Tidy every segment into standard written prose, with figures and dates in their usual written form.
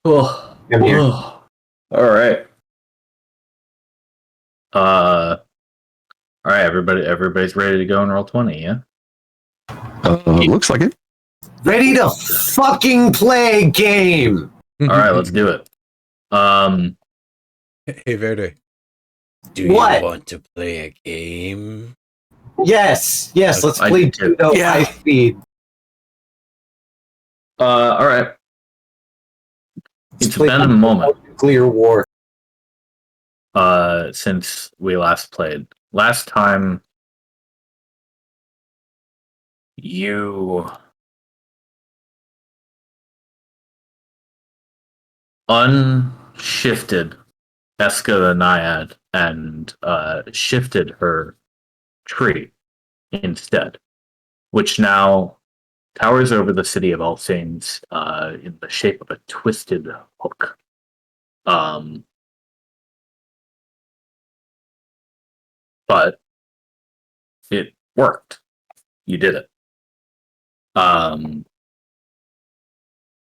Oh, I'm here. oh. All right. All right. Everybody's ready to go and roll 20. Yeah. Looks like it. Ready to fucking play a game. All right. Let's do it. Hey, Verde. Do What? you want to play a game? Yes. Let's I play do. Judo high speed. All right. Let's It's play been a moment Nuclear War. since we last played. Last time you unshifted Eska the Naiad and shifted her tree instead, which now towers over the city of All Saints in the shape of a twisted hook. But it worked. You did it.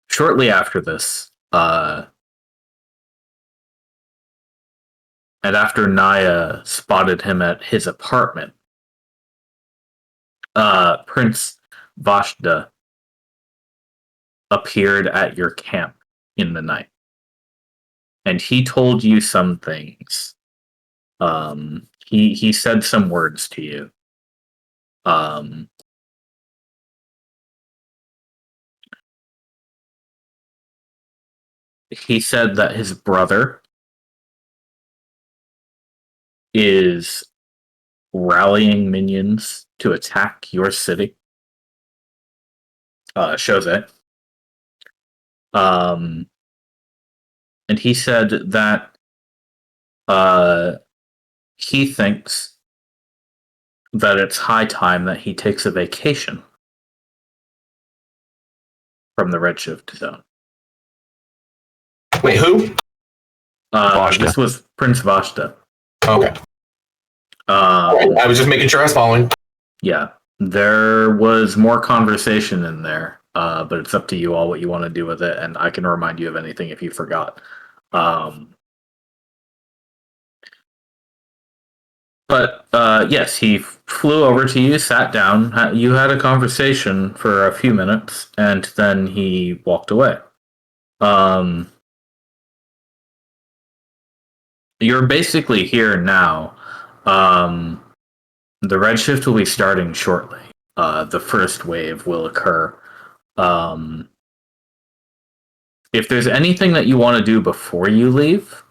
Shortly after this, and after Naya spotted him at his apartment, Prince Vashta appeared at your camp in the night. And he told you some things. He said some words to you. He said that his brother is rallying minions to attack your city. Jose. And he said that he thinks that it's high time that he takes a vacation from the Redshift zone. Wait, who? This was Prince Vashta. Okay. I was just making sure I was following. Yeah, there was more conversation in there, but it's up to you all what you want to do with it, and I can remind you of anything if you forgot. But yes, he flew over to you, sat down, you had a conversation for a few minutes, and then he walked away. You're basically here now. The Redshift will be starting shortly. The first wave will occur. If there's anything that you want to do before you leave,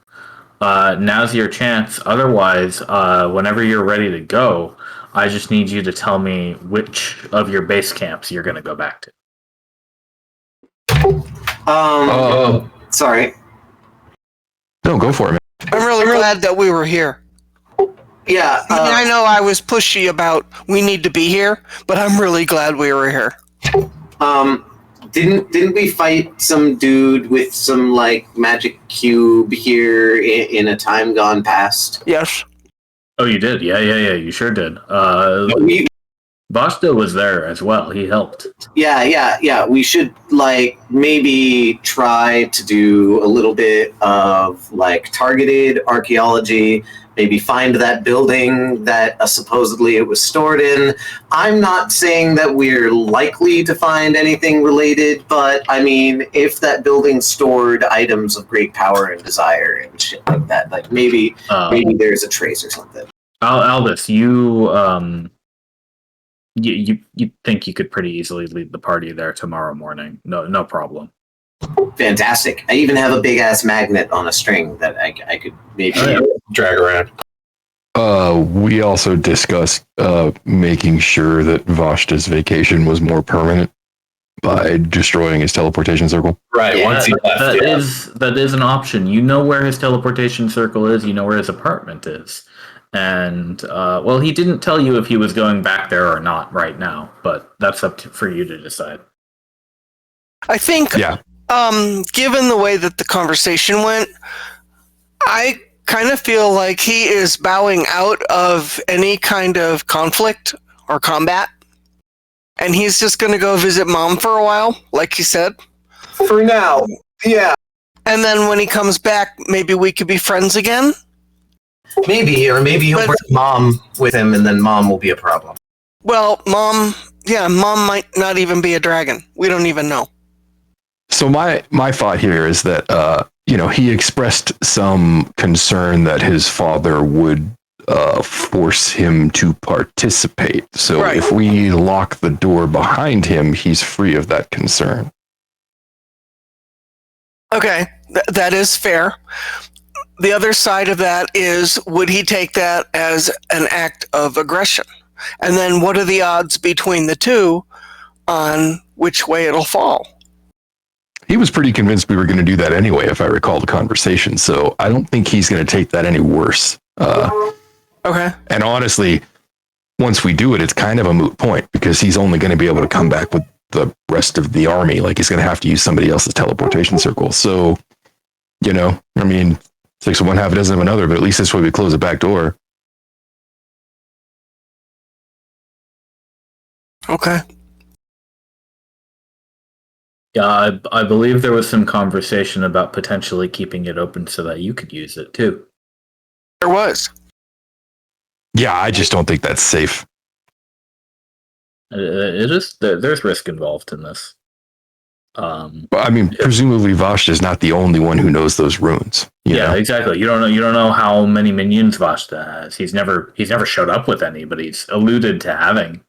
now's your chance. Otherwise, whenever you're ready to go, I just need you to tell me which of your base camps you're going to go back to. Sorry. No, go for it, man. I'm really glad that we were here. Yeah. I know I was pushy about we need to be here, but I'm really glad we were here. Didn't we fight some dude with some like magic cube here in a time gone past? Yes. Oh, you did? Yeah. You sure did. Vashta was there as well. He helped. Yeah. We should like maybe try to do a little bit of like targeted archaeology. Maybe find that building that supposedly it was stored in. I'm not saying that we're likely to find anything related, but I mean, if that building stored items of great power and desire and shit like that, like maybe there's a trace or something. Aldous, you think you could pretty easily lead the party there tomorrow morning? No problem. Fantastic. I even have a big ass magnet on a string that I could maybe drag around. We also discussed making sure that Vashta's vacation was more permanent by destroying his teleportation circle. Right, once he left. That is an option. You know where his teleportation circle is, you know where his apartment is. And, well, he didn't tell you if he was going back there or not right now, but that's up for you to decide. I think, given the way that the conversation went, I kind of feel like he is bowing out of any kind of conflict or combat. And he's just going to go visit Mom for a while, like he said. For now, yeah. And then when he comes back, maybe we could be friends again? Maybe, or maybe he'll But- bring mom with him, and then mom will be a problem. Well, Mom might not even be a dragon. We don't even know. So my thought here is that he expressed some concern that his father would force him to participate. So Right. if we lock the door behind him, he's free of that concern. Okay, that is fair. The other side of that is, would he take that as an act of aggression? And then what are the odds between the two on which way it'll fall? He was pretty convinced we were going to do that anyway, if I recall the conversation. So I don't think he's going to take that any worse. Okay. And honestly, once we do it, it's kind of a moot point because he's only going to be able to come back with the rest of the army. Like he's going to have to use somebody else's teleportation circle. So, I mean, 6 of one, half a dozen of another, but at least this way we close the back door. Okay. Yeah, I believe there was some conversation about potentially keeping it open so that you could use it too. There was. Yeah, I just don't think that's safe. It is. There's risk involved in this. I mean, presumably Vashta is not the only one who knows those runes. You Yeah, know? exactly. You don't know how many minions Vashta has. He's never showed up with any, but he's alluded to having.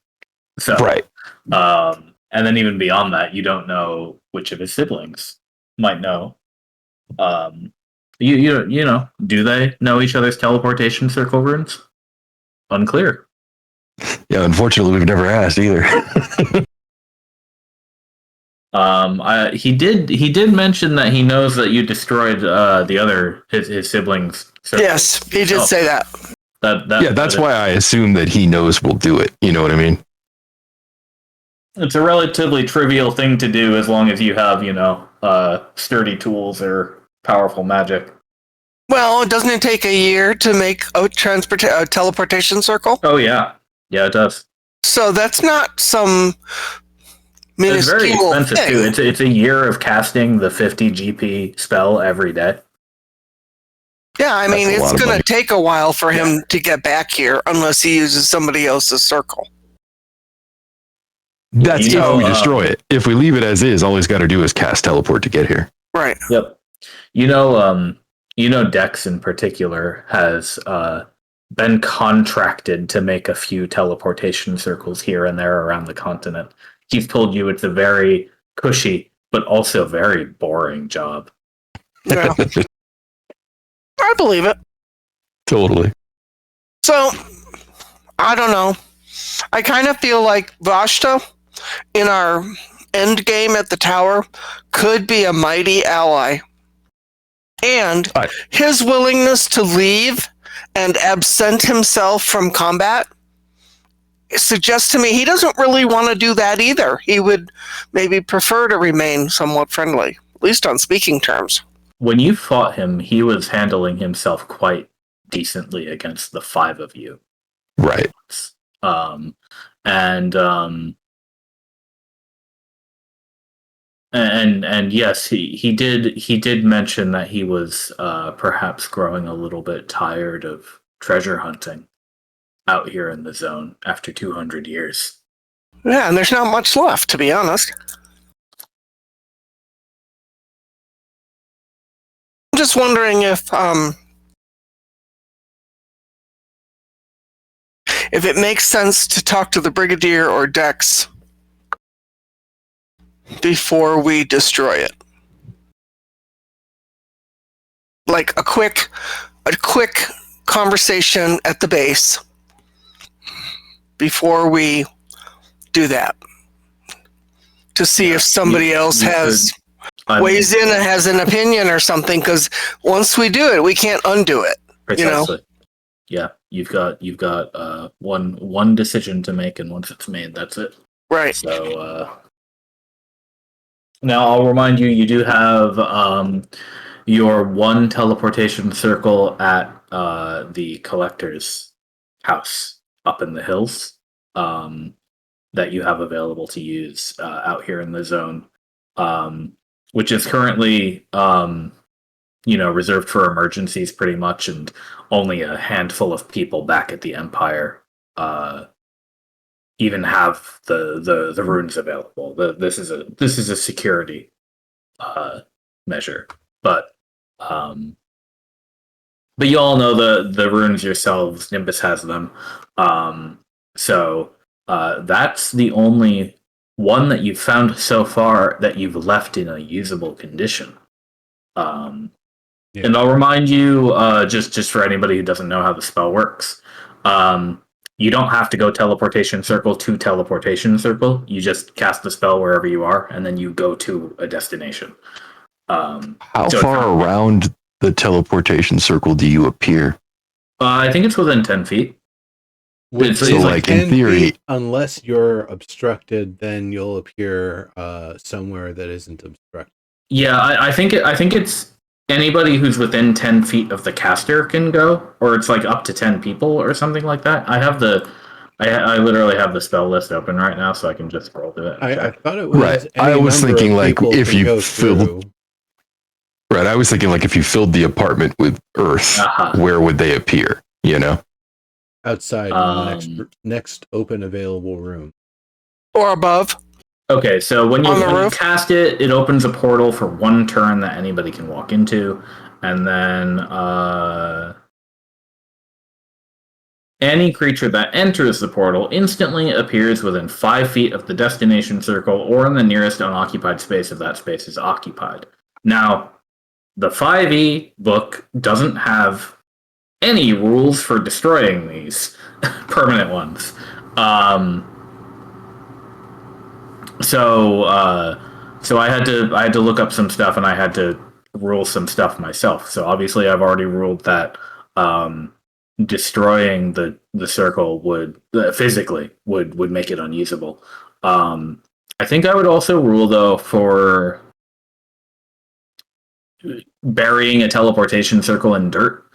So Right. And then even beyond that, you don't know which of his siblings might know. You know, do they know each other's teleportation circle runes? Unclear. Yeah, unfortunately, we've never asked either. He did mention that he knows that you destroyed the other his siblings. circles. Yes, he did say that. Yeah, that's why I assume that he knows we'll do it. You know what I mean? It's a relatively trivial thing to do as long as you have, sturdy tools or powerful magic. Well, doesn't it take a year to make a teleportation circle? Oh yeah, it does. So that's not some It's very minuscule expensive thing. too. It's a year of casting the 50 GP spell every day. Yeah, I mean, That's a lot it's of going money. to take a while for him to get back here unless he uses somebody else's circle. That's You know, if we destroy it. If we leave it as is, all he's got to do is cast teleport to get here. Right. Yep. Dex in particular has been contracted to make a few teleportation circles here and there around the continent. He's told you it's a very cushy but also very boring job. Yeah. I believe it. Totally. So, I don't know. I kind of feel like Vashta, in our end game at the tower, could be a mighty ally. And his willingness to leave and absent himself from combat suggests to me he doesn't really want to do that either. He would maybe prefer to remain somewhat friendly, at least on speaking terms. When you fought him, he was handling himself quite decently against the 5 of you. Right. And yes, he did mention that he was perhaps growing a little bit tired of treasure hunting out here in the zone after 200 years. Yeah, and there's not much left, to be honest. I'm just wondering if it makes sense to talk to the Brigadier or Dex before we destroy it. Like a quick conversation at the base before we do that, to see if somebody else weighs in and has an opinion or something, because once we do it, we can't undo it. Precisely. Yeah, you've got one decision to make, and once it's made, that's it. Right. So now I'll remind you, you do have your one teleportation circle at the collector's house up in the hills that you have available to use out here in the zone, which is currently reserved for emergencies pretty much, and only a handful of people back at the Empire even have the runes available. This is a security measure, but you all know the runes yourselves. Nimbus has them, so that's the only one that you've found so far that you've left in a usable condition. And I'll remind you, just for anybody who doesn't know how the spell works, you don't have to go teleportation circle to teleportation circle. You just cast the spell wherever you are, and then you go to a destination. How far around the teleportation circle do you appear? I think it's within 10 feet. So, like, in theory, unless you're obstructed, then you'll appear somewhere that isn't obstructed. Yeah, I think it's anybody who's within 10 feet of the caster can go, or it's like up to 10 people or something like that. I literally have the spell list open right now, so I can just scroll through it. I thought it was right. I was thinking like if you filled. Through. Right, I was thinking like if you filled the apartment with earth, where would they appear? Outside in the next open available room. Or above. Okay, so when you cast it, it opens a portal for one turn that anybody can walk into, and then any creature that enters the portal instantly appears within 5 feet of the destination circle or in the nearest unoccupied space if that space is occupied. Now, the 5e book doesn't have any rules for destroying these permanent ones. So I had to look up some stuff, and I had to rule some stuff myself. So obviously I've already ruled that destroying the circle would physically would make it unusable. I think I would also rule though for burying a teleportation circle in dirt.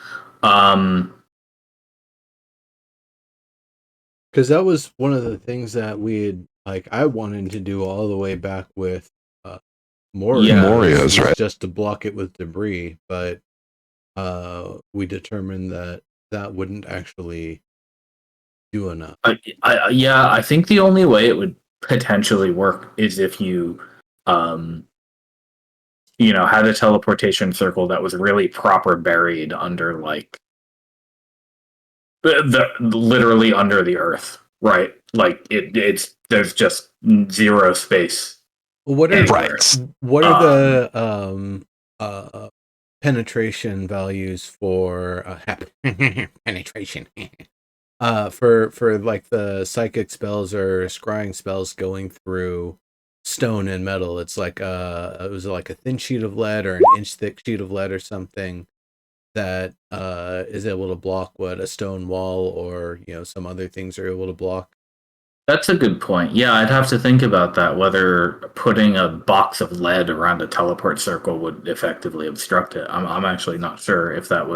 Because that was one of the things that I wanted to do all the way back with Morios, right? Just to block it with debris, but we determined that wouldn't actually do enough. I think the only way it would potentially work is if you had a teleportation circle that was really proper buried under like the literally under the earth, right? Like there's just zero space. What are the penetration values for penetration for like the psychic spells or scrying spells going through stone and metal? It's like it was like a thin sheet of lead or an inch thick sheet of lead or something that is able to block what a stone wall or some other things are able to block. That's a good point. Yeah, I'd have to think about that, whether putting a box of lead around a teleport circle would effectively obstruct it. I'm actually not sure if that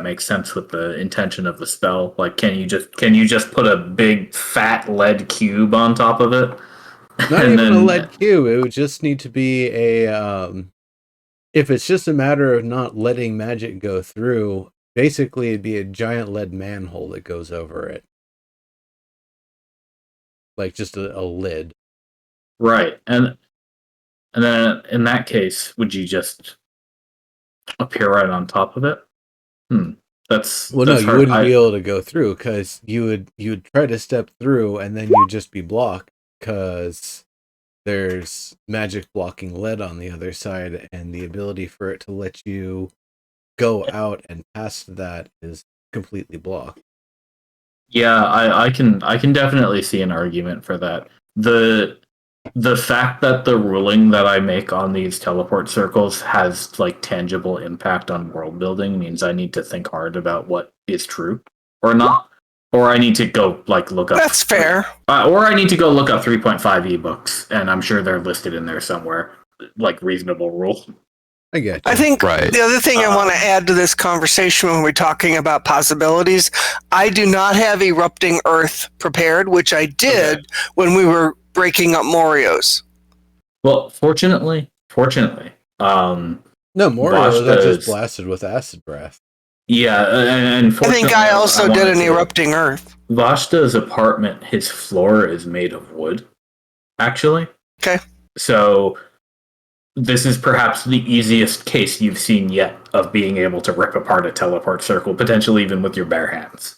makes sense with the intention of the spell. Like, can you just put a big fat lead cube on top of it? Not even a lead cube. It would just need to be a if it's just a matter of not letting magic go through, basically it'd be a giant lead manhole that goes over it. Like just a lid. Right. And then in that case, would you just appear right on top of it? That's you wouldn't be able to go through because you would try to step through and then you'd just be blocked because there's magic blocking lead on the other side, and the ability for it to let you go out and past that is completely blocked. Yeah, I can definitely see an argument for that. The fact that the ruling that I make on these teleport circles has like tangible impact on world building means I need to think hard about what is true or not. Or I need to go like look up. That's fair. Or I need to go look up 3.5e books, and I'm sure they're listed in there somewhere, like reasonable rule. I get you. I think the other thing I want to add to this conversation when we're talking about possibilities, I do not have Erupting Earth prepared, which I did when we were breaking up Morios. Well, fortunately, No, Morio got just Vashta's blasted with acid breath. yeah, and I think I also did an erupting earth. Vashta's apartment, his floor is made of wood, actually. Okay. So this is perhaps the easiest case you've seen yet of being able to rip apart a teleport circle, potentially even with your bare hands.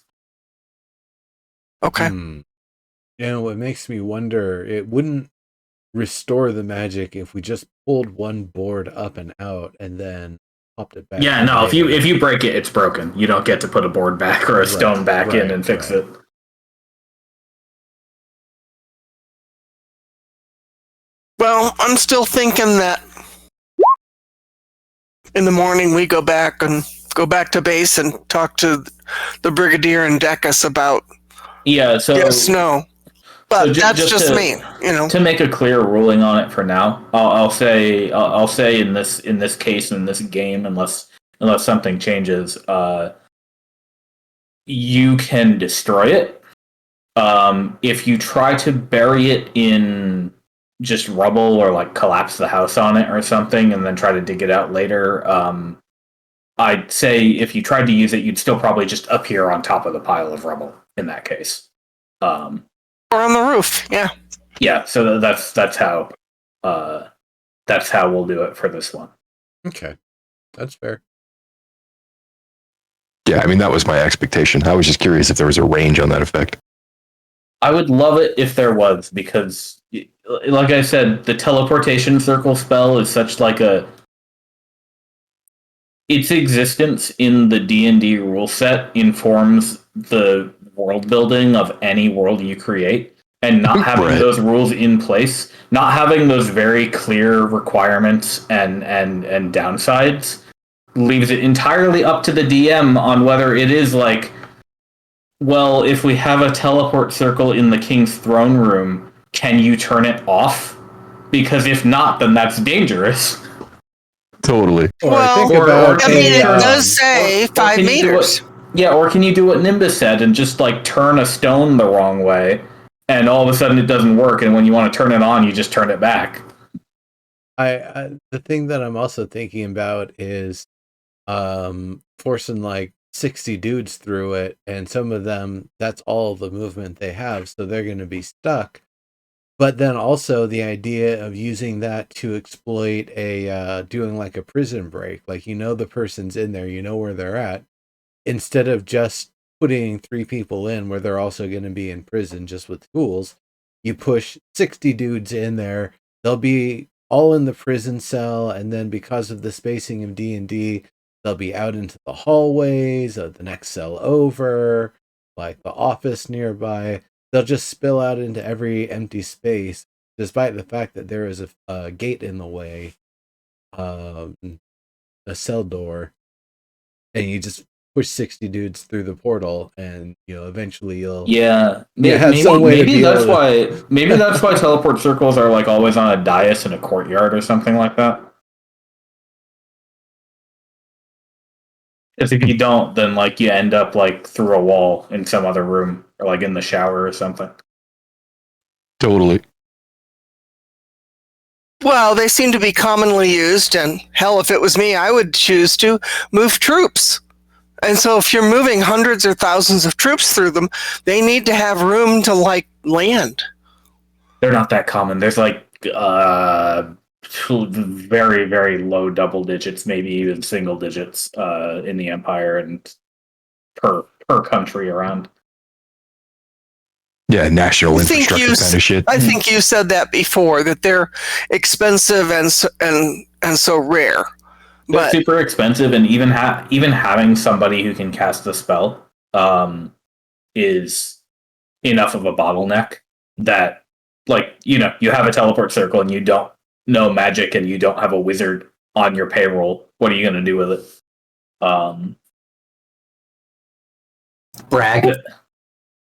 Okay. You know, it makes me wonder, it wouldn't restore the magic if we just pulled one board up and out and then popped it back. Yeah, no, if you break it, it's broken. You don't get to put a board back or a stone back in and fix it. Well, I'm still thinking that in the morning we go back to base and talk to the Brigadier and Decus about yes, no. But so that's just me, you know. To make a clear ruling on it for now, I'll say in this case, in this game, unless something changes, you can destroy it. If you try to bury it in just rubble or like collapse the house on it or something and then try to dig it out later, I'd say if you tried to use it, you'd still probably just appear on top of the pile of rubble in that case. Or on the roof, yeah. Yeah, so that's how we'll do it for this one. Okay, that's fair. Yeah, I mean, that was my expectation. I was just curious if there was a range on that effect. I would love it if there was, because, like I said, the teleportation circle spell is such like its existence in the D&D rule set informs the world building of any world you create. And not having those rules in place, not having those very clear requirements and downsides, leaves it entirely up to the DM on whether it is like, well, if we have a teleport circle in the king's throne room, can you turn it off? Because if not, then that's dangerous. Totally. Well, it does say 5 meters. Or can you do what Nimbus said and just like turn a stone the wrong way? And all of a sudden it doesn't work, and when you want to turn it on, you just turn it back. The thing that I'm also thinking about is forcing like 60 dudes through it, and some of them, that's all the movement they have, so they're going to be stuck. But then also the idea of using that to exploit doing like a prison break, like the person's in there, where they're at, instead of just putting 3 people in where they're also going to be in prison just with tools, you push 60 dudes in there. They'll be all in the prison cell, and then because of the spacing of D&D, they'll be out into the hallways of the next cell over, like the office nearby. They'll just spill out into every empty space, despite the fact that there is a gate in the way, a cell door, and you just push 60 dudes through the portal, and eventually you'll maybe that's why teleport circles are like always on a dais in a courtyard or something like that. Because if you don't, then like you end up like through a wall in some other room or like in the shower or something. Totally. Well, they seem to be commonly used, and hell, if it was me, I would choose to move troops. And so if you're moving hundreds or thousands of troops through them, they need to have room to, like, land. They're not that common. There's, like, very, very low double digits, maybe even single digits in the Empire and per country around. Yeah, national infrastructure kind of shit. I think you said that before, that they're expensive and so rare. They're super expensive, and even having somebody who can cast the spell is enough of a bottleneck that, like, you have a teleport circle and you don't know magic and you don't have a wizard on your payroll. What are you going to do with it? Brag.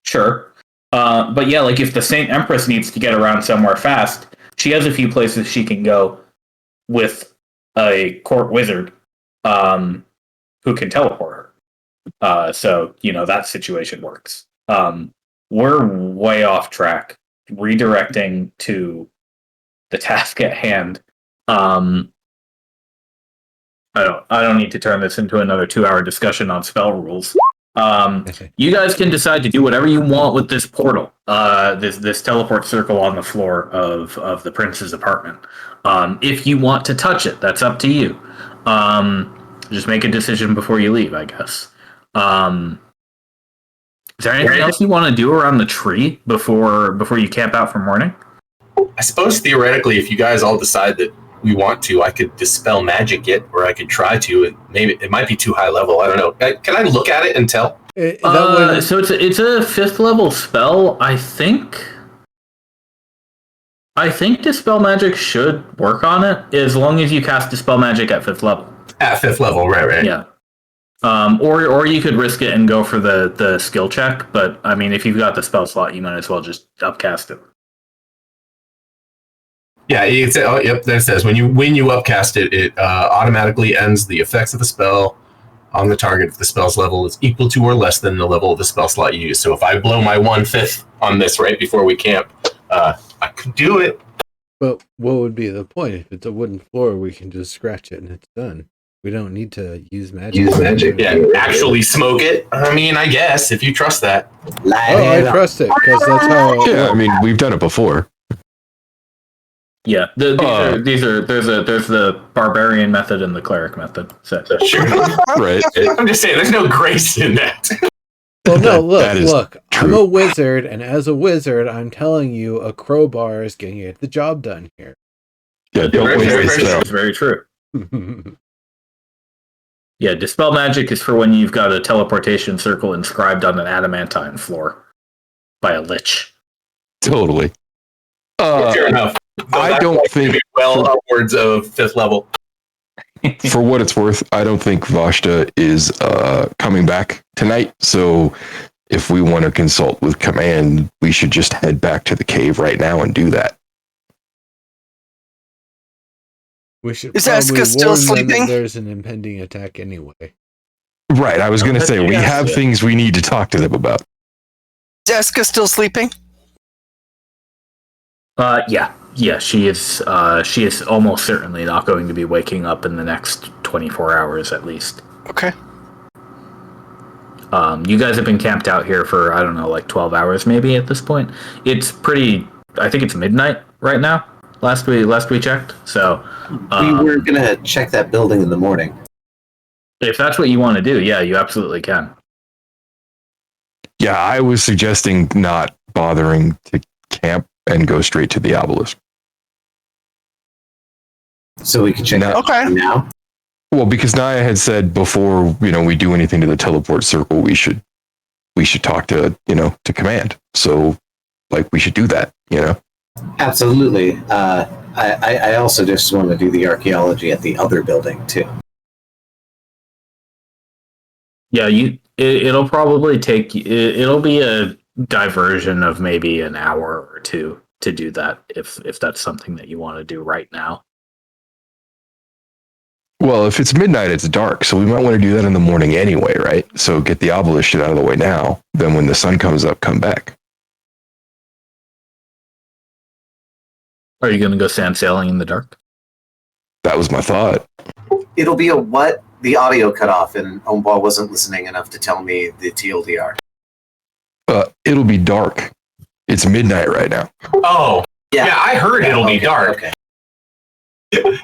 Sure. But yeah, like if the Saint Empress needs to get around somewhere fast, she has a few places she can go with a court wizard who can teleport her. So, that situation works. We're way off track. Redirecting to the task at hand. I don't need to turn this into another 2-hour discussion on spell rules. You guys can decide to do whatever you want with this portal, this teleport circle on the floor of the prince's apartment. If you want to touch it, that's up to you. Just make a decision before you leave, I guess. Is there anything else you want to do around the tree before you camp out for morning? I suppose theoretically, if you guys all decide that we want to, I could dispel magic it, or I could try to. Maybe it might be too high level. I don't know. Can I look at it and tell? So it's a 5th level spell. I think dispel magic should work on it as long as you cast dispel magic at 5th level. At 5th level, right. Yeah. Or you could risk it and go for the skill check. But I mean, if you've got the spell slot, you might as well just upcast it. Yeah, it says, oh, yep. There it says when you upcast it, it automatically ends the effects of the spell on the target if the spell's level is equal to or less than the level of the spell slot you use. So if I blow my 1/5 on this right before we camp, I could do it. But what would be the point? If it's a wooden floor, we can just scratch it and it's done. We don't need to use magic. Yeah, actually smoke it. I mean, I guess if you trust that. I trust it because that's how. Yeah, I mean, we've done it before. Yeah, there's the barbarian method and the cleric method. So. Sure. Right. I'm just saying, there's no grace in that. Well, no, look. I'm a wizard, and as a wizard, I'm telling you, a crowbar is going to get the job done here. Yeah, don't waste the spell. It's very true. Yeah, dispel magic is for when you've got a teleportation circle inscribed on an adamantine floor by a lich. Totally. Fair enough. I don't think well upwards of 5th level. For what it's worth, I don't think Vashta is coming back tonight. So if we want to consult with command, we should just head back to the cave right now and do that. We should Is Eska still sleeping? There's an impending attack anyway. Right. I was going to say, we have things we need to talk to them about. Is Eska still sleeping? Yeah, she is almost certainly not going to be waking up in the next 24 hours at least. Okay. You guys have been camped out here for, I don't know, like 12 hours maybe at this point. It's I think it's midnight right now, last we checked. So we were going to check that building in the morning. If that's what you want to do, yeah, you absolutely can. Yeah, I was suggesting not bothering to camp and go straight to the obelisk. So we can check that now? Well, because Naya had said before, we do anything to the teleport circle, we should talk to command. So, we should do that, Absolutely. I also just want to do the archaeology at the other building, too. Yeah, it'll probably it'll be a diversion of maybe an hour or two to do that if that's something that you want to do right now. Well, if it's midnight, it's dark, so we might want to do that in the morning anyway, right? So get the obelisk shit out of the way now. Then when the sun comes up, come back. Are you going to go sand sailing in the dark? That was my thought. It'll be a what? The audio cut off, and Ombal wasn't listening enough to tell me the TLDR. It'll be dark. It's midnight right now. Oh, yeah, I heard it'll be dark. Okay.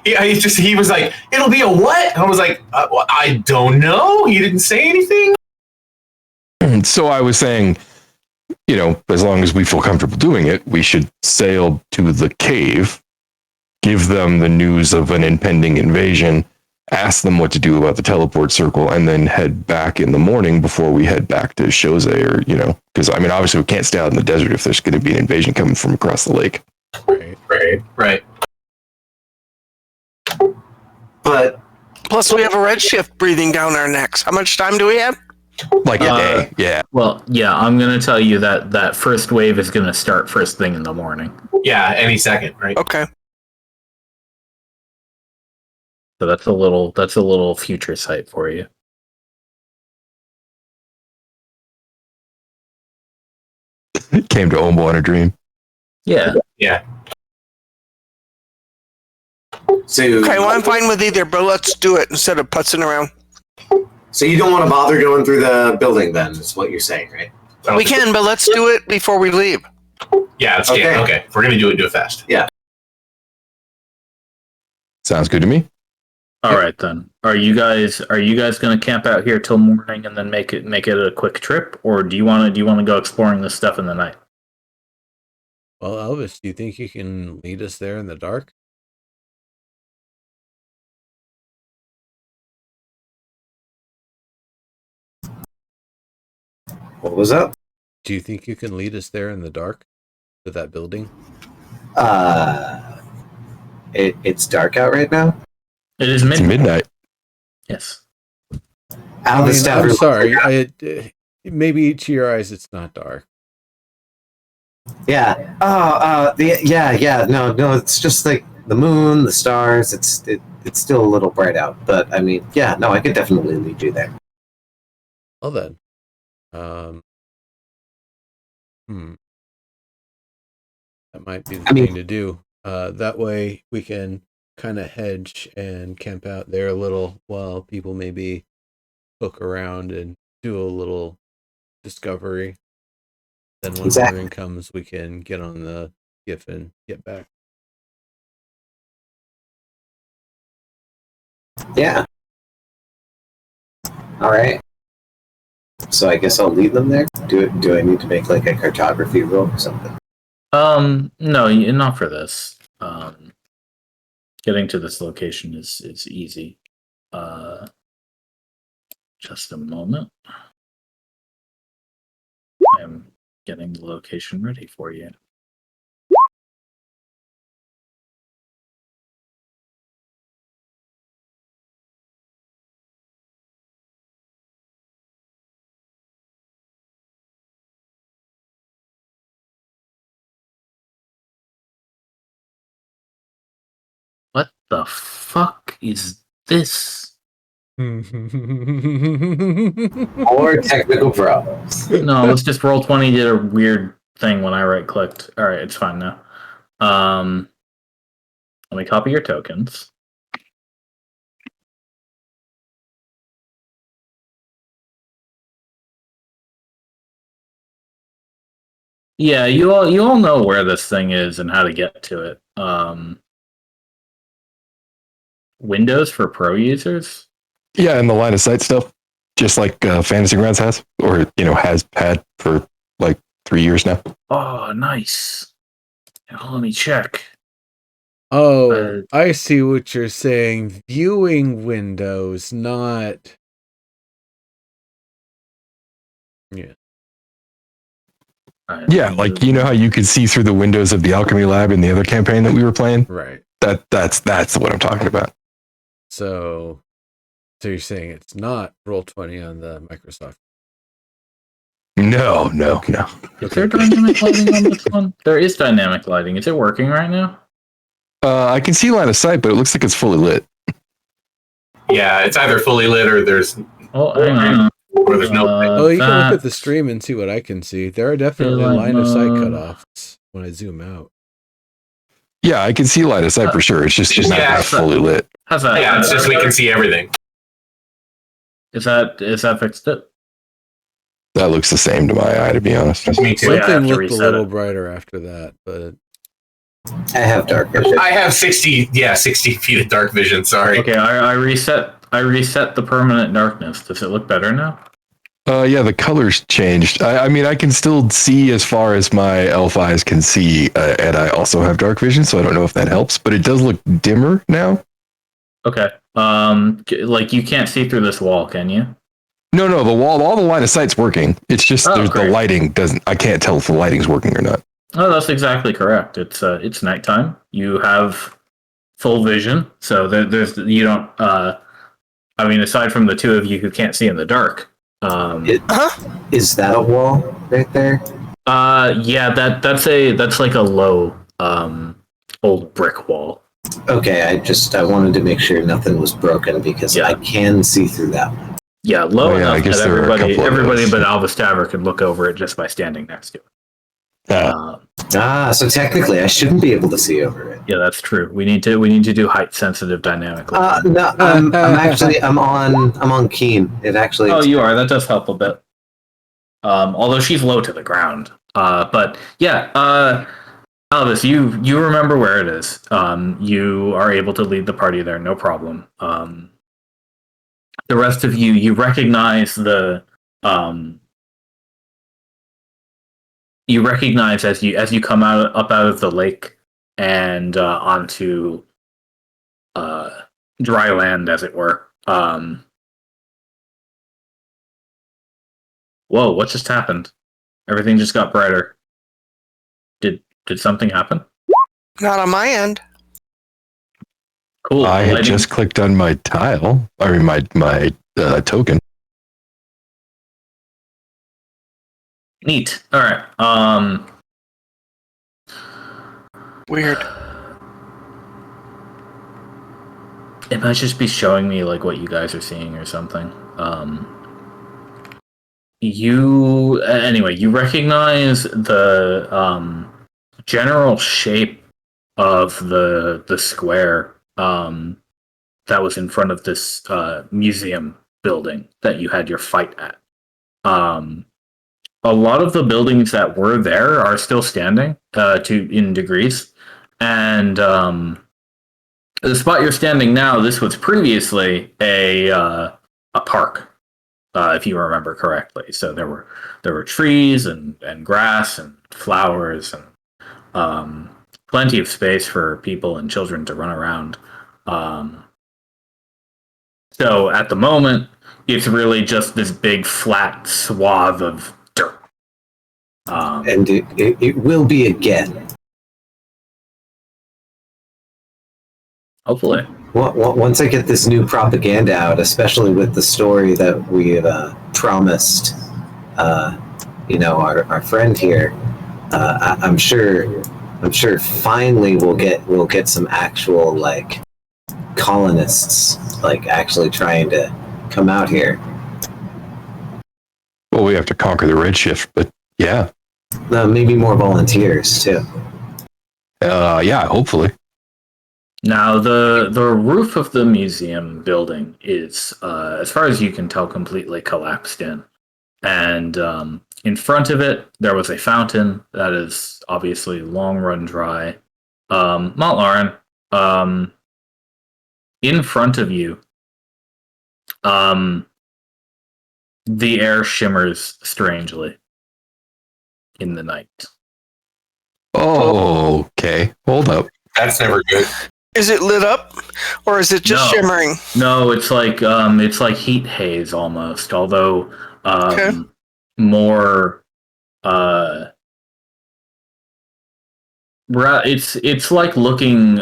Yeah, he was like, it'll be a what? I was like, well, I don't know. He didn't say anything. So I was saying, as long as we feel comfortable doing it, we should sail to the cave, give them the news of an impending invasion, ask them what to do about the teleport circle, and then head back in the morning before we head back to Chose, or, because, obviously we can't stay out in the desert if there's going to be an invasion coming from across the lake. Right. But plus we have a redshift breathing down our necks. How much time do we have? Like a day, yeah. Well, yeah, I'm going to tell you that first wave is going to start first thing in the morning. Yeah, any second, right? Okay. So that's a little future sight for you. Came to Ombo in a dream. Yeah. Yeah. So Okay, well, I'm fine with either, but let's do it instead of putzing around. So you don't want to bother going through the building, then, is what you're saying, right? We can, but let's do it before we leave. Yeah, it's Okay. okay. If we're gonna do it fast. Sounds good to me. All right then. Are you guys going to camp out here till morning and then make it a quick trip, or do you want to go exploring this stuff in the night? Well, Elvis, do you think you can lead us there in the dark? What was that? Do you think you can lead us there in the dark to that building? It's dark out right now. It is It's midnight. Yes. Out the staff I'm room. sorry. Maybe to your eyes it's not dark. Yeah. No. It's just like the moon, the stars. It's still a little bright out, but I mean, yeah. No, I could definitely lead you there. Well then, that might be the thing to do. That way we can kind of hedge and camp out there a little while people maybe look around and do a little discovery. Then when morning comes, we can get on the skiff and get back. Yeah. All right. So I guess I'll lead them there. Do I need to make like a cartography roll or something? No, not for this. Getting to this location is easy. Just a moment. I'm getting the location ready for you. What the fuck is this? Or technical problems. No, let's just roll 20 did a weird thing when I right clicked. Alright, it's fine now. Let me copy your tokens. Yeah, you all know where this thing is and how to get to it. Windows for pro users? Yeah, and the line of sight stuff, just like Fantasy Grounds has, or has had for like 3 years now. Oh, nice. Now, let me check. Oh, I see what you're saying. Viewing windows, not. Yeah. Yeah, like how you could see through the windows of the alchemy lab in the other campaign that we were playing. Right. That's what I'm talking about. So you're saying it's not Roll20 on the Microsoft? No. Is there dynamic lighting on this one? There is dynamic lighting. Is it working right now? I can see line of sight, but it looks like it's fully lit. Yeah, it's either fully lit or there's hang on. Or there's no. You can look at the stream and see what I can see. There are definitely line of sight cutoffs when I zoom out. Yeah, I can see line of sight for sure. It's just not fully lit. How's that? Yeah, it's just we can see everything. Is that fixed it? That looks the same to my eye, to be honest. Me too. Something looked a little brighter after that, but I have dark vision. I have 60 feet of dark vision. Sorry. Okay, I reset the permanent darkness. Does it look better now? Yeah, the colors changed. I mean, I can still see as far as my elf eyes can see, and I also have dark vision, so I don't know if that helps, but it does look dimmer now. Okay. Like you can't see through this wall, can you? No, the wall, all the line of sight's working. It's just the lighting doesn't. I can't tell if the lighting's working or not. Oh, that's exactly correct. It's nighttime. You have full vision, so there's you don't. I mean, aside from the two of you who can't see in the dark. Is that a wall right there? Yeah, that's like a low old brick wall. Okay, I wanted to make sure nothing was broken because I can see through that one. Yeah, low enough I guess that there are a everybody couple of those. but Alvis Tavern could look over it just by standing next to it. So technically, I shouldn't be able to see over it. Yeah, that's true. We need to do height sensitive dynamic. No, I'm on keen. It actually. Oh, you are. That does help a bit. Although she's low to the ground. But yeah, Elvis, you remember where it is. You are able to lead the party there, no problem. The rest of you recognize you recognize as you come up out of the lake and onto dry land, as it were. Whoa! What just happened? Everything just got brighter. Did something happen? Not on my end. Cool. I had just clicked on my tile. I mean, my token. Neat. All right. Weird. It might just be showing me like what you guys are seeing or something. You recognize the general shape of the square that was in front of this museum building that you had your fight at. A lot of the buildings that were there are still standing in degrees, and the spot you're standing now, this was previously a park, if you remember correctly. So there were trees and grass and flowers and plenty of space for people and children to run around. So at the moment, it's really just this big flat swath of dirt. And it will be again. Hopefully. Once I get this new propaganda out, especially with the story that we have promised, our friend here, I'm sure finally we'll get some actual like colonists like actually trying to come out here. Well, we have to conquer the Redshift, but yeah. Maybe more volunteers too. Yeah, hopefully. Now, the roof of the museum building is, as far as you can tell, completely collapsed in. And in front of it, there was a fountain that is obviously long run dry. Mont Lauren, in front of you, the air shimmers strangely in the night. Oh, okay. Hold up. That's never good. Is it lit up, or is it just shimmering? No, it's like heat haze almost. Although more, it's like looking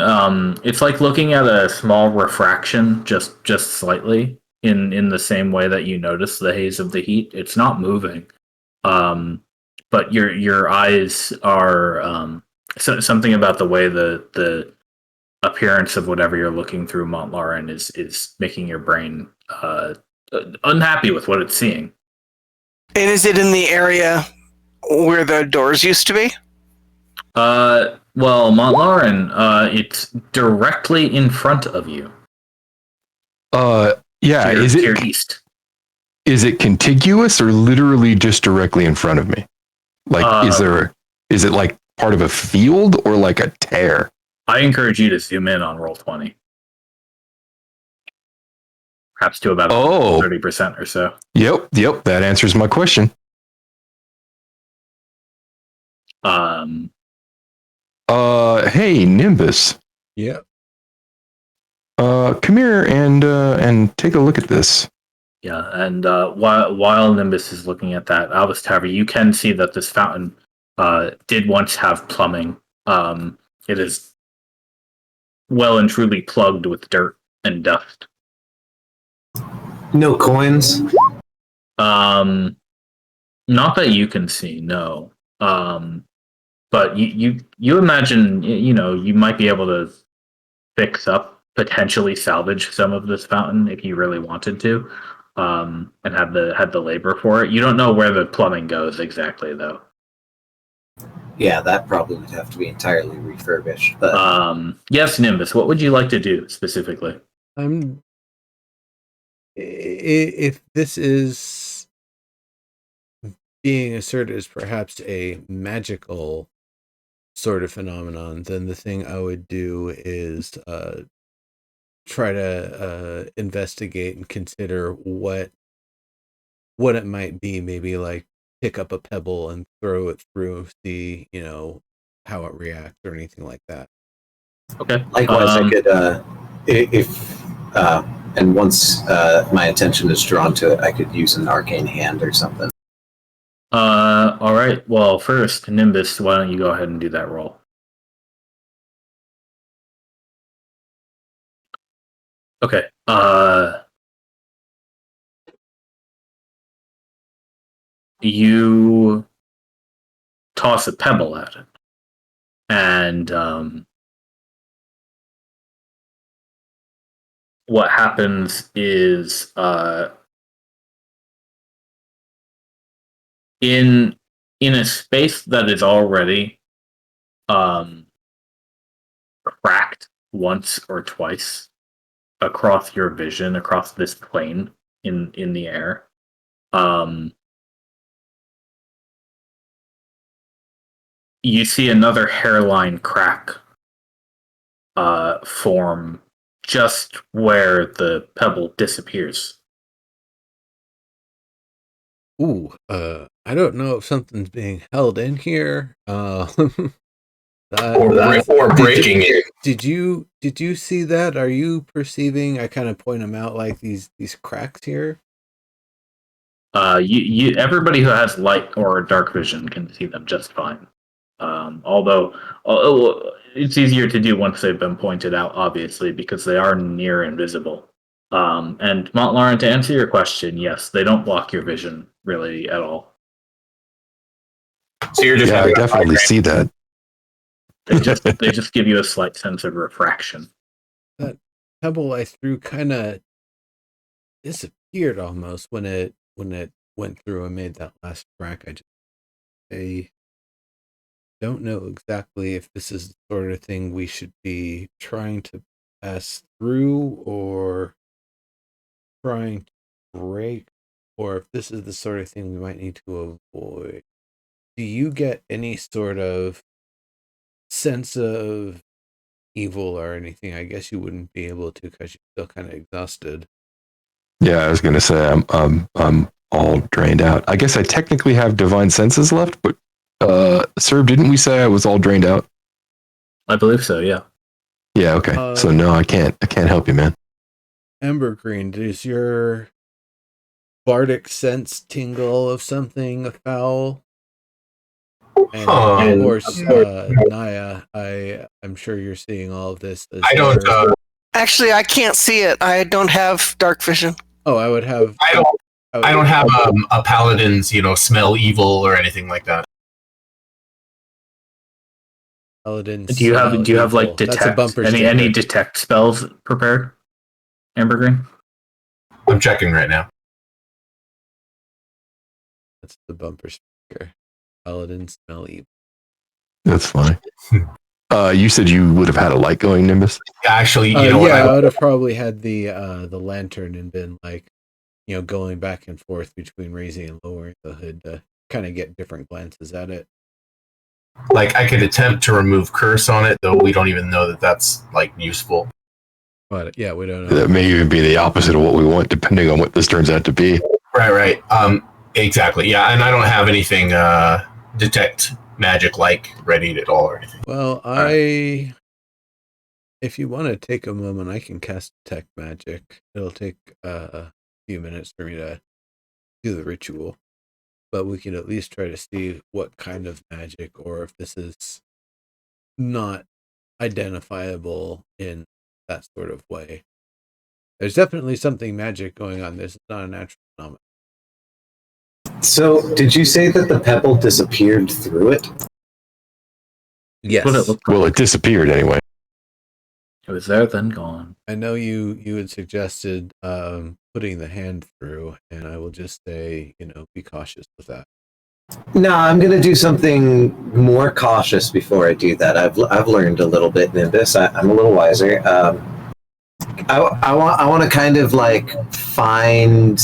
at a small refraction, just slightly in the same way that you notice the haze of the heat. It's not moving, but your eyes are something about the way the appearance of whatever you're looking through Mont Lauren is making your brain unhappy with what it's seeing. And is it in the area where the doors used to be? Well, Mont Lauren, it's directly in front of you. Yeah. To your east. Is it contiguous or literally just directly in front of me? Like, is it like part of a field or like a tear? I encourage you to zoom in on Roll20. Perhaps to about 30% or so. Yep. That answers my question. Hey, Nimbus. Yeah. Come here and take a look at this. Yeah, and while Nimbus is looking at that, Albus Tower, you can see that this fountain did once have plumbing. It is well and truly plugged with dirt and dust. No coins? Not that you can see, no. But you imagine, you might be able to fix up, potentially salvage some of this fountain if you really wanted to, and had the labor for it. You don't know where the plumbing goes exactly, though. Yeah, that probably would have to be entirely refurbished. But Yes, Nimbus. What would you like to do specifically? If this is being asserted as perhaps a magical sort of phenomenon, then the thing I would do is try to investigate and consider what it might be. Maybe like pick up a pebble and throw it through, see how it reacts or anything like that. Okay. likewise, I could, if and once my attention is drawn to it, I could use an arcane hand or something. All right. Well, first, Nimbus, why don't you go ahead and do that roll? Okay. You toss a pebble at it, and what happens is in a space that is already cracked once or twice across your vision, across this plane in the air, you see another hairline crack form just where the pebble disappears. Ooh, I don't know if something's being held in here. Or breaking it. Did you see that? Are you perceiving? I kind of point them out like these cracks here. You everybody who has light or dark vision can see them just fine. Although it's easier to do once they've been pointed out, obviously, because they are near invisible. And Montlaurent, to answer your question, yes, they don't block your vision really at all. So you're just I definitely see that. They just give you a slight sense of refraction. That pebble I threw kind of disappeared almost when it went through and made that last crack. I don't know exactly if this is the sort of thing we should be trying to pass through or trying to break, or if this is the sort of thing we might need to avoid. Do you get any sort of sense of evil or anything? I guess you wouldn't be able to because you're still kind of exhausted. Yeah, I was gonna say I'm all drained out. I guess I technically have divine senses left, but sir, didn't we say I was all drained out? I believe so, yeah. Yeah, okay. So no, I can't help you, man. Embergreen, does your bardic sense tingle of something afoul? And of course, Naya, I'm sure you're seeing all of this. I don't. Actually, I can't see it. I don't have dark vision. Oh, I would have. I don't have a paladin's, smell evil or anything like that. Paladin. Do you have like detect any detect spells prepared, Ambergreen? I'm checking right now. That's the bumper sticker. Paladin smell evil. That's funny. You said you would have had a light going, Nimbus? Actually, I would have probably had the lantern and been like, going back and forth between raising and lowering the hood to kind of get different glances at it. Like, I could attempt to remove curse on it, though we don't even know that that's like useful. But yeah, we don't know. That may even be the opposite of what we want, depending on what this turns out to be. Right. Exactly. Yeah, and I don't have anything detect magic like ready at all or anything. Well, if you want to take a moment, I can cast detect magic. It'll take a few minutes for me to do the ritual, but we can at least try to see what kind of magic, or if this is not identifiable in that sort of way. There's definitely something magic going on. This is not a natural phenomenon. So, did you say that the pebble disappeared through it? Yes. Well, it disappeared anyway. It was there, then gone. I know you had suggested putting the hand through, and I will just say, be cautious with that. No, I'm going to do something more cautious before I do that. I've learned a little bit, Nimbus. I'm a little wiser. I want to kind of like find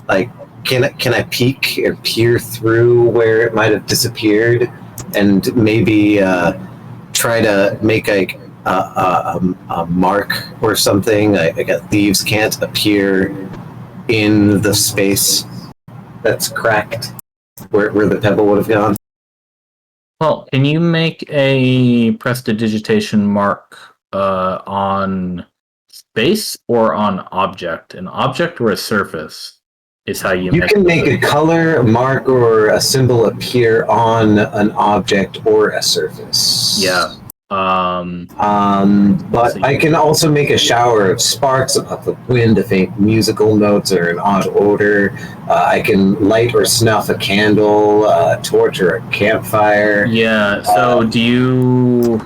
like can I peek or peer through where it might have disappeared, and maybe try to make a mark or something. Like thieves can't appear in the space that's cracked where the pebble would have gone. Well, can you make a prestidigitation mark on space or on object? An object or a surface is how you can make a color, mark, or a symbol appear on an object or a surface. Yeah. But I can also make a shower of sparks, a puff of wind, a faint musical notes, or an odd odor. I can light or snuff a candle, a torch, or a campfire. Yeah. So do you?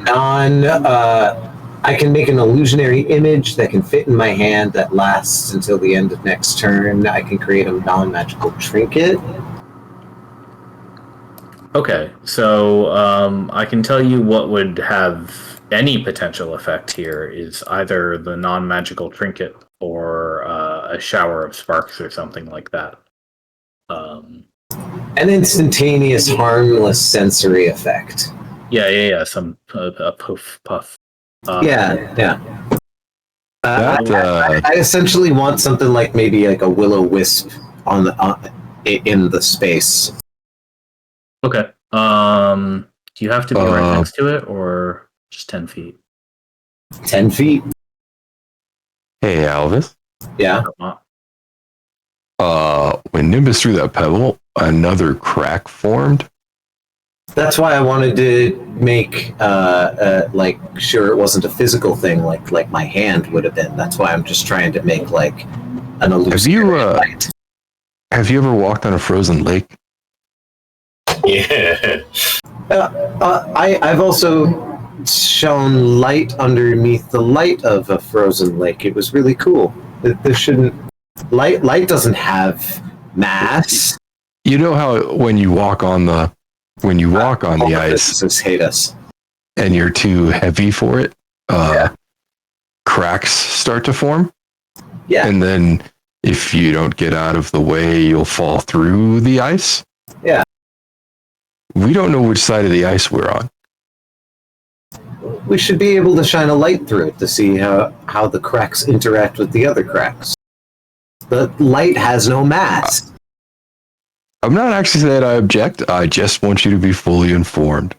I can make an illusionary image that can fit in my hand that lasts until the end of next turn. I can create a non-magical trinket. Okay, so I can tell you what would have any potential effect here is either the non-magical trinket or a shower of sparks or something like that. An instantaneous, harmless sensory effect. Yeah. Some a poof puff. Yeah. I essentially want something like maybe like a will-o-wisp in the space. Okay. Do you have to be right next to it or just 10 feet? 10 feet? Hey, Alvis. Yeah? When Nimbus threw that pebble, another crack formed. That's why I wanted to make like sure it wasn't a physical thing like my hand would have been. That's why I'm just trying to make like an illusionary light. Have you ever walked on a frozen lake? Yeah. I've also shown light underneath the light of a frozen lake. It was really cool. This shouldn't light doesn't have mass. You know how when you walk on the ice, hate us, and you're too heavy for it, cracks start to form. Yeah, and then if you don't get out of the way, you'll fall through the ice. Yeah. We don't know which side of the ice we're on. We should be able to shine a light through it to see how the cracks interact with the other cracks. The light has no mass. I'm not actually saying I object. I just want you to be fully informed.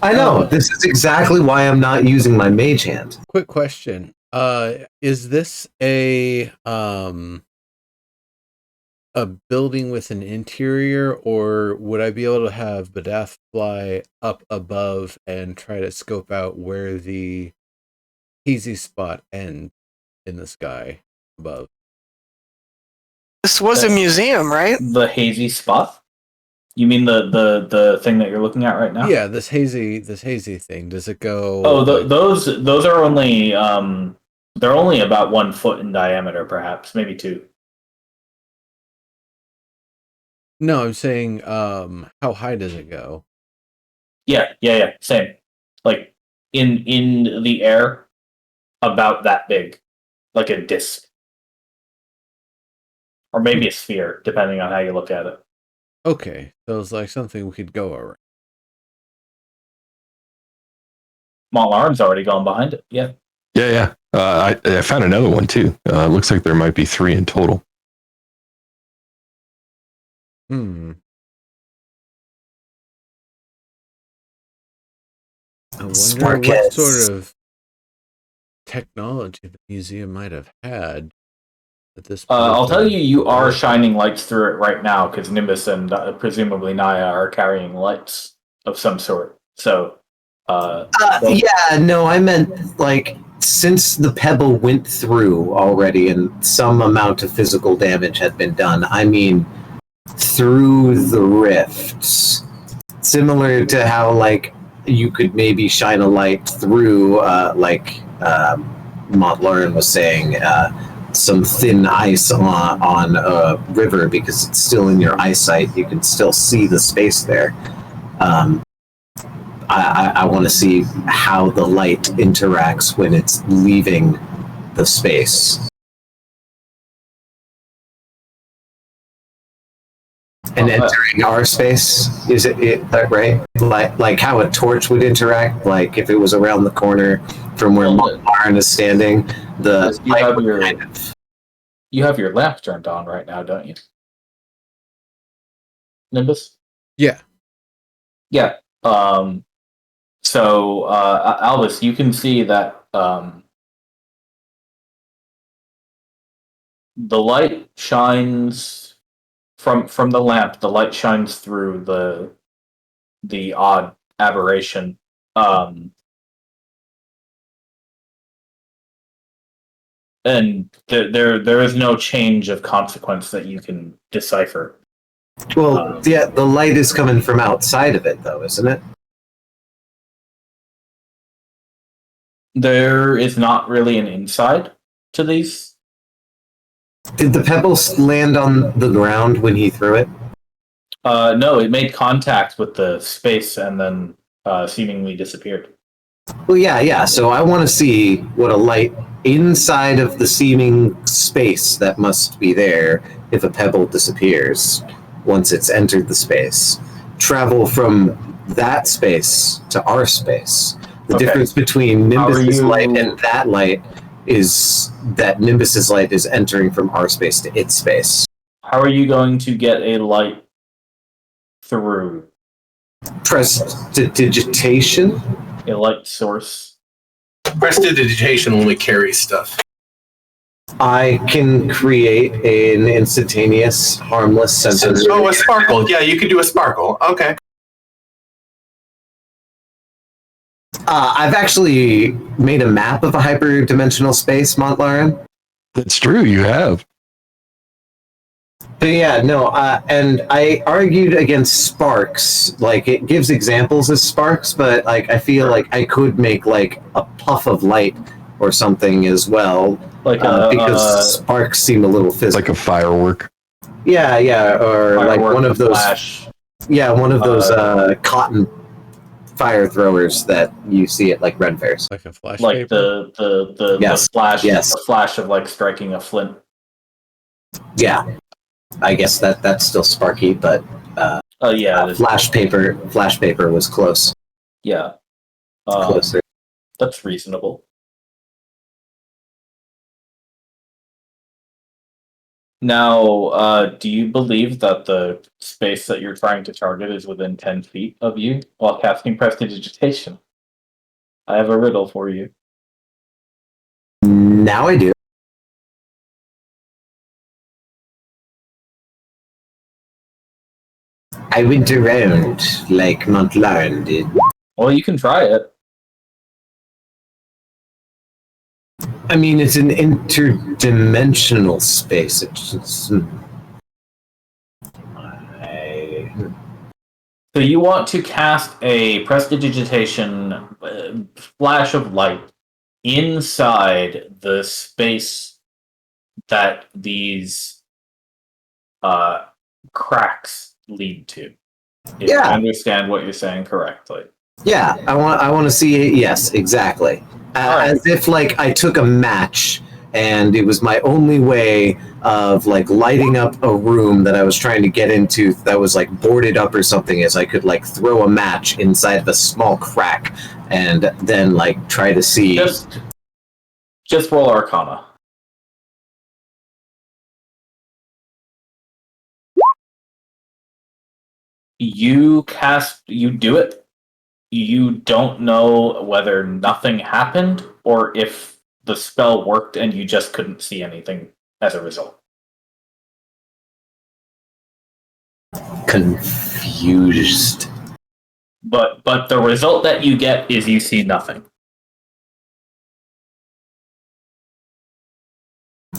I know. This is exactly why I'm not using my mage hand. Quick question. Is this a building with an interior, or would I be able to have Badath fly up above and try to scope out where the hazy spot ends in the sky above? This was a museum, right? The hazy spot? You mean the thing that you're looking at right now? Yeah, this hazy thing. Does it go? Oh, those are only they're only about 1 foot in diameter, perhaps, maybe 2. No, I'm saying, how high does it go? Yeah, same. Like in the air, about that big, like a disc, or maybe a sphere, depending on how you look at it. Okay, so it's like something we could go around. Mont Alarm's already gone behind it. Yeah. Yeah. I found another one too. Looks like there might be 3 in total. I wonder what sort of technology the museum might have had at this point. I'll tell you, you are shining lights through it right now because Nimbus and presumably Naya are carrying lights of some sort. So, I meant like since the pebble went through already and some amount of physical damage had been done. I mean, through the rifts, similar to how like you could maybe shine a light through, Montlarin was saying, some thin ice on a river because it's still in your eyesight. You can still see the space there. I want to see how the light interacts when it's leaving the space. And entering our space, is it right? Like how a torch would interact, like if it was around the corner from where Lauren is standing, the light would kind of... You have your lamp turned on right now, don't you? Nimbus? Yeah. Yeah. So, Albus, you can see that the light shines from the lamp. The light shines through the odd aberration. And there is no change of consequence that you can decipher. Well, yeah, the light is coming from outside of it, though, isn't it? There is not really an inside to these. Did the pebbles land on the ground when he threw it? No, it made contact with the space and then seemingly disappeared. Well, yeah. So I want to see what a light inside of the seeming space that must be there if a pebble disappears once it's entered the space. Travel from that space to our space. The difference between Nimbus's light and that light is that Nimbus's light is entering from our space to its space. How are you going to get a light through? Prestidigitation? A light source. Prestidigitation only carries stuff. I can create an instantaneous, harmless sensor. Oh, a sparkle. Yeah, you could do a sparkle. Okay. I've actually made a map of a hyperdimensional space, Montlarin. That's true, you have. But yeah, no, and I argued against sparks. Like, it gives examples as sparks, but like I feel like I could make like a puff of light or something as well, Like because sparks seem a little physical. Like a firework. Yeah, or like one of those. Flash. Yeah, one of those cotton fire throwers that you see at like Ren fairs. Like a flash Like paper? the flash. Yes. The flash of like striking a flint. Yeah, I guess that's still sparky, but Yeah. flash paper was close. Yeah. Closer. That's reasonable. Now, do you believe that the space that you're trying to target is within 10 feet of you while casting prestidigitation? I have a riddle for you. Now I do. I went around like Montlarin did. Well, you can try it. I mean, it's an interdimensional space. It's just... So you want to cast a prestidigitation flash of light inside the space that these cracks lead to. If I understand what you're saying correctly. Yeah, I want to see it. Yes, exactly. As if like I took a match and it was my only way of like lighting up a room that I was trying to get into that was like boarded up or something, as I could like throw a match inside of a small crack and then like try to see. Just roll Arcana. You do it. You don't know whether nothing happened or if the spell worked and you just couldn't see anything as a result. Confused. But the result that you get is you see nothing.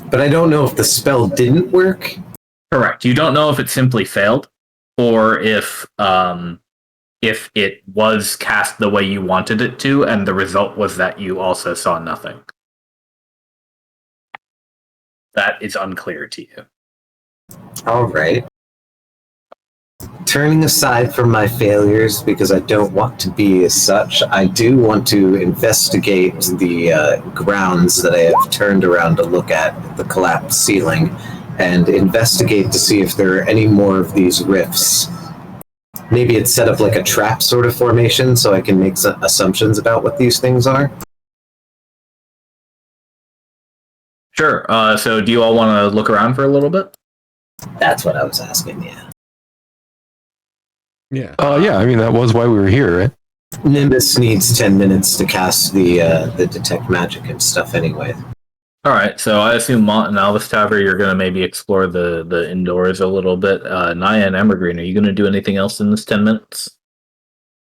But I don't know if the spell didn't work. Correct. You don't know if it simply failed or if it was cast the way you wanted it to, and the result was that you also saw nothing. That is unclear to you. All right. Turning aside from my failures, because I don't want to be as such, I do want to investigate the grounds that I have turned around to look at, the collapsed ceiling, and investigate to see if there are any more of these rifts. Maybe it's set up like a trap sort of formation, so I can make some assumptions about what these things are. Sure. So do you all want to look around for a little bit? That's what I was asking, yeah. Yeah. Yeah, I mean, that was why we were here, right? Nimbus needs 10 minutes to cast the detect magic and stuff anyway. All right. So I assume Mont and Alvis Tavern, you're going to maybe explore the indoors a little bit. Naya and Evergreen, are you going to do anything else in this 10 minutes?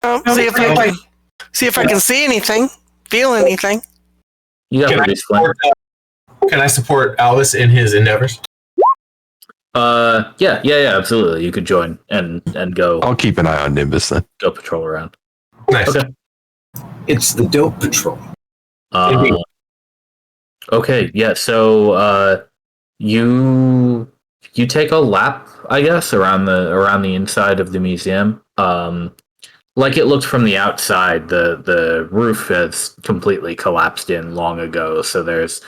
See if I can see anything, feel anything. You got pretty slim. Can I support Alvis in his endeavors? Yeah, absolutely. You could join and go. I'll keep an eye on Nimbus then. Go patrol around. Nice. Okay. It's the dope patrol. Okay, yeah. So you take a lap, I guess, around the inside of the museum. Like it looked from the outside, the roof has completely collapsed in long ago. So there's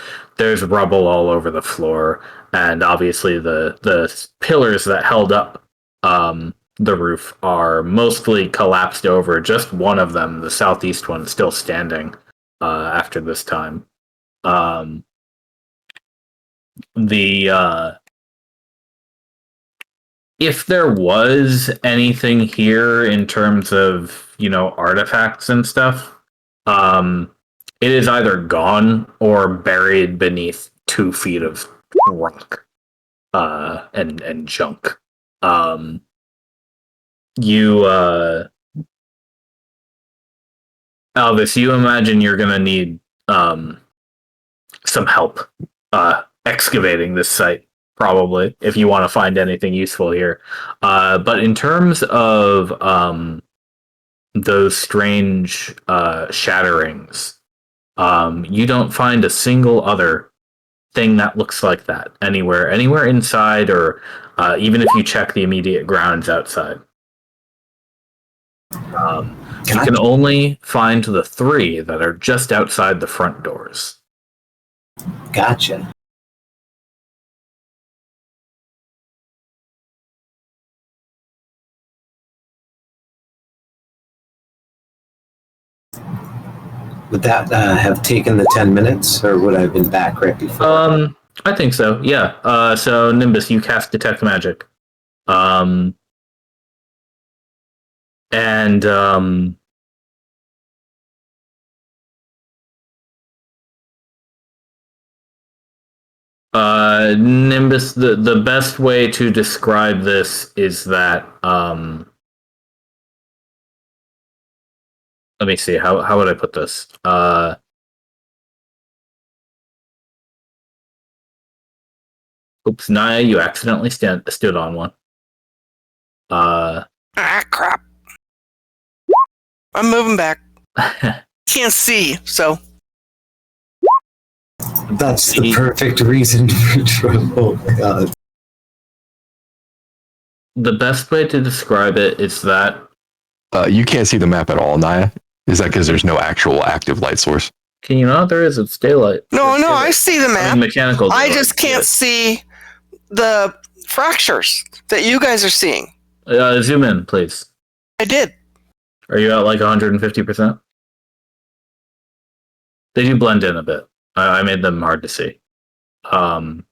rubble all over the floor, and obviously the pillars that held up the roof are mostly collapsed over. Just one of them, the southeast one, still standing after this time. If there was anything here in terms of, artifacts and stuff, it is either gone or buried beneath 2 feet of rock and junk. Alvis, you imagine you're gonna need some help excavating this site, probably, if you want to find anything useful here. But in terms of those strange shatterings, you don't find a single other thing that looks like that anywhere inside, or even if you check the immediate grounds outside. You can only find the 3 that are just outside the front doors. Gotcha. Would that have taken the 10 minutes, or would I have been back right before? I think so, yeah. So, Nimbus, you cast Detect Magic. Nimbus, the best way to describe this is that, let me see, how would I put this? Oops, Naya, you accidentally stood on one. Crap. I'm moving back. Can't see, so. That's the perfect reason for trouble. Oh, God. The best way to describe it is that you can't see the map at all, Naya. Is that because there's no actual active light source? Can you not? There is. It's daylight. No, I see the map. I mean, mechanical daylight. I just can't see the fractures that you guys are seeing. Zoom in, please. I did. Are you at like 150%? They do blend in a bit. I made them hard to see. I'm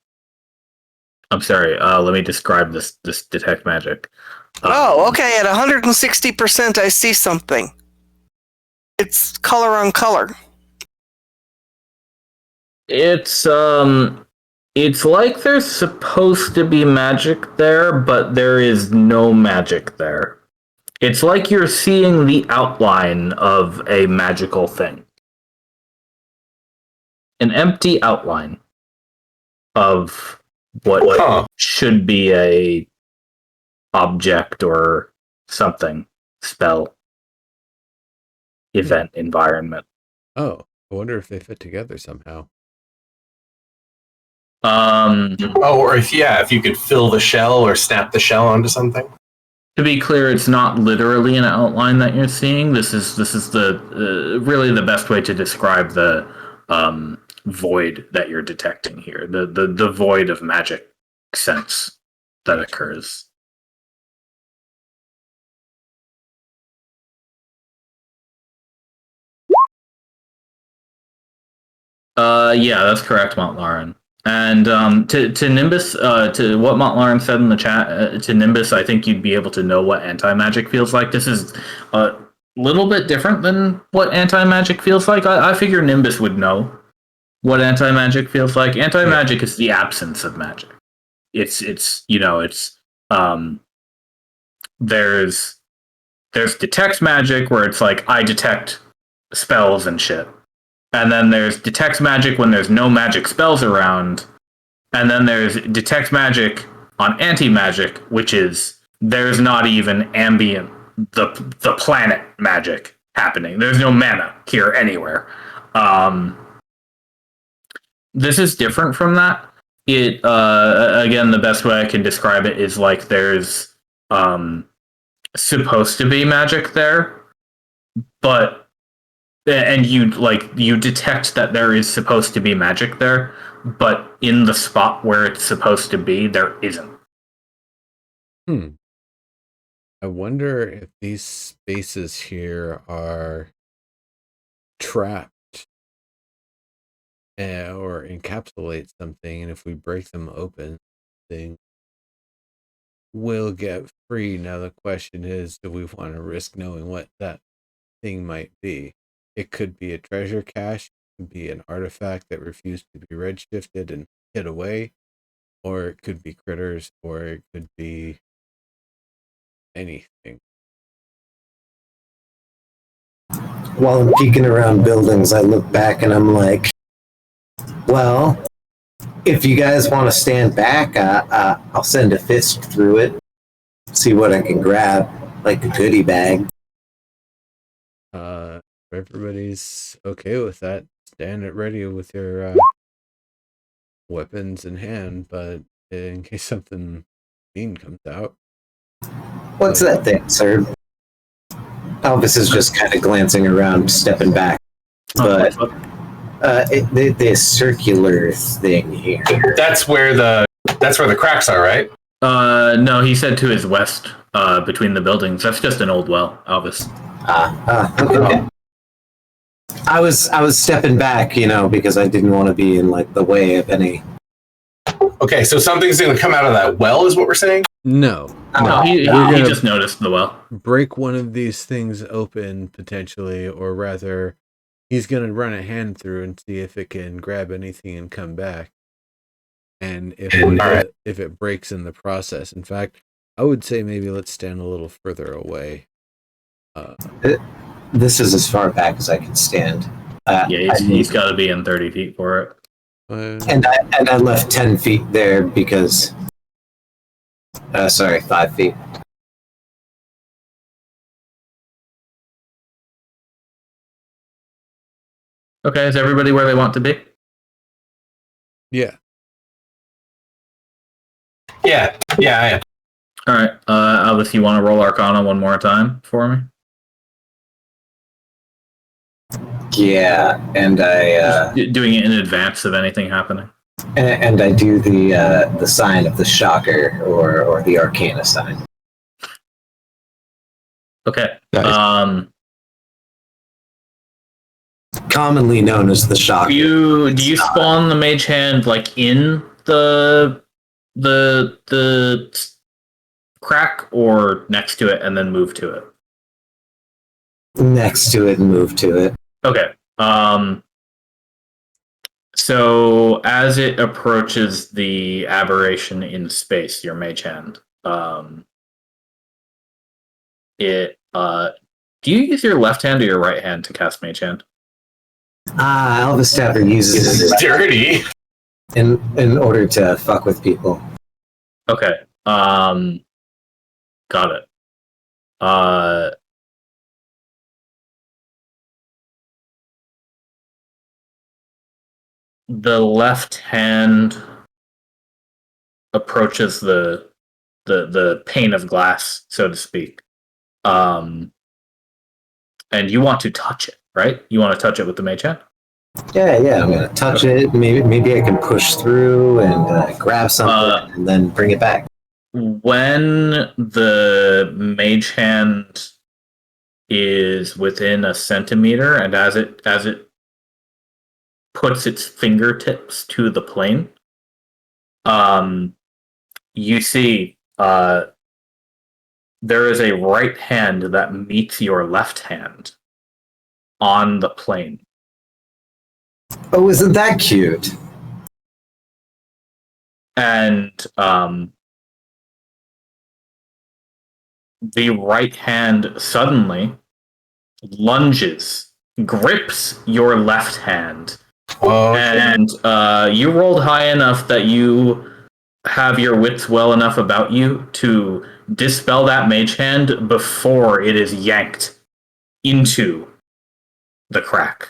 sorry. Let me describe this detect magic. Okay. At 160%, I see something. It's color on color. It's like there's supposed to be magic there, but there is no magic there. It's like you're seeing the outline of a magical thing. An empty outline of what should be a object or something, spell, event, environment. Oh, I wonder if they fit together somehow. Or if you could fill the shell or snap the shell onto something. To be clear, it's not literally an outline that you're seeing. This is the really the best way to describe the void that you're detecting here. The void of magic sense that occurs. Yeah, that's correct, Montlarin. And to Nimbus, to what Montlarin said in the chat, to Nimbus, I think you'd be able to know what anti-magic feels like. This is a little bit different than what anti-magic feels like. I figure Nimbus would know what anti-magic feels like. Anti-magic is the absence of magic. It's there's detect magic where it's like I detect spells and shit. And then there's detect magic when there's no magic spells around. And then there's detect magic on anti-magic, which is there's not even ambient the planet magic happening. There's no mana here anywhere. This is different from that. It again, the best way I can describe it is like there's supposed to be magic there, but and you detect that there is supposed to be magic there, but in the spot where it's supposed to be, there isn't. I wonder if these spaces here are trapped or encapsulate something, and if we break them open, thing will get free. Now the question is, do we want to risk knowing what that thing might be? It could be a treasure cache, it could be an artifact that refused to be redshifted and hid away, or it could be critters, or it could be anything. While I'm peeking around buildings, I look back and I'm like, well, if you guys want to stand back, I'll send a fist through it, see what I can grab, like a goodie bag. If everybody's okay with that, stand at ready with your weapons in hand, but in case something mean comes out. What's that thing, sir? Elvis is just kind of glancing around, stepping back. But the circular thing here. That's where the cracks are, right? No, he said to his west, between the buildings. That's just an old well, Elvis. Okay. I was stepping back, because I didn't want to be in like the way of any. Okay, so something's going to come out of that well, is what we're saying? No, he just noticed the well. Break one of these things open potentially, or rather, he's going to run a hand through and see if it can grab anything and come back. And if it breaks in the process, in fact, I would say maybe let's stand a little further away. This is as far back as I can stand. He's got to be in 30 feet for it. And I left 10 feet there because. 5 feet. Okay, is everybody where they want to be? Yeah. Yeah, I am. All right, Elvis, you want to roll Arcana one more time for me? Yeah, and I doing it in advance of anything happening. And I do the sign of the shocker or the Arcana sign. Okay. Nice. Commonly known as the shocker. Do you spawn the mage hand like in the crack or next to it and then move to it? Next to it and move to it. Okay. So as it approaches the aberration in space, your mage hand, do you use your left hand or your right hand to cast mage hand? Elvis Tapper uses it dirty in order to fuck with people. Okay. Got it. The left hand approaches the pane of glass, so to speak. And you want to touch it, right? You want to touch it with the mage hand? Yeah, I'm gonna touch it. Maybe I can push through and grab something and then bring it back. When the mage hand is within a centimeter, and as it puts its fingertips to the plane, you see there is a right hand that meets your left hand on the plane. Oh, isn't that cute? And the right hand suddenly lunges, grips your left hand, and you rolled high enough that you have your wits well enough about you to dispel that mage hand before it is yanked into the crack.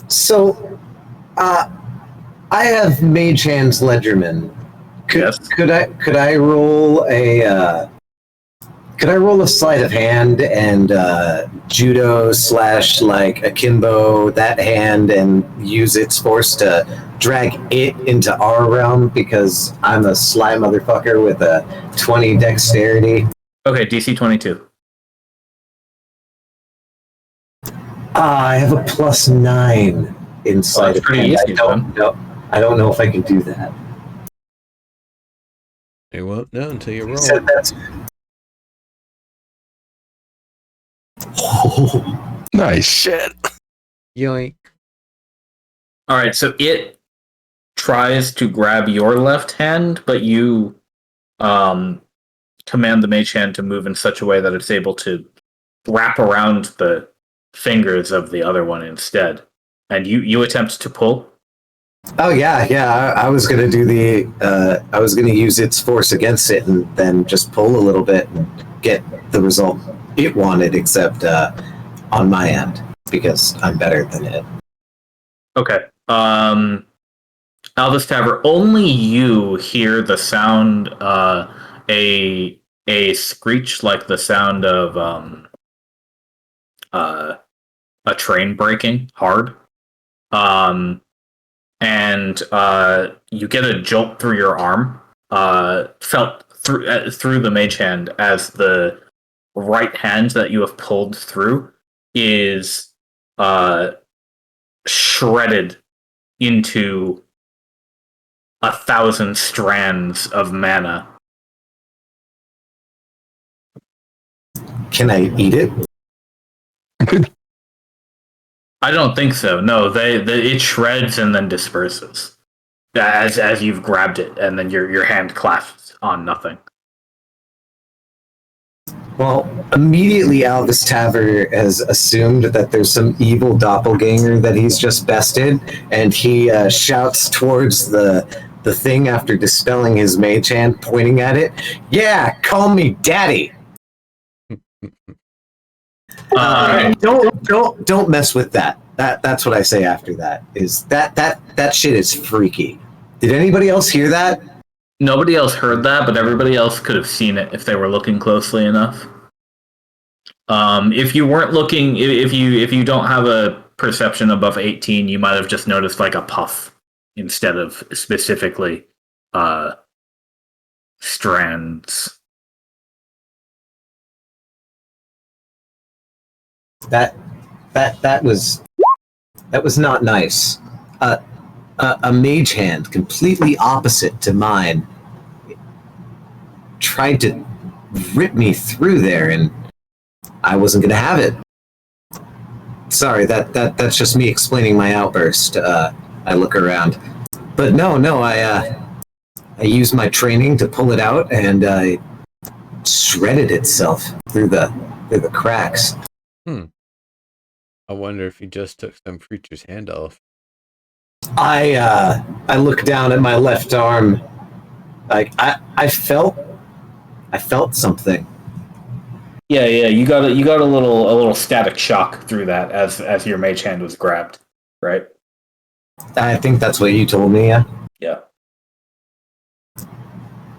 So, I have Mage Hand's Ledgerman. Could I roll a sleight of hand and judo / like akimbo that hand and use its force to drag it into our realm because I'm a sly motherfucker with a 20 dexterity. Okay, DC 22. I have a +9 in sleight of hand. Easy, I don't know if I can do that. You won't know until you roll. Nice. Shit. Yoink. All right, so it tries to grab your left hand, but you command the mage hand to move in such a way that it's able to wrap around the fingers of the other one instead. And you attempt to pull. Oh yeah. I was gonna do I was gonna use its force against it and then just pull a little bit and get the result it wanted, except on my end because I'm better than it. Okay. Alvis Taver, only you hear the sound, a screech like the sound of a train braking hard. And you get a jolt through your arm, felt through the mage hand as the right hand that you have pulled through is shredded into 1,000 strands of mana. Can I eat it? I don't think so. No, it shreds and then disperses as you've grabbed it, and then your hand clasps on nothing. Well, immediately Alvis Taver has assumed that there's some evil doppelganger that he's just bested, and he shouts towards the thing after dispelling his mage hand, pointing at it. Yeah, call me daddy. Don't mess with that. That's what I say after that. Is that shit is freaky. Did anybody else hear that? Nobody else heard that, but everybody else could have seen it if they were looking closely enough. If you weren't looking, if you don't have a perception above 18, you might have just noticed like a puff instead of specifically strands. That was not nice. A mage hand completely opposite to mine tried to rip me through there, and I wasn't going to have it. Sorry, that's just me explaining my outburst. I look around, but no, I used my training to pull it out, and it shredded itself through the cracks. I wonder if he just took some creature's hand off. I look down at my left arm. Like I felt something. Yeah, you got a little static shock through that as your mage hand was grabbed, right? I think that's what you told me. Yeah. Yeah.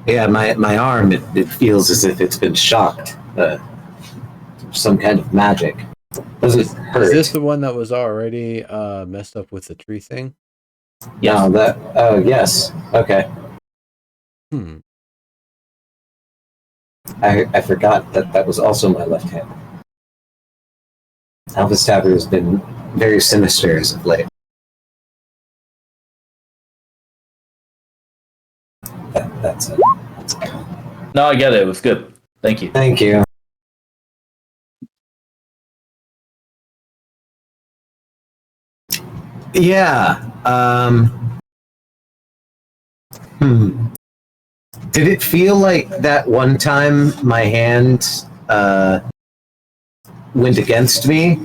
Yeah, my arm, it feels as if it's been shocked. Some kind of magic. Does it hurt? Is this the one that was already messed up with the tree thing? Yes. No, yes. Okay. I forgot that was also my left hand. Alvis Tabber has been very sinister as of late. That's it. No, I get it. It was good. Thank you. Thank you. Yeah. Did it feel like that one time my hand went against me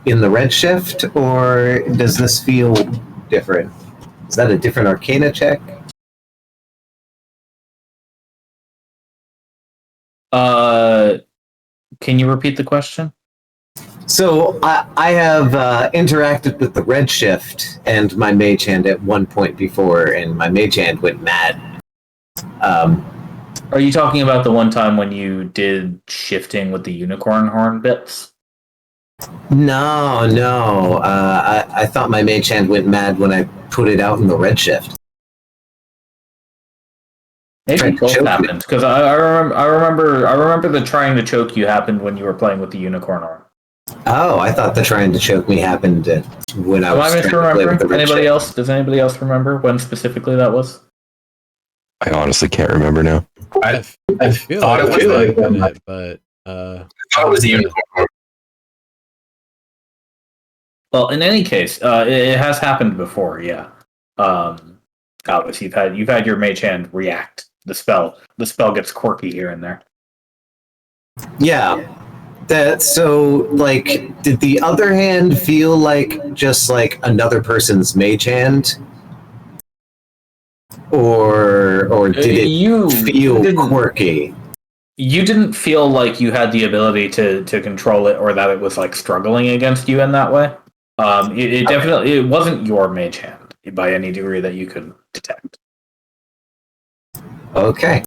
in the Redshift, or does this feel different? Is that a different Arcana check? Can you repeat the question? So I have interacted with the Redshift and my mage hand at one point before, and my mage hand went mad. Are you talking about the one time when you did shifting with the unicorn horn bits? No. I thought my mage hand went mad when I put it out in the Redshift. Maybe both happened, because I remember the trying to choke you happened when you were playing with the unicorn horn. Oh, I thought the trying to choke me happened when I was trying to play with the Redshift. Does anybody else remember when specifically that was? I honestly can't remember now. I feel thought like it was it, but I thought it was the unicorn. Well, in any case, it has happened before. Yeah, Albus, you've had your mage hand react. The spell gets quirky here and there. Yeah. So, like, did the other hand feel like just like another person's mage hand? Or did it feel quirky? You didn't feel like you had the ability to control it, or that it was like struggling against you in that way. It definitely it wasn't your mage hand by any degree that you could detect. Okay.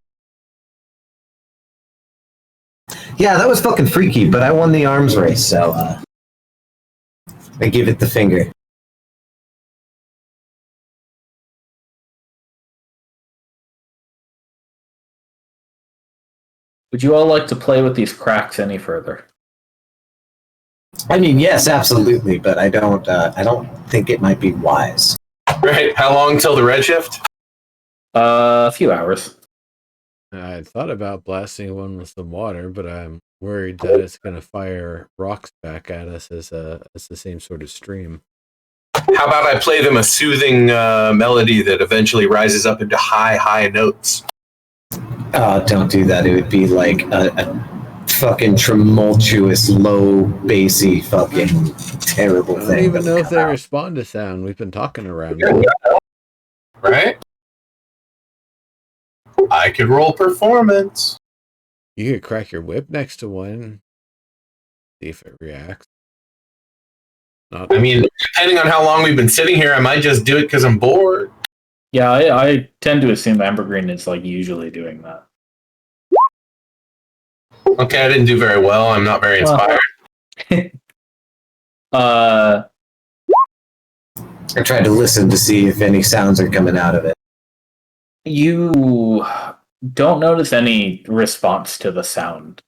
Yeah, that was fucking freaky, but I won the arms race, so I give it the finger. Would you all like to play with these cracks any further? I mean, yes, absolutely, but I don't think it might be wise. Right. How long till the Redshift? A few hours. I thought about blasting one with some water, but I'm worried that it's going to fire rocks back at us as the same sort of stream. How about I play them a soothing melody that eventually rises up into high notes? Oh, don't do that. It would be like a fucking tumultuous, low, bassy, fucking terrible thing. I don't even know if they respond to sound. We've been talking around it. Right? I could roll performance. You could crack your whip next to one. See if it reacts. I mean, depending on how long we've been sitting here, I might just do it because I'm bored. Yeah, I tend to assume Ambergreen is like usually doing that. Okay, I didn't do very well. I'm not very inspired. I tried to listen to see if any sounds are coming out of it. You don't notice any response to the sound.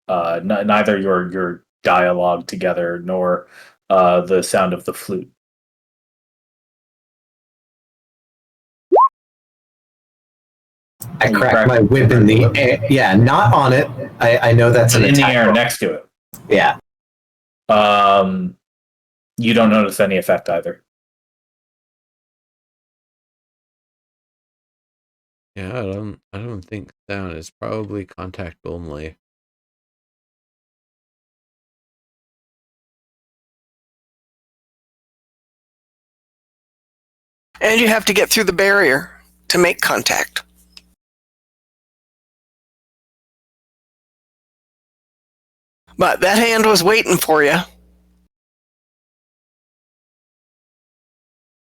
Neither your dialogue together nor the sound of the flute. I cracked my whip in the air. Yeah, not on it. I know that's an in the attack air roll. next to it. Yeah. You don't notice any effect either. Yeah, I don't think sound is probably contact only. And you have to get through the barrier to make contact. But that hand was waiting for you.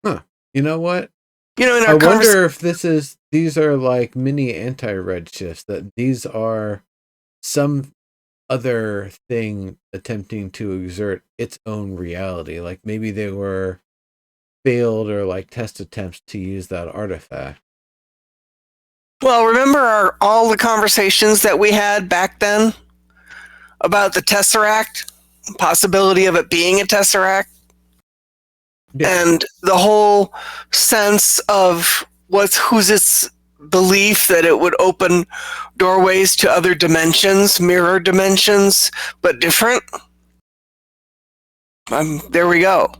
Huh. You know what? in I our wonder if these are like mini anti-redshifts, that these are some other thing attempting to exert its own reality. Like maybe they were failed or like test attempts to use that artifact. Well, remember all the conversations that we had back then about the Tesseract, possibility of it being a Tesseract, and the whole sense of who's its belief that it would open doorways to other dimensions, mirror dimensions, but different. There we go.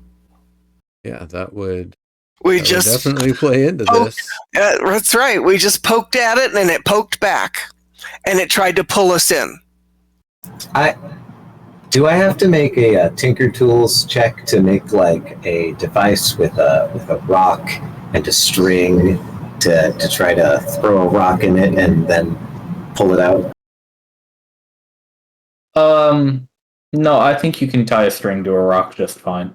Yeah, that would just definitely play into this. That's right. We just poked at it, and it poked back, and it tried to pull us in. Do I have to make a Tinker Tools check to make like a device with a rock and a string to try to throw a rock in it and then pull it out? No, I think you can tie a string to a rock just fine.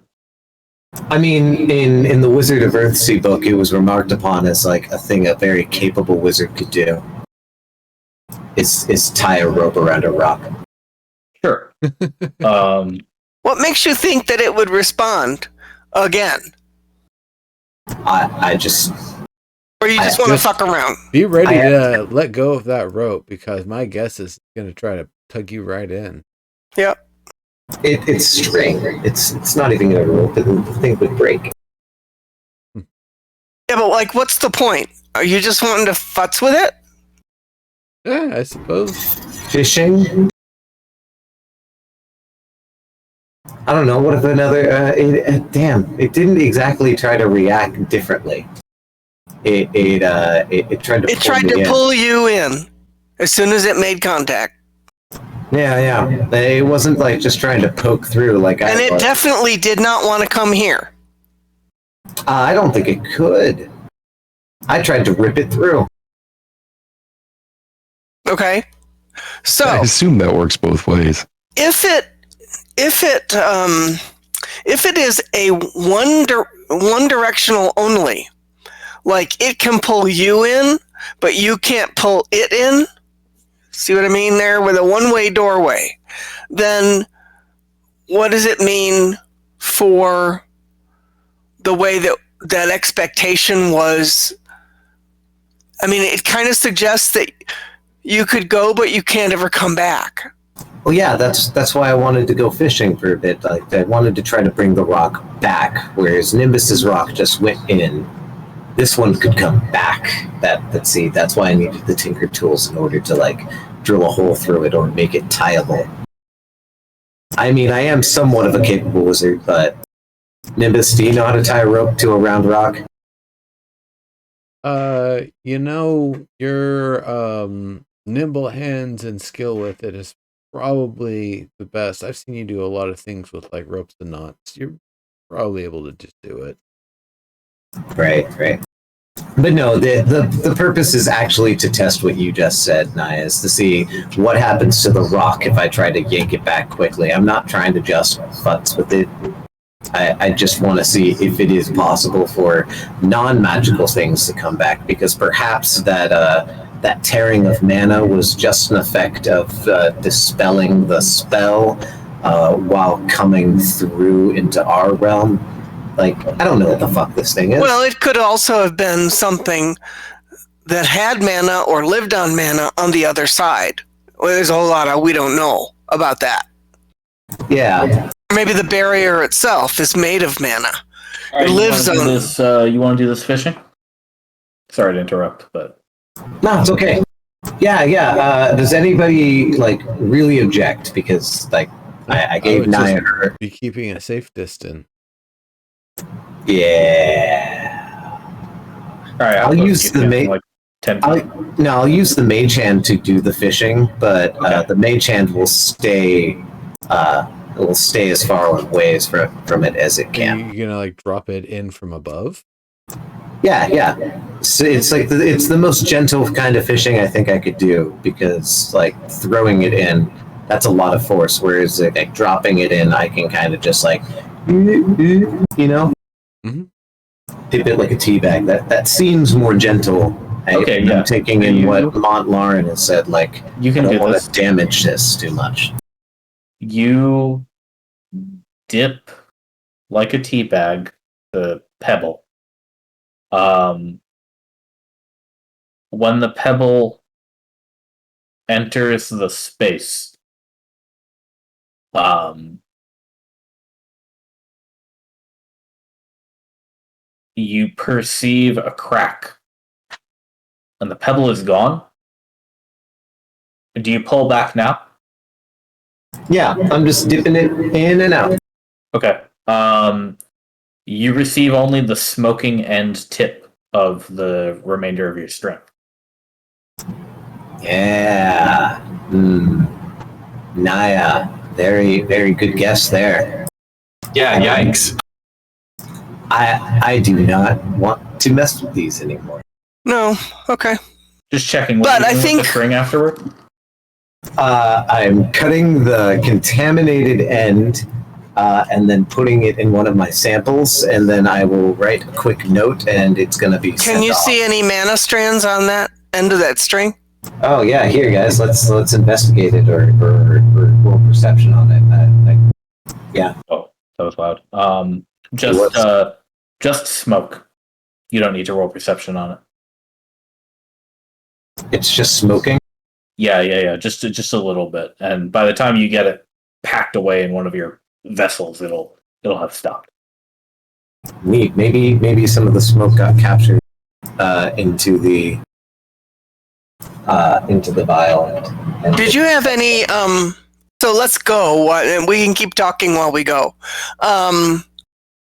I mean, in the Wizard of Earthsea book, it was remarked upon as like a thing a very capable wizard could do. Is tie a rope around a rock. Sure. What makes you think that it would respond again? I just... Or you just want to fuck around? Be ready to let go of that rope, because my guess is going to try to tug you right in. Yep. It's string. It's not even a rope. The thing would break. Yeah, but like, what's the point? Are you just wanting to futz with it? Yeah, I suppose. Fishing? I don't know. What if another... damn, it didn't exactly try to react differently. It tried to pull you in as soon as it made contact. Yeah. It wasn't like just trying to poke through like and it definitely did not want to come here. I don't think it could. I tried to rip it through. Okay. So I assume that works both ways. If it is a one directional only, like it can pull you in, but you can't pull it in. See what I mean there? With a one-way doorway, then what does it mean for the way that expectation was? I mean, it kind of suggests that you could go, but you can't ever come back. Well, yeah, that's why I wanted to go fishing for a bit. Like, I wanted to try to bring the rock back, whereas Nimbus's rock just went in. This one could come back. That's why I needed the Tinker Tools in order to like drill a hole through it or make it tieable. I mean, I am somewhat of a capable wizard, but Nimbus, do you know how to tie a rope to a round rock? Your nimble hands and skill with it is probably the best. I've seen you do a lot of things with like ropes and knots. You're probably able to just do it. Right. But no, the purpose is actually to test what you just said, Naya, is to see what happens to the rock if I try to yank it back quickly. I'm not trying to just futz with it. I just want to see if it is possible for non-magical things to come back, because perhaps that tearing of mana was just an effect of dispelling the spell while coming through into our realm. Like, I don't know what the fuck this thing is. Well, it could also have been something that had mana or lived on mana on the other side. Well, there's a whole lot of we don't know about that. Yeah. Maybe the barrier itself is made of mana. Right, it lives on this. You want to do this fishing? Sorry to interrupt, but no, it's okay. Yeah. Does anybody like really object? Because like I gave Naya her. Be keeping a safe distance. Yeah. All right, I'll use the I'll use the mage hand to do the fishing, but the mage hand will stay. It will stay as far away from it as it can. You're gonna like drop it in from above? Yeah. So it's like it's the most gentle kind of fishing I think I could do, because like throwing it in, that's a lot of force. Whereas like dropping it in, I can kind of just like, you know. Mm-hmm. dip it like a tea bag. That seems more gentle. Okay, I'm yeah. taking in what Mont Lauren has said. Like, You I can don't do want this. to damage this too much. You dip like a tea bag the pebble. When the pebble enters the space, you perceive a crack, and the pebble is gone. Do you pull back now? Yeah, I'm just dipping it in and out. Okay. You receive only the smoking end tip of the remainder of your string. Yeah. Naya. Very, very good guess there. Yeah, yikes. I do not want to mess with these anymore. No. Okay. Just checking. What But you I doing think- with the string afterward. I'm cutting the contaminated end and then putting it in one of my samples, and then I will write a quick note, and it's going to be Can sent you off. see any mana strands on that end of that string? Oh yeah, here guys, let's investigate it or roll perception on it. Yeah. Oh, that was loud. It Just smoke. You don't need to roll perception on it. It's just smoking. Yeah. Just a little bit, and by the time you get it packed away in one of your vessels, it'll have stopped. Neat. Maybe some of the smoke got captured into the vial. And Did you have any? So let's go, and we can keep talking while we go.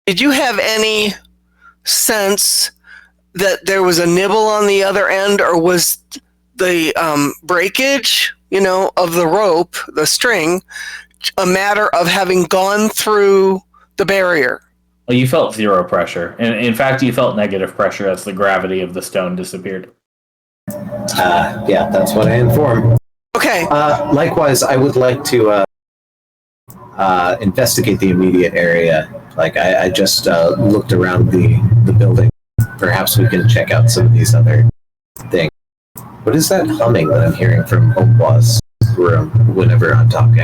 Did you have any sense that there was a nibble on the other end, or was the breakage, of the rope, the string, a matter of having gone through the barrier? Well, you felt zero pressure, and in fact, you felt negative pressure as the gravity of the stone disappeared. Yeah, that's what I inform. Okay. Likewise, I would like to investigate the immediate area. Like I just looked around the building. Perhaps we can check out some of these other things. What is that humming that I'm hearing from Oakwa's room whenever I'm talking?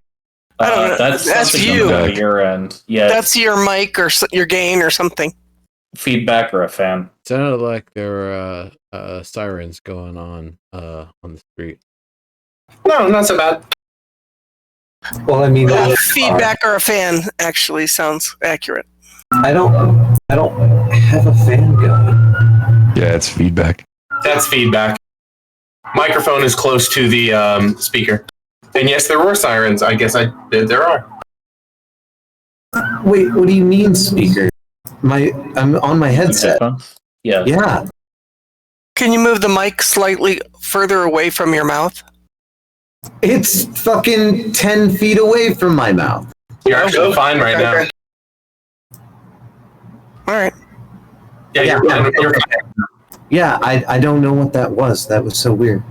I don't know. That's something you. on your end. Yeah, That's your mic or your gain or something. feedback or a fan. Sounded like there were sirens going on the street. No, not so bad. Well, I mean, Feedback or a fan actually sounds accurate. I don't have a fan going. Yeah, it's feedback. That's feedback. Microphone is close to the speaker. And yes, there were sirens. I guess there are. Wait, what do you mean, speaker? I'm on my headset. Headphones? Yeah. Yeah. Can you move the mic slightly further away from your mouth? It's fucking 10 feet away from my mouth. You're actually fine right now. Okay. All right. Yeah, you're fine. Yeah, I don't know what that was. That was so weird.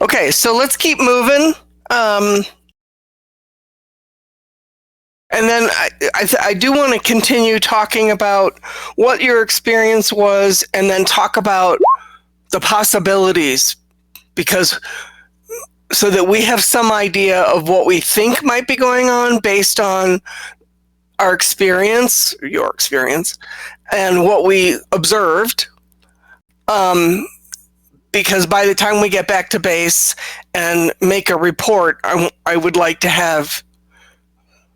Okay, so let's keep moving. And then I do want to continue talking about what your experience was, and then talk about the possibilities, because so that we have some idea of what we think might be going on based on our experience, your experience, and what we observed. Because by the time we get back to base and make a report, I would like to have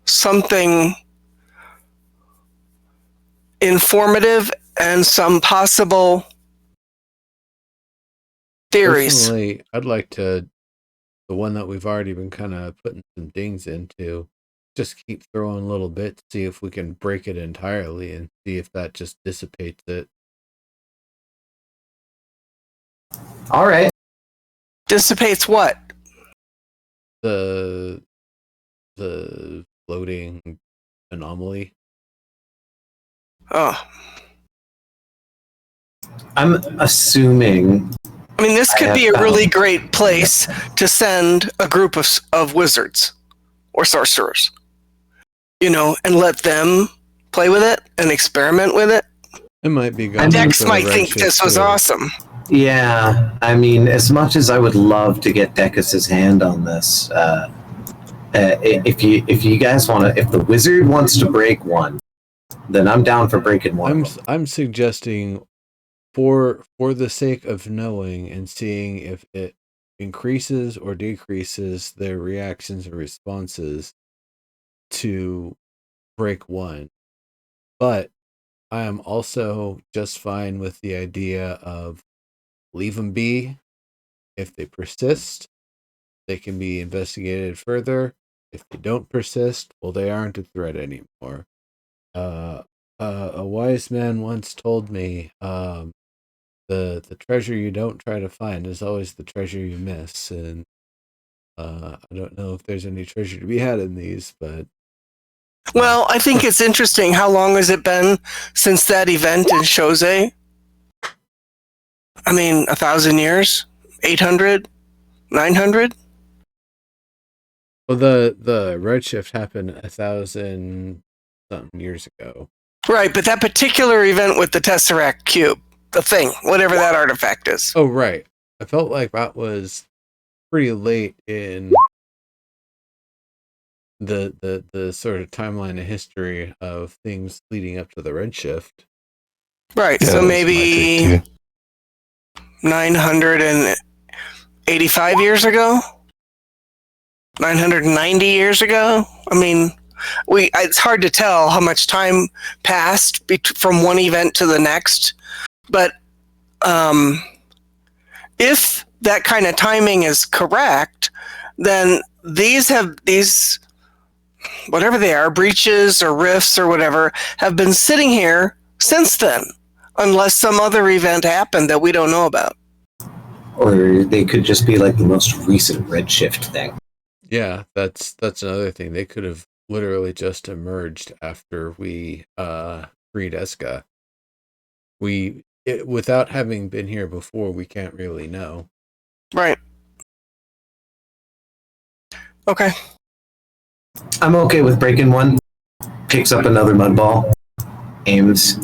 something informative and some possible theories. Personally, I'd like to, the one that we've already been kind of putting some dings into, just keep throwing little bits, see if we can break it entirely and see if that just dissipates it. All right. Dissipates what? The floating anomaly. Oh. I'm assuming. I mean, this could be a really great place to send a group of wizards or sorcerers, and let them play with it and experiment with it. It might be going. Dex for might the think Redshift this was too. awesome. Yeah, I mean, as much as I would love to get Decus's hand on this, if you guys want to, if the wizard wants to break one, then I'm down for breaking one. I'm suggesting, for the sake of knowing and seeing if it increases or decreases their reactions or responses, to break one. But I am also just fine with the idea of leave them be. If they persist, they can be investigated further. If they don't persist, well, they aren't a threat anymore. A wise man once told me, the treasure you don't try to find is always the treasure you miss. And I don't know if there's any treasure to be had in these, but Well, I think it's interesting. How long has it been since that event in Chose? I mean, 1,000 years? 800? 900? well, the Redshift happened 1,000 something years ago. Right, but that particular event with the Tesseract Cube, the thing, whatever that artifact is. Oh, right. I felt like that was pretty late in the sort of timeline of history of things leading up to the Redshift. Right, Yeah, so that's my maybe take, too. 985 years ago? 990 years ago? I mean, it's hard to tell how much time passed from one event to the next, but if that kind of timing is correct, then these whatever they are, breaches or rifts or whatever, have been sitting here since then, unless some other event happened that we don't know about. Or they could just be like the most recent Redshift thing. Yeah, that's another thing. They could have literally just emerged after we freed Eska. Without having been here before, we can't really know. Right. Okay. I'm okay with breaking one. Picks up another mud ball. Aims.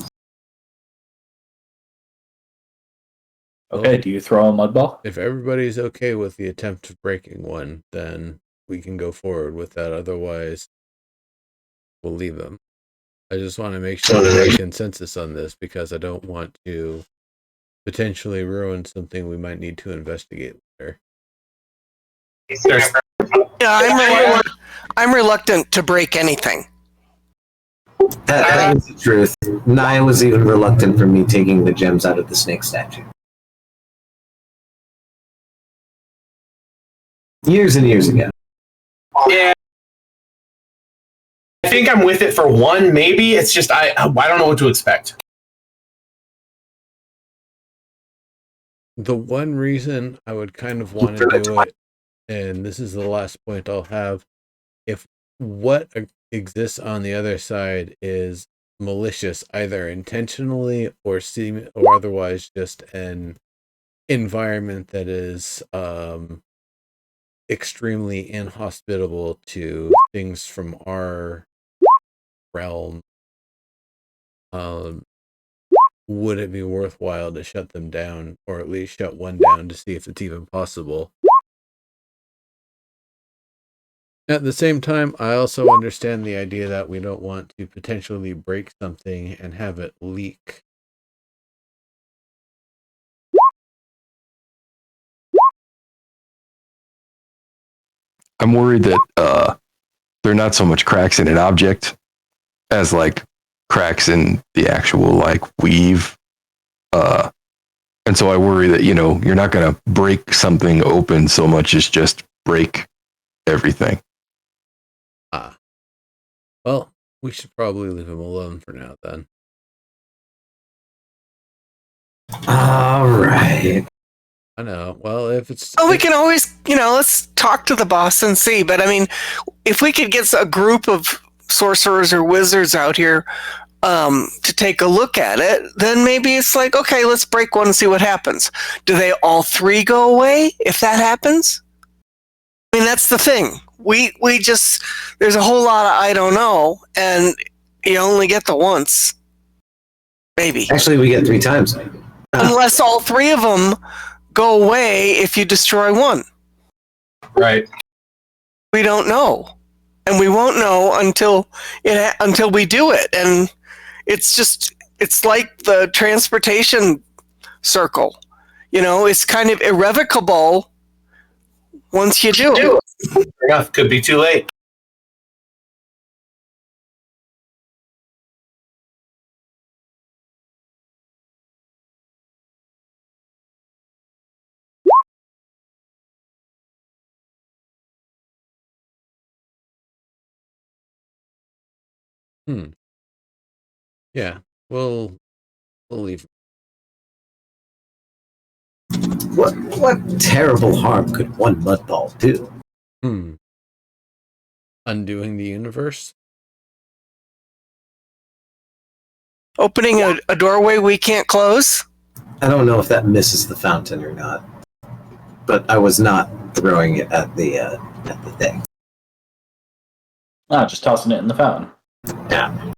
Okay, do you throw a mud ball? If everybody's okay with the attempt of breaking one, then we can go forward with that. Otherwise, we'll leave them. I just want to make sure there's consensus on this because I don't want to potentially ruin something we might need to investigate later. Yeah, I'm reluctant to break anything. That is the truth. Naya was even reluctant for me taking the gems out of the snake statue. Years and years ago. Yeah. I think I'm with it for one, maybe. It's just I don't know what to expect. The one reason I would kind of want to do it, and this is the last point I'll have, if what exists on the other side is malicious, either intentionally or otherwise just an environment that is extremely inhospitable to things from our realm, would it be worthwhile to shut them down, or at least shut one down to see if it's even possible? At the same time, I also understand the idea that we don't want to potentially break something and have it leak. I'm worried that they're not so much cracks in an object as like cracks in the actual like weave. And so I worry that, you're not going to break something open so much as just break everything. Well, we should probably leave him alone for now then. All right. I know. Well, if it's... Well, we can always, let's talk to the boss and see. But I mean, if we could get a group of sorcerers or wizards out here to take a look at it, then maybe it's like, okay, let's break one and see what happens. Do they all three go away if that happens? I mean, that's the thing. We just, there's a whole lot of I don't know, and You only get the once. Maybe. Actually, we get 3 times. Unless all 3 of them go away if you destroy one. Right. We don't know. And we won't know until we do it. And it's like the transportation circle. It's kind of irrevocable once you do it. Fair enough. Could be too late. Yeah, we'll leave. What terrible harm could one mudball do? Undoing the universe? Opening a doorway we can't close? I don't know if that misses the fountain or not, but I was not throwing it at the thing. Just tossing it in the fountain. Yeah.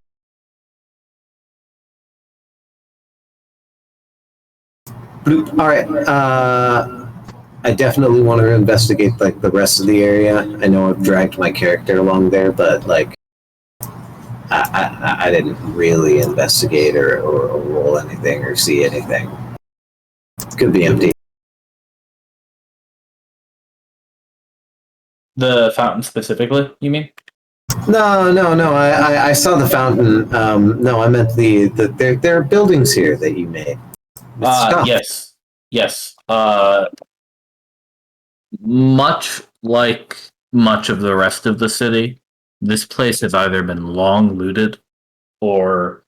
Bloop. All right. I definitely want to investigate like the rest of the area. I know I've dragged my character along there, but like I didn't really investigate or roll anything or see anything. It could be empty. The fountain specifically, you mean? No. I saw the fountain. No, I meant there are buildings here that you made. Yes. Much like much of the rest of the city, this place has either been long looted or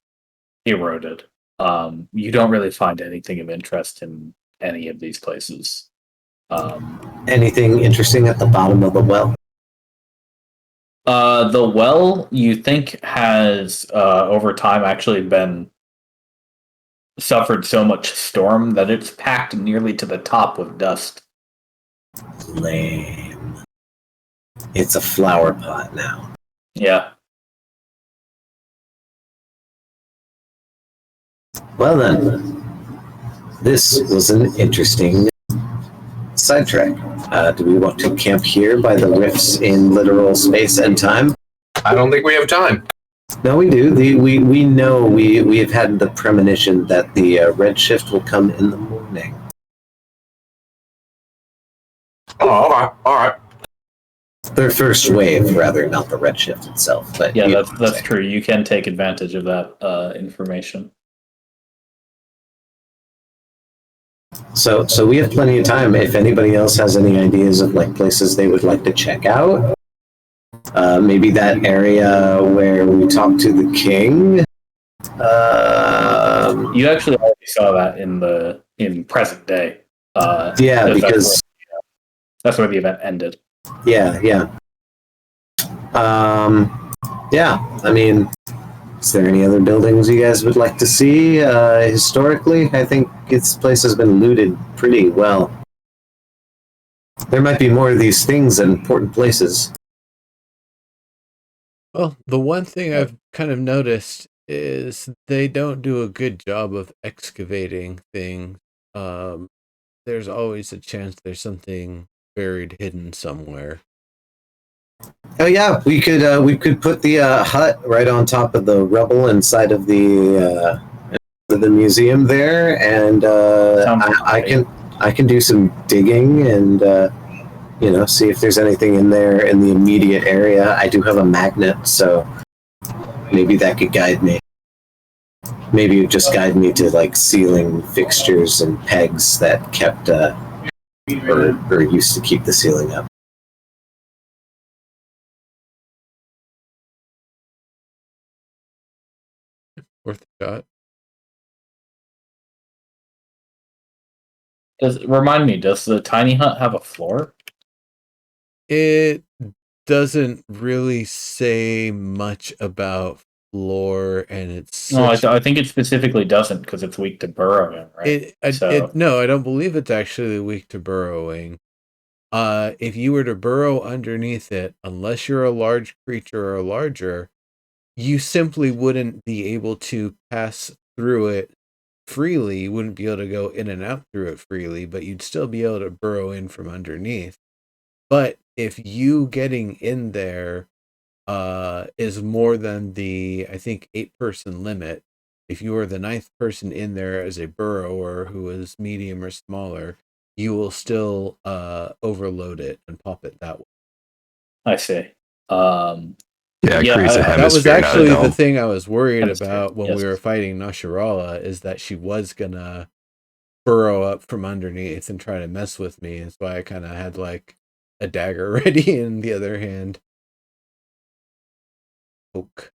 eroded. You don't really find anything of interest in any of these places. Anything interesting at the bottom of the well? The well, you think, has over time actually been suffered so much storm that it's packed nearly to the top with dust. Lame. It's a flower pot now. Yeah. Well then, this was an interesting sidetrack. Do we want to camp here by the rifts in literal space and time? I don't think we have time. No, we do. We know we have had the premonition that the Redshift will come in the morning. Oh, all right. Their first wave, rather, not the Redshift itself. But yeah, that's true. You can take advantage of that information. So we have plenty of time. If anybody else has any ideas of like places they would like to check out, maybe that area where we talked to the king. You actually already saw that in present day. Yeah, because that's where the event ended. Yeah. I mean, is there any other buildings you guys would like to see? Historically, I think this place has been looted pretty well. There might be more of these things at important places. Well, the one thing I've kind of noticed is they don't do a good job of excavating things. There's always a chance there's something buried hidden somewhere. Oh yeah, we could put the hut right on top of the rubble inside of the museum there, and I can do some digging and see if there's anything in there in the immediate area. I do have a magnet, so maybe that could guide me. Maybe it would just guide me to like ceiling fixtures and pegs that kept or used to keep the ceiling up. Worth a shot. Remind me, does the tiny hut have a floor? It doesn't really say much about floor, and it's no. I think it specifically doesn't because it's weak to burrowing, right? No, I don't believe it's actually weak to burrowing. If you were to burrow underneath it, unless you're a large creature or larger, you simply wouldn't be able to pass through it freely. You wouldn't be able to go in and out through it freely, but you'd still be able to burrow in from underneath. But if you getting in there is more than the, I think, 8-person limit, if you are the 9th person in there as a burrower who is medium or smaller, you will still overload it and pop it that way. I see. Yeah, it Yeah, creates a that That was hemisphere, not a actually the dome. thing I was worried Hemisphere, about when yes. we were fighting Nasharala, is that she was gonna burrow up from underneath and try to mess with me. That's why I kind of had like a dagger ready in the other hand. Poke.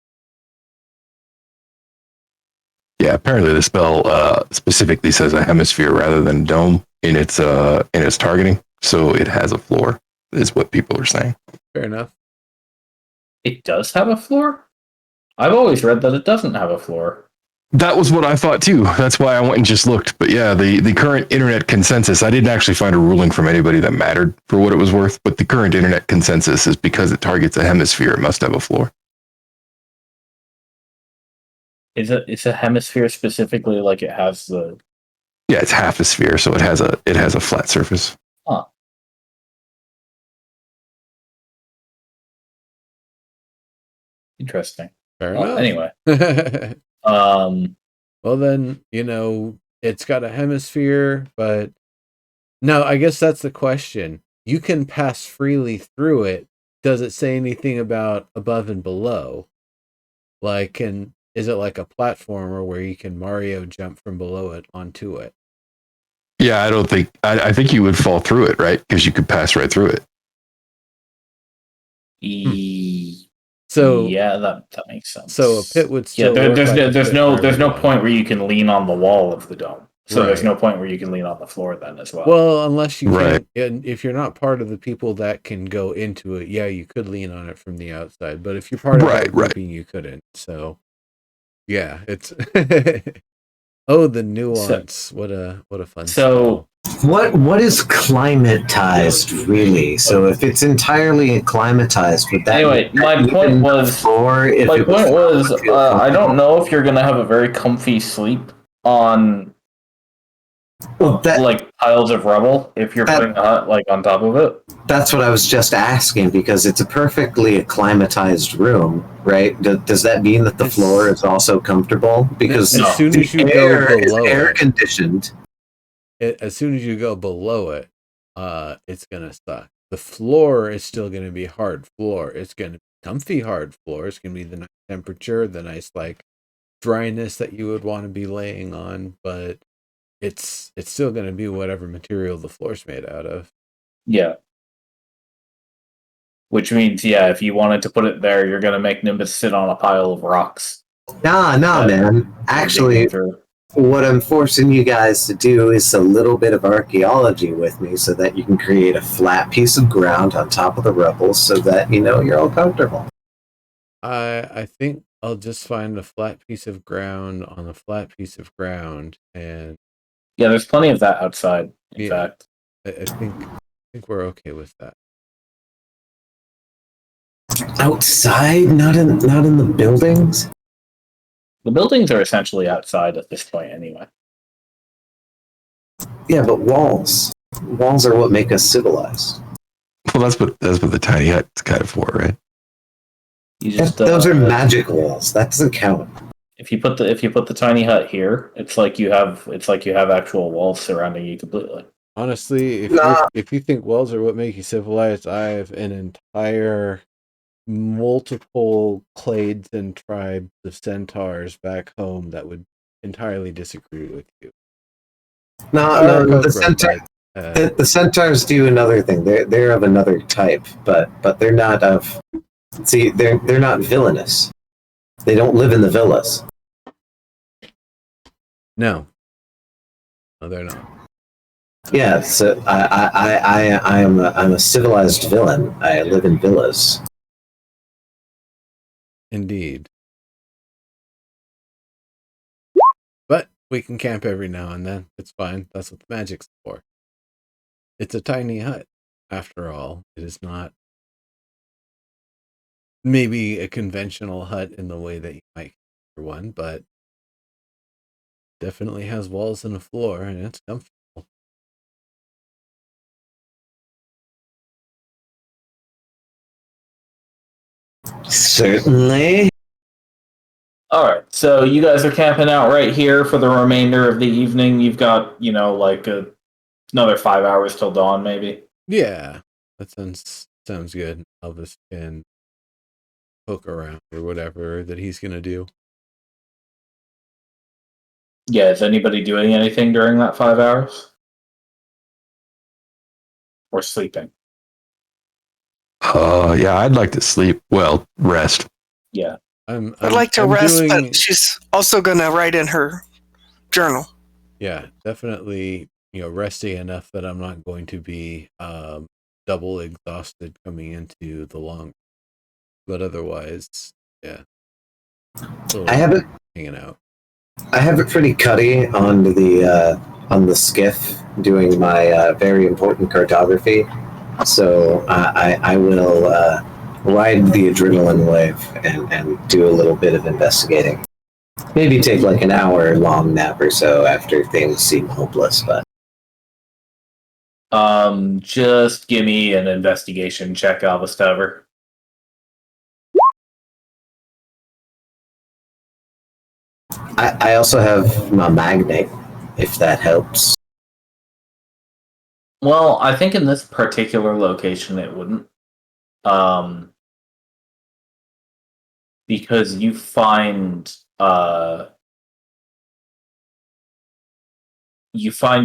Yeah, apparently the spell specifically says a hemisphere rather than dome in its targeting, so it has a floor. Is what people are saying. Fair enough. It does have a floor? I've always read that it doesn't have a floor. That was what I thought too. That's why I went and just looked. But yeah, the current internet consensus, I didn't actually find a ruling from anybody that mattered for what it was worth, but the current internet consensus is because it targets a hemisphere, it must have a floor. Is a hemisphere specifically like it has the... Yeah, it's half a sphere, so it has a flat surface. Huh. Interesting. Fair Well, enough. anyway. Well then, it's got a hemisphere, but no, I guess that's the question. You can pass freely through it. Does it say anything about above and below? Like, is it like a platformer where you can Mario jump from below it onto it? Yeah, I think you would fall through it, right? Because you could pass right through it. So yeah, that makes sense. So a pit would still. Yeah, there's no point where you can lean on the wall of the dome. So there's Right. no point where you can lean on the floor then as well. Well, unless you Right. can, and if you're not part of the people that can go into it, yeah, you could lean on it from the outside. But if you're part of that grouping, you couldn't. So, yeah, it's. Oh, the nuance! What a fun. So what is climatized really? So if it's entirely acclimatized, would that anyway, my point was I don't know if you're gonna have a very comfy sleep on like piles of rubble if you're putting a hut like on top of it. That's what I was just asking, because it's a perfectly acclimatized room, right? Does that mean that the floor is also comfortable? Because as soon as you go below air conditioned. As soon as you go below it, it's gonna suck. The floor is still gonna be hard floor. It's gonna be comfy hard floor. It's gonna be the nice temperature, the nice like dryness that you would want to be laying on, but it's still gonna be whatever material the floor's made out of. Yeah. Which means, yeah, if you wanted to put it there, you're gonna make Nimbus sit on a pile of rocks. Nah, man. Actually, what I'm forcing you guys to do is a little bit of archaeology with me, so that you can create a flat piece of ground on top of the rubble, so that you're all comfortable. I think I'll just find a flat piece of ground on a flat piece of ground, and yeah, there's plenty of that outside. In fact, I think we're okay with that. Outside, not in the buildings. The buildings are essentially outside at this point, anyway. Yeah, but walls are what make us civilized. Well, that's what the tiny hut's kind of for, right? Those are magic walls. That doesn't count. If you put the tiny hut here, it's like you have actual walls surrounding you completely. Honestly, if you think walls are what make you civilized, I have an entire multiple clades and tribes of centaurs back home that would entirely disagree with you. No, the centaurs do another thing. They're of another type, but they're not of. See, they're not villainous. They don't live in the villas. No, they're not. Yeah, so I'm a civilized villain. I live in villas. Indeed. But we can camp every now and then. It's fine. That's what the magic's for. It's a tiny hut, after all. It is not maybe a conventional hut in the way that you might consider one, but definitely has walls and a floor, and it's comfortable. Certainly. All right, so you guys are camping out right here for the remainder of the evening. You've got, like another 5 hours till dawn, maybe. Yeah, that sounds good. Elvis can poke around or whatever that he's gonna do. Yeah, is anybody doing anything during that 5 hours? Or sleeping? Yeah, I'd like to sleep. Well, rest. Yeah. I'd like to rest, but she's also gonna write in her journal. Yeah, definitely. Resting enough that I'm not going to be double exhausted coming into the long. But otherwise, yeah. I have it hanging out. I have it pretty cutty on the skiff doing my very important cartography. So I will ride the adrenaline wave and do a little bit of investigating. Maybe take like an hour-long nap or so after things seem hopeless. But Just give me an investigation check, Alvastover. I also have my magnet, if that helps. Well, I think in this particular location it wouldn't. Because you find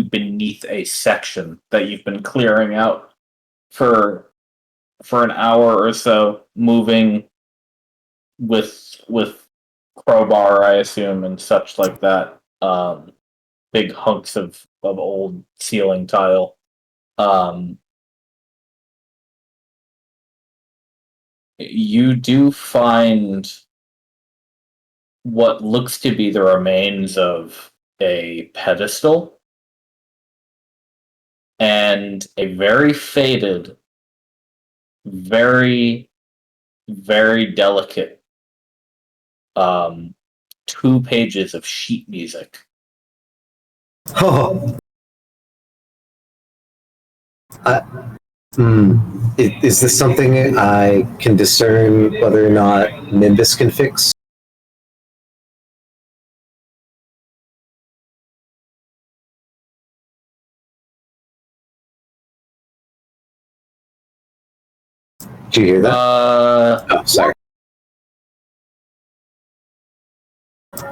beneath a section that you've been clearing out for an hour or so, moving with crowbar, I assume, and such like that. Big hunks of old ceiling tile. You do find what looks to be the remains of a pedestal and a very faded, very, very delicate 2 pages of sheet music. Oh. Is this something I can discern whether or not Nimbus can fix? Did you hear that? Oh, sorry.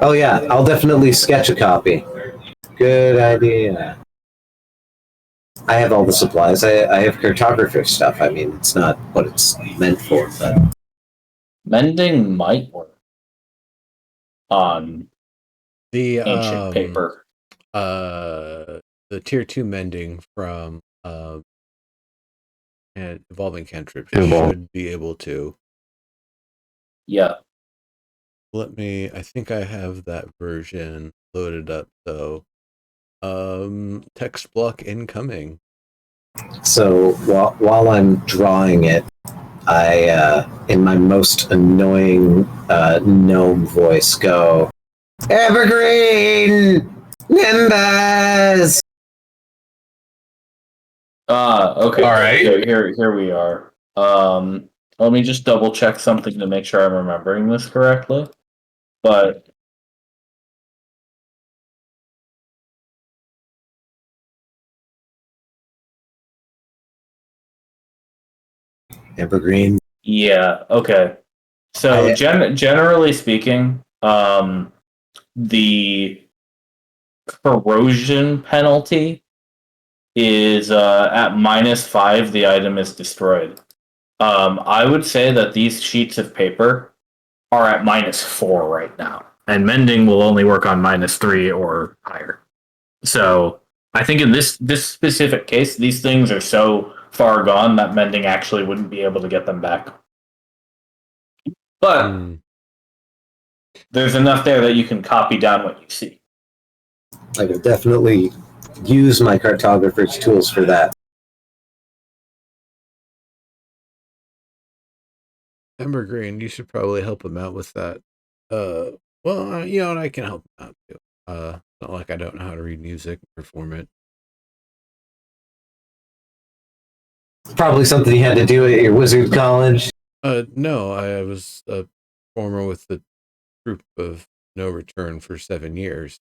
Oh yeah, I'll definitely sketch a copy. Good idea. I have all the supplies. I have cartographer stuff. I mean, it's not what it's meant for, but Mending might work on the ancient paper. The tier 2 mending from and evolving cantrip should be able to. Yeah. I think I have that version loaded up though. Text block incoming. So while I'm drawing it, I, in my most annoying gnome voice, go, "Evergreen! Nimbus!" Okay. All right. Here we are. Let me just double check something to make sure I'm remembering this correctly. But Evergreen. yeah, okay. So generally speaking, the corrosion penalty is at -5. The item is destroyed. I would say that these sheets of paper are at -4 right now, and mending will only work on -3 or higher. So I think in this specific case, these things are so far gone that mending actually wouldn't be able to get them back. But there's enough there that you can copy down what you see. I could definitely use my cartographer's tools for that. Evergreen, you should probably help him out with that. And I can help him out too. Not like I don't know how to read music and perform it. Probably something you had to do at your wizard college. No, I was a performer with the troupe of No Return for 7 years.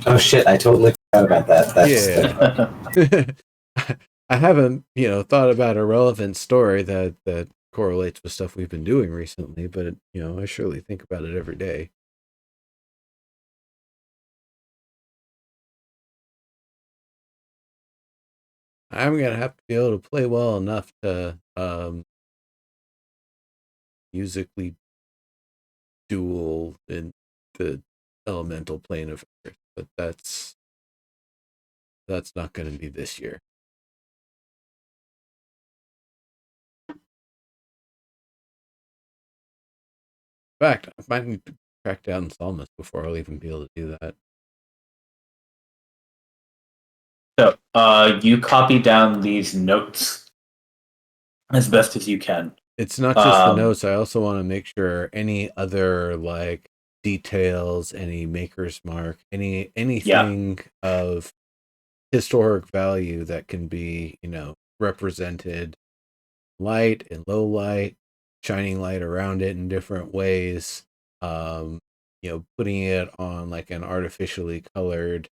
Oh shit! I totally forgot about that. I haven't, thought about a relevant story that correlates with stuff we've been doing recently, but I surely think about it every day. I'm gonna have to be able to play well enough to musically duel in the elemental plane of Earth, but that's not going to be this year. In fact, I might need to track down Salmus before I'll even be able to do that. So, you copy down these notes as best as you can. It's not just the notes. I also want to make sure any other like details, any maker's mark, anything of historic value that can be, represented, light and low light, shining light around it in different ways, putting it on like an artificially colored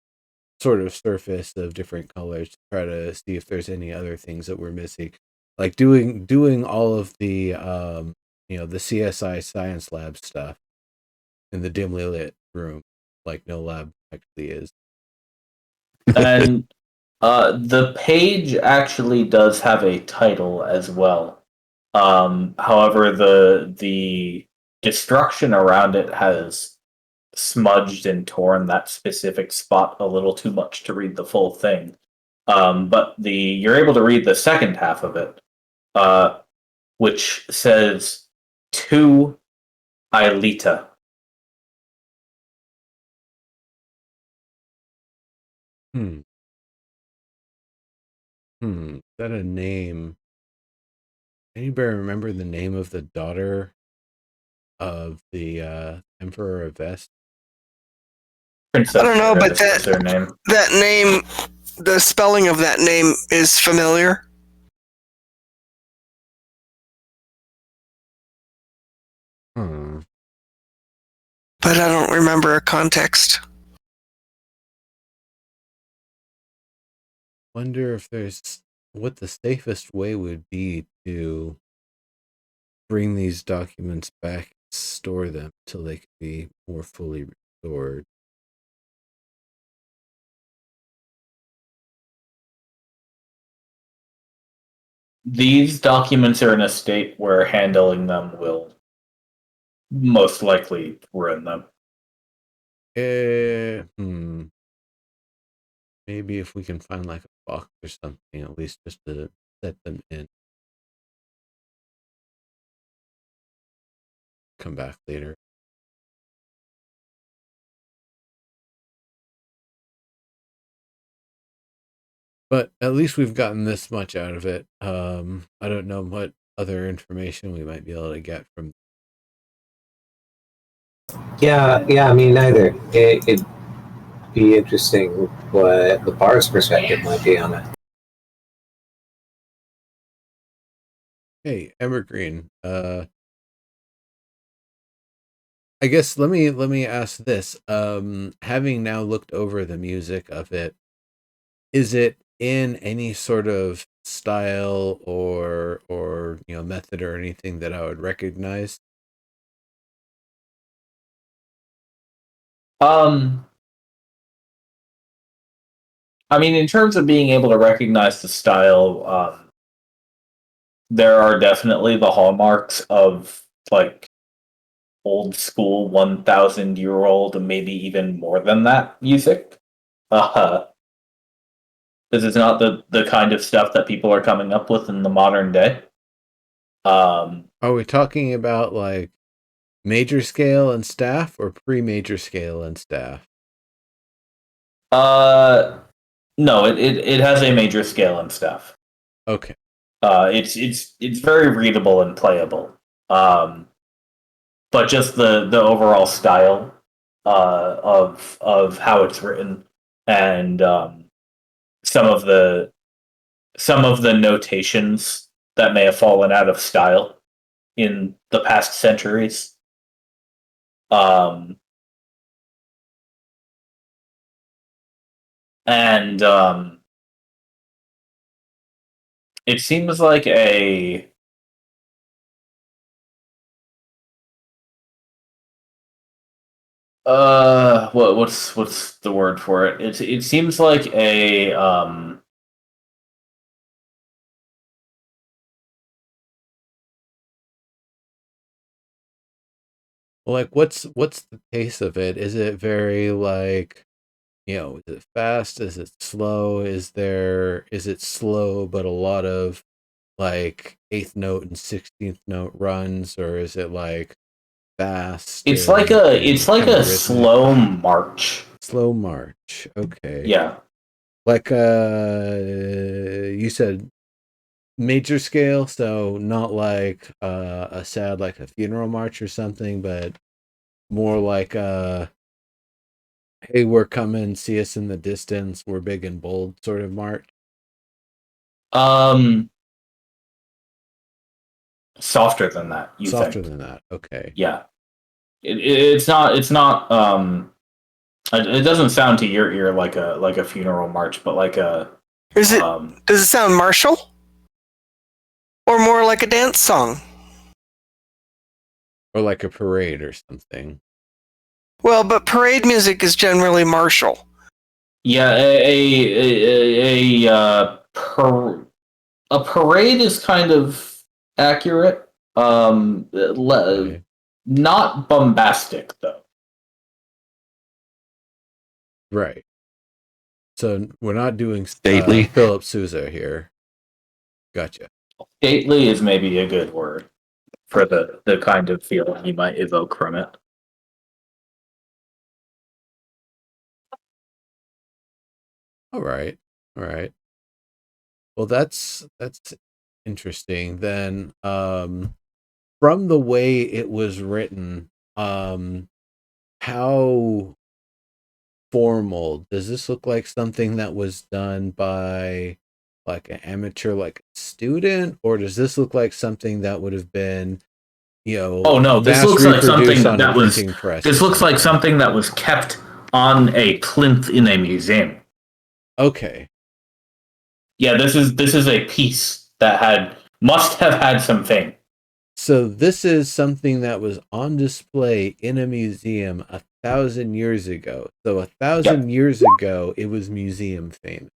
sort of surface of different colors to try to see if there's any other things that we're missing, like doing all of the the CSI science lab stuff in the dimly lit room like no lab actually is. And the page actually does have a title as well. However, the destruction around it has smudged and torn that specific spot a little too much to read the full thing. But you're able to read the second half of it, which says to Aelita. Is that a name? Anybody remember the name of the daughter of the Emperor of Vest? Princess I don't know, but is her name. that name, the spelling of that name is familiar. But I don't remember a context. Wonder if there's what the safest way would be to bring these documents back, store them till they can be more fully restored. These documents are in a state where handling them will most likely ruin them. Maybe if we can find like a box or something, at least just to set them in. Come back later. But at least we've gotten this much out of it. I don't know what other information we might be able to get from. Yeah, me neither. It'd be interesting what the bar's perspective might be on it. Hey, Evergreen. I guess let me ask this. Having now looked over the music of it, is it in any sort of style or method or anything that I would recognize? I mean, in terms of being able to recognize the style, there are definitely the hallmarks of like old school 1,000-year-old, maybe even more than that music. This is not the kind of stuff that people are coming up with in the modern day. Are we talking about like major scale and staff or pre-major scale and staff? No, it has a major scale and stuff. Okay. It's very readable and playable. But just the overall style of how it's written, and some of the notations that may have fallen out of style in the past centuries. Um, and it seems like a what's the word for it? It seems like a Like, what's the pace of it? Is it very like, is it fast? Is it slow? Is it slow but a lot of like eighth note and 16th note runs, or is it like fast? it's like a rhythmic? slow march. Slow march. Okay. Yeah. Like you said major scale, so not like a sad like a funeral march or something, but more like hey, we're coming, see us in the distance, we're big and bold sort of march. Softer than that, you Softer think? than that. Okay. Yeah. It's not it doesn't sound to your ear like a funeral march, but like a Does it sound martial? Or more like a dance song? Or like a parade or something. Well, but parade music is generally martial. Yeah, a parade is kind of accurate. Okay. Not bombastic though. Right. So we're not doing Stately. Philip Sousa here. Gotcha. Stately is maybe a good word for the kind of feeling you might evoke from it. All right. Well, that's interesting. Then, from the way it was written, how formal does this look? Like something that was done by like an amateur, like a student, or does this look like something that would have been, Oh no, this mass looks like something reproduced on a that was. printing press? This looks like something that was kept on a plinth in a museum. Okay. Yeah, this is a piece that must have had some fame. So this is something that was on display in a museum 1,000 years ago. So 1,000 years ago, it was museum famous.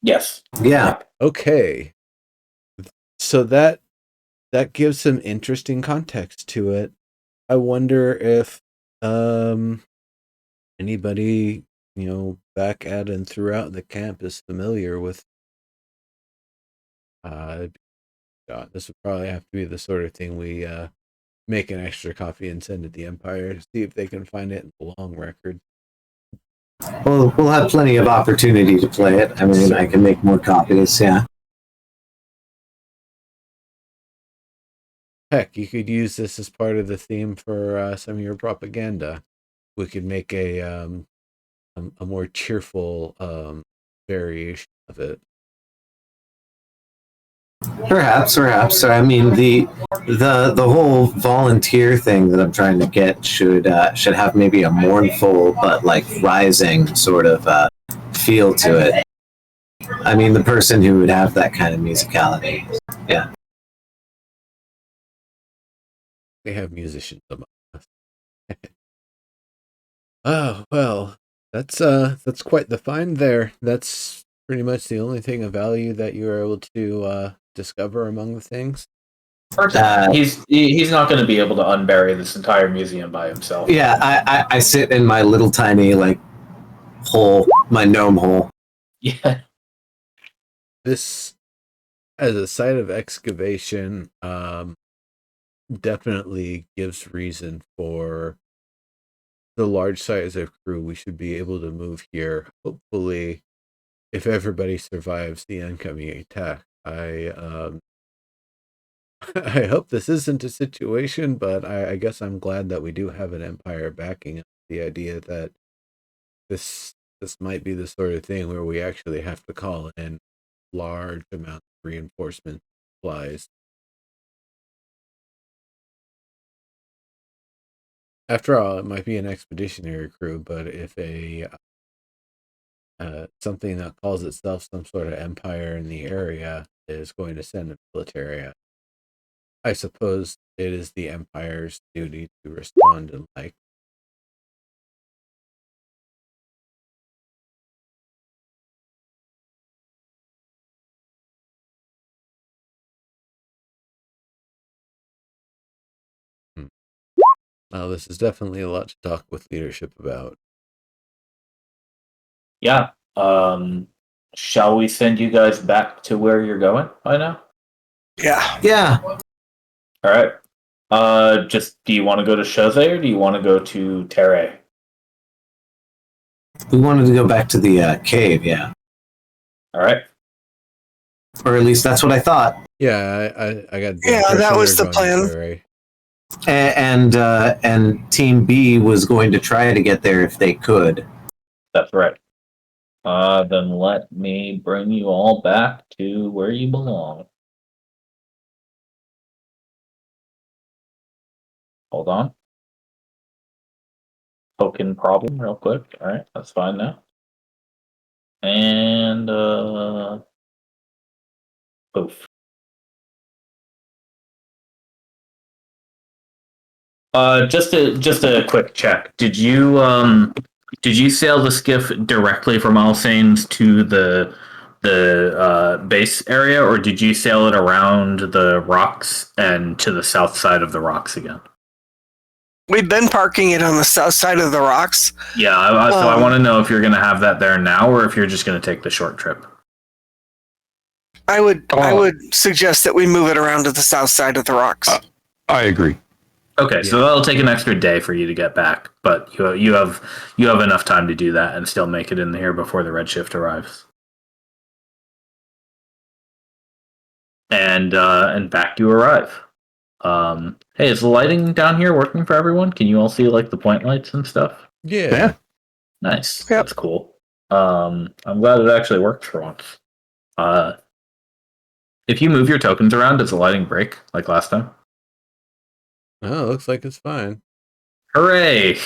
Yes. Yeah. Okay. So that gives some interesting context to it. I wonder if anybody, back at and throughout the camp is familiar with God, this would probably have to be the sort of thing we make an extra copy and send to the Empire to see if they can find it in the long record. Well, we'll have plenty of opportunity to play it. I mean, I can make more copies, yeah. Heck, you could use this as part of the theme for some of your propaganda. We could make a more cheerful variation of it. Perhaps. I mean, the whole volunteer thing that I'm trying to get should have maybe a mournful but like rising sort of feel to it. I mean, the person who would have that kind of musicality, yeah. They have musicians among us. Oh well, that's quite the find there. That's pretty much the only thing of value that you were able to discover among the things. He's not going to be able to unbury this entire museum by himself. Yeah, I sit in my little tiny like hole, my gnome hole. Yeah. This, as a site of excavation, definitely gives reason for the large size of crew. We should be able to move here. Hopefully, if everybody survives the incoming attack. I hope this isn't a situation, but I guess I'm glad that we do have an empire backing up the idea that this might be the sort of thing where we actually have to call in large amounts of reinforcement supplies. After all, it might be an expeditionary crew, but if a something that calls itself some sort of empire in the area is going to send a military, I suppose it is the empire's duty to respond and like. Well, this is definitely a lot to talk with leadership about. Yeah. Shall we send you guys back to where you're going by now? Yeah. Yeah. All right. Just do you want to go to Chose or do you want to go to Terre? We wanted to go back to the cave, yeah. All right. Or at least that's what I thought. Yeah, I got. Yeah, that was the plan. Right? And Team B was going to try to get there if they could. That's right. Then let me bring you all back to where you belong. Hold on. Token problem real quick. All right, that's fine now. And oof. Just a quick check. Did you sail the skiff directly from Alsanes to the base area, or did you sail it around the rocks and to the south side of the rocks again? We've been parking it on the south side of the rocks. Yeah, so I want to know if you're going to have that there now, or if you're just going to take the short trip. I would suggest that we move it around to the south side of the rocks. I agree. Okay, so that'll take an extra day for you to get back, but you have enough time to do that and still make it in here before the Redshift arrives. And back you arrive. Hey, is the lighting down here working for everyone? Can you all see like the point lights and stuff? Yeah. Nice. Yep. That's cool. I'm glad it actually worked for once. If you move your tokens around, does the lighting break like last time? Oh, looks like it's fine. Hooray!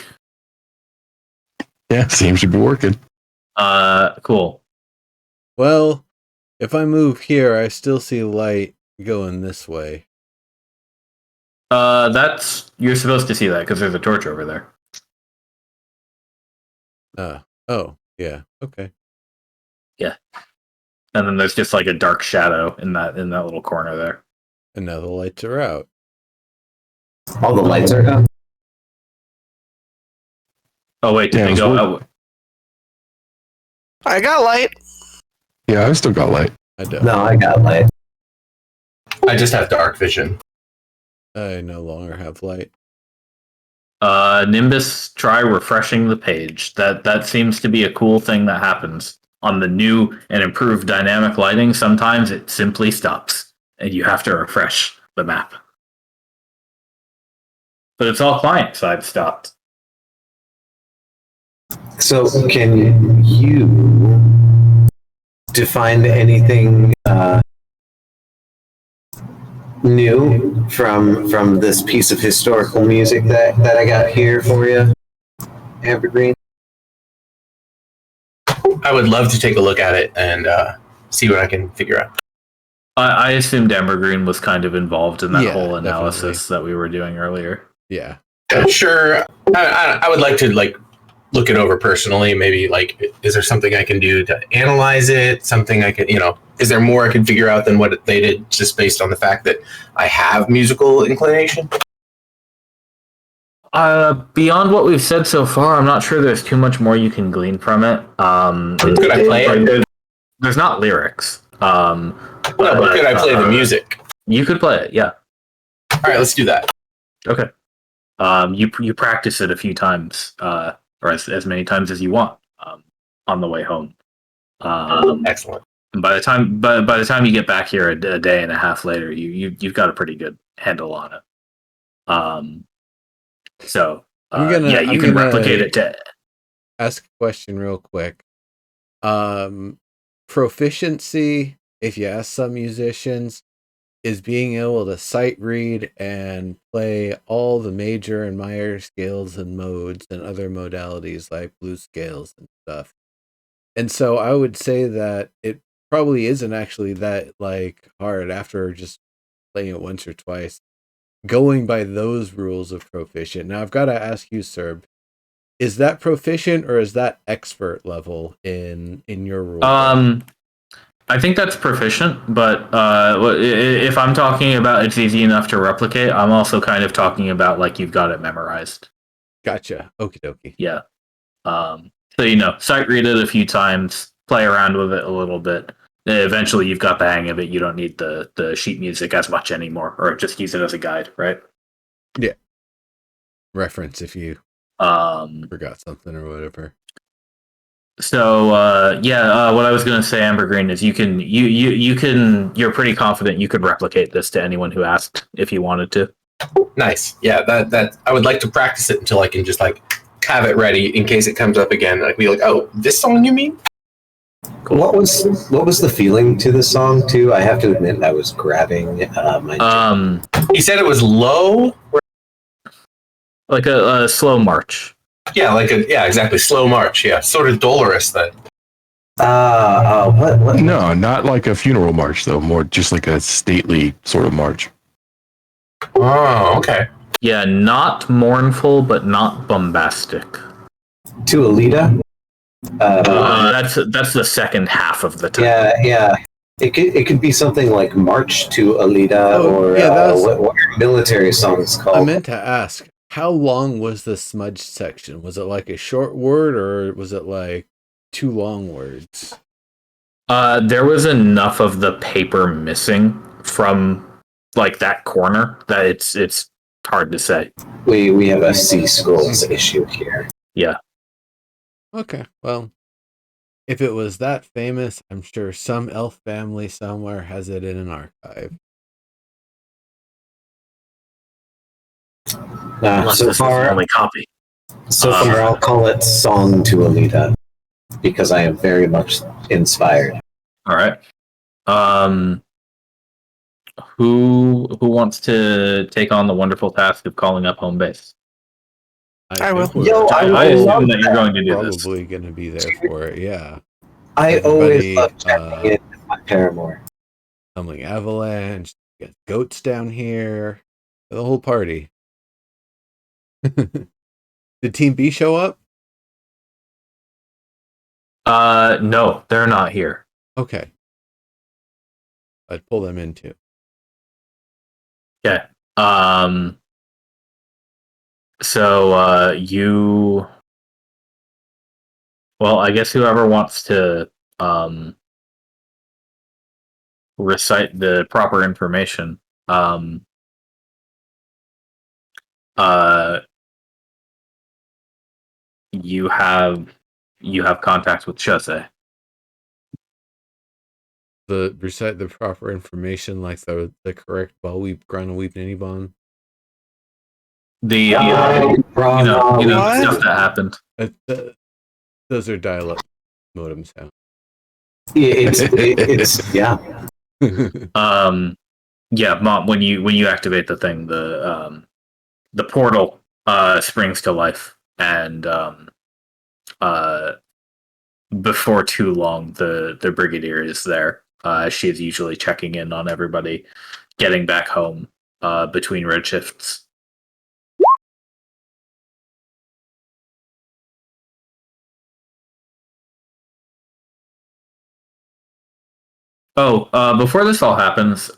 Yeah, seems to be working. Cool. Well, if I move here, I still see light going this way. You're supposed to see that because there's a torch over there. Oh, yeah. Okay. Yeah. And then there's just like a dark shadow in that little corner there. And now the lights are out. All the lights are out. Oh wait, did they go out? I got light. Yeah, I still got light. I don't. No, I got light. I just have dark vision. I no longer have light. Nimbus, try refreshing the page. That seems to be a cool thing that happens on the new and improved dynamic lighting. Sometimes it simply stops, and you have to refresh the map. But it's all client side stopped. So can you define anything new from this piece of historical music that I got here for you, Evergreen? I would love to take a look at it and see what I can figure out. I assumed Evergreen was kind of involved in that Yeah, whole analysis that we were doing earlier. Yeah. Sure. I would like to look it over personally. Maybe is there something I can do to analyze it? Something I can, is there more I can figure out than what they did just based on the fact that I have musical inclination? Beyond what we've said so far, I'm not sure there's too much more you can glean from it. Could I play it? There's not lyrics. But could I play the music? You could play it, yeah. All right, let's do that. Okay. You practice it a few times, or as many times as you want, on the way home. Excellent. And by the time you get back here a day and a half later, you've got a pretty good handle on it. So you can replicate it to ask a question real quick. Proficiency, if you ask some musicians, is being able to sight read and play all the major and minor scales and modes and other modalities like blues scales and stuff. And so I would say that it probably isn't actually that like hard after just playing it once or twice, going by those rules of proficient. Now I've got to ask you, Serb, is that proficient or is that expert level in your rule? I think that's proficient, but if I'm talking about it's easy enough to replicate, I'm also kind of talking about like you've got it memorized. Gotcha. Okie dokie. Yeah. So sight read it a few times, play around with it a little bit. Eventually, you've got the hang of it. You don't need the sheet music as much anymore, or just use it as a guide, right? Yeah. Reference if you forgot something or whatever. So what I was going to say, Amber Green, is you're pretty confident you could replicate this to anyone who asked if you wanted to. Nice. Yeah, that I would like to practice it until I can just like have it ready in case it comes up again. Like be like, oh, this song you mean? Cool. What was the feeling to the song too? I have to admit, I was grabbing my. He said it was low, like a slow march. Yeah, exactly, slow march. Yeah, sort of dolorous then. What? No, not like a funeral march though. More just like a stately sort of march. Oh, okay. Yeah, not mournful, but not bombastic. To Alita. That's the second half of the time. Yeah. It could be something like March to Alita, what are military songs called? I meant to ask, how long was the smudge section? Was it like a short word, or was it like 2 long words? There was enough of the paper missing from like that corner that it's hard to say. We have a C scrolls issue here. Yeah. Okay, well, if it was that famous, I'm sure some elf family somewhere has it in an archive. So far, only copy. So far, I'll call it "Song to Alita" because I am very much inspired. All right. Who wants to take on the wonderful task of calling up home base? I will. I assume that you're going to do this. Probably going to be there for it. Yeah. I always love checking in with my paramour. Tumbling avalanche. Got goats down here. The whole party. Did Team B show up? No, they're not here. Okay. I'd pull them in too. Okay. So you. Well, I guess whoever wants to recite the proper information. You have contacts with Shose. Recite the proper information, like the correct weep grana weep ninny bon. The stuff that happened. Those are dial-up modem sound. It's yeah. Mom, when you activate the thing, the portal springs to life, and before too long, the brigadier is there. She is usually checking in on everybody getting back home between redshifts. Before this all happens,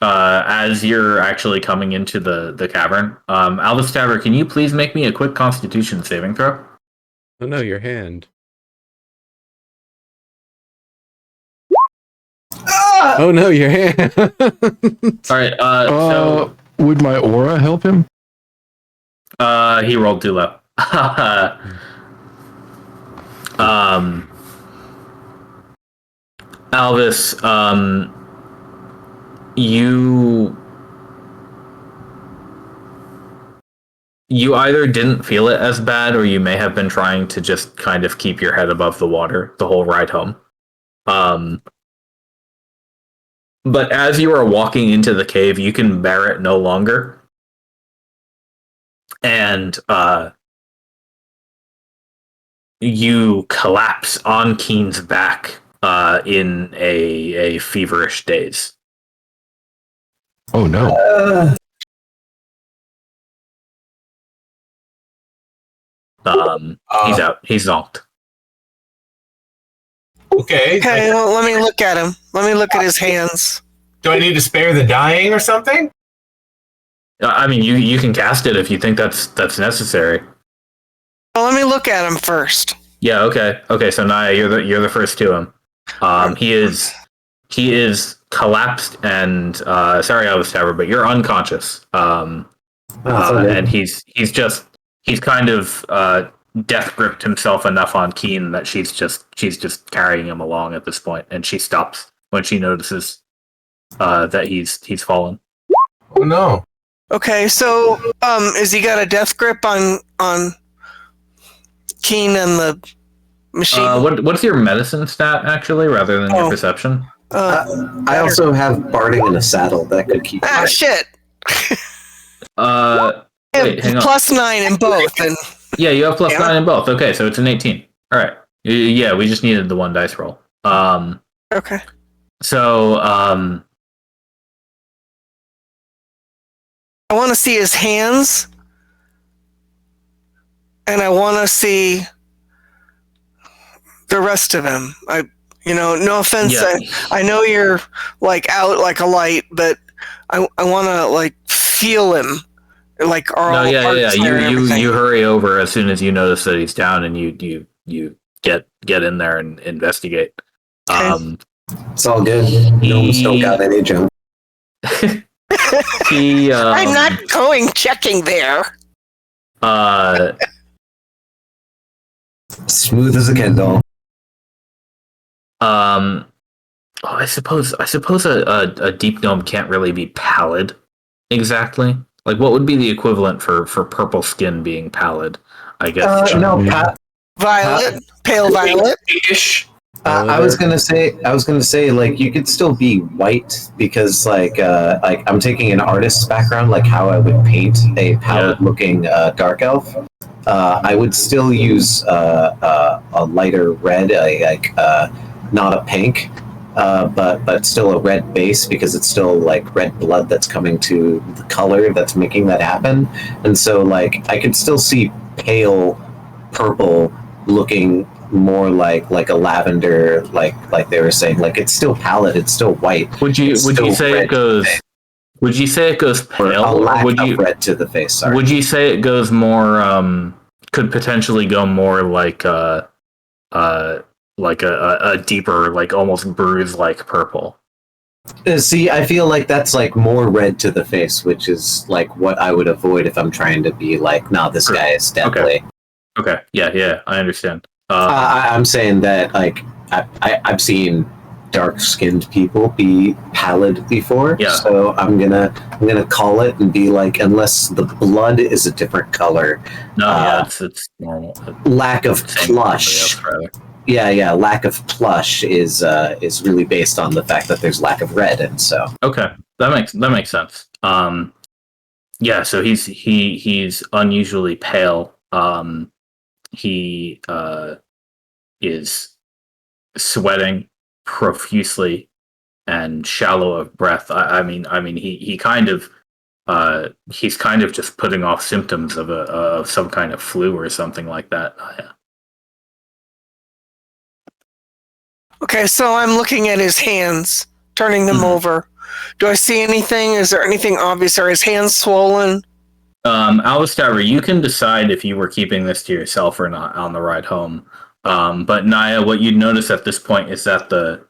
as you're actually coming into the cavern, Albus Taver, can you please make me a quick Constitution saving throw? Oh no, your hand. Oh no, your hand. All right. So would my aura help him? He rolled too low. Alvis, you either didn't feel it as bad, or you may have been trying to just kind of keep your head above the water the whole ride home. But as you are walking into the cave, you can bear it no longer. And you collapse on Keen's back in a feverish daze. Oh no. He's out. He's zonked. Okay. Okay, well, let me look at him. Let me look at his hands. Do I need to spare the dying or something? I mean, you can cast it if you think that's necessary. Well, let me look at him first. Yeah. Okay. Okay. So Naya, you're the first to him. He is collapsed and sorry, I was Tabber, but you're unconscious. And he's kind of death gripped himself enough on Keen that she's just carrying him along at this point, and she stops when she notices that he's fallen. Oh no. Okay, so is he got a death grip on Keen and the machine? What's your medicine stat actually, rather than your perception? I also have barding in a saddle that could keep. Shit. Wait, hang on. +9 in both, and Yeah, you have +9 in both. Okay, so it's an 18. All right. Yeah, we just needed the one dice roll. okay. So I want to see his hands, and I want to see the rest of him. No offense. Yeah. I know you're like out like a light, but I want to like feel him. Like You hurry over as soon as you notice that he's down, and you get in there and investigate. Okay. It's all good. Gnomes don't got any junk. I'm not going checking there. Smooth as a Kindle. I suppose a deep gnome can't really be pallid exactly. Like, what would be the equivalent for purple skin being pallid? I guess. Violet, pale violet. I was gonna say like you could still be white because like I'm taking an artist's background, like how I would paint a pallid looking dark elf. I would still use a lighter red, not a pink, but still a red base because it's still like red blood that's coming to the color that's making that happen. And so like I could still see pale purple looking more like a lavender, like they were saying, like it's still pallid, it's still white. Would you say it goes pale? Or a lack would you of red to the face? Sorry. Would you say it goes more could potentially go more like a deeper, like almost bruise like purple? See, I feel like that's like more red to the face, which is like what I would avoid if I'm trying to be like, nah, this guy is definitely. Okay. Yeah, I understand. I'm saying that like I've seen dark-skinned people be pallid before, so I'm gonna call it and be like, unless the blood is a different color. It's normal. Lack of plush. Lack of plush is really based on the fact that there's lack of red, and so. Okay, that makes sense. So he's unusually pale. He is sweating profusely and shallow of breath. He kind of he's kind of just putting off symptoms of some kind of flu or something like that. Okay, so I'm looking at his hands, turning them over. Do I see anything? Is there anything obvious? Are his hands swollen? Alistair, you can decide if you were keeping this to yourself or not on the ride home. But Naya, what you'd notice at this point is that the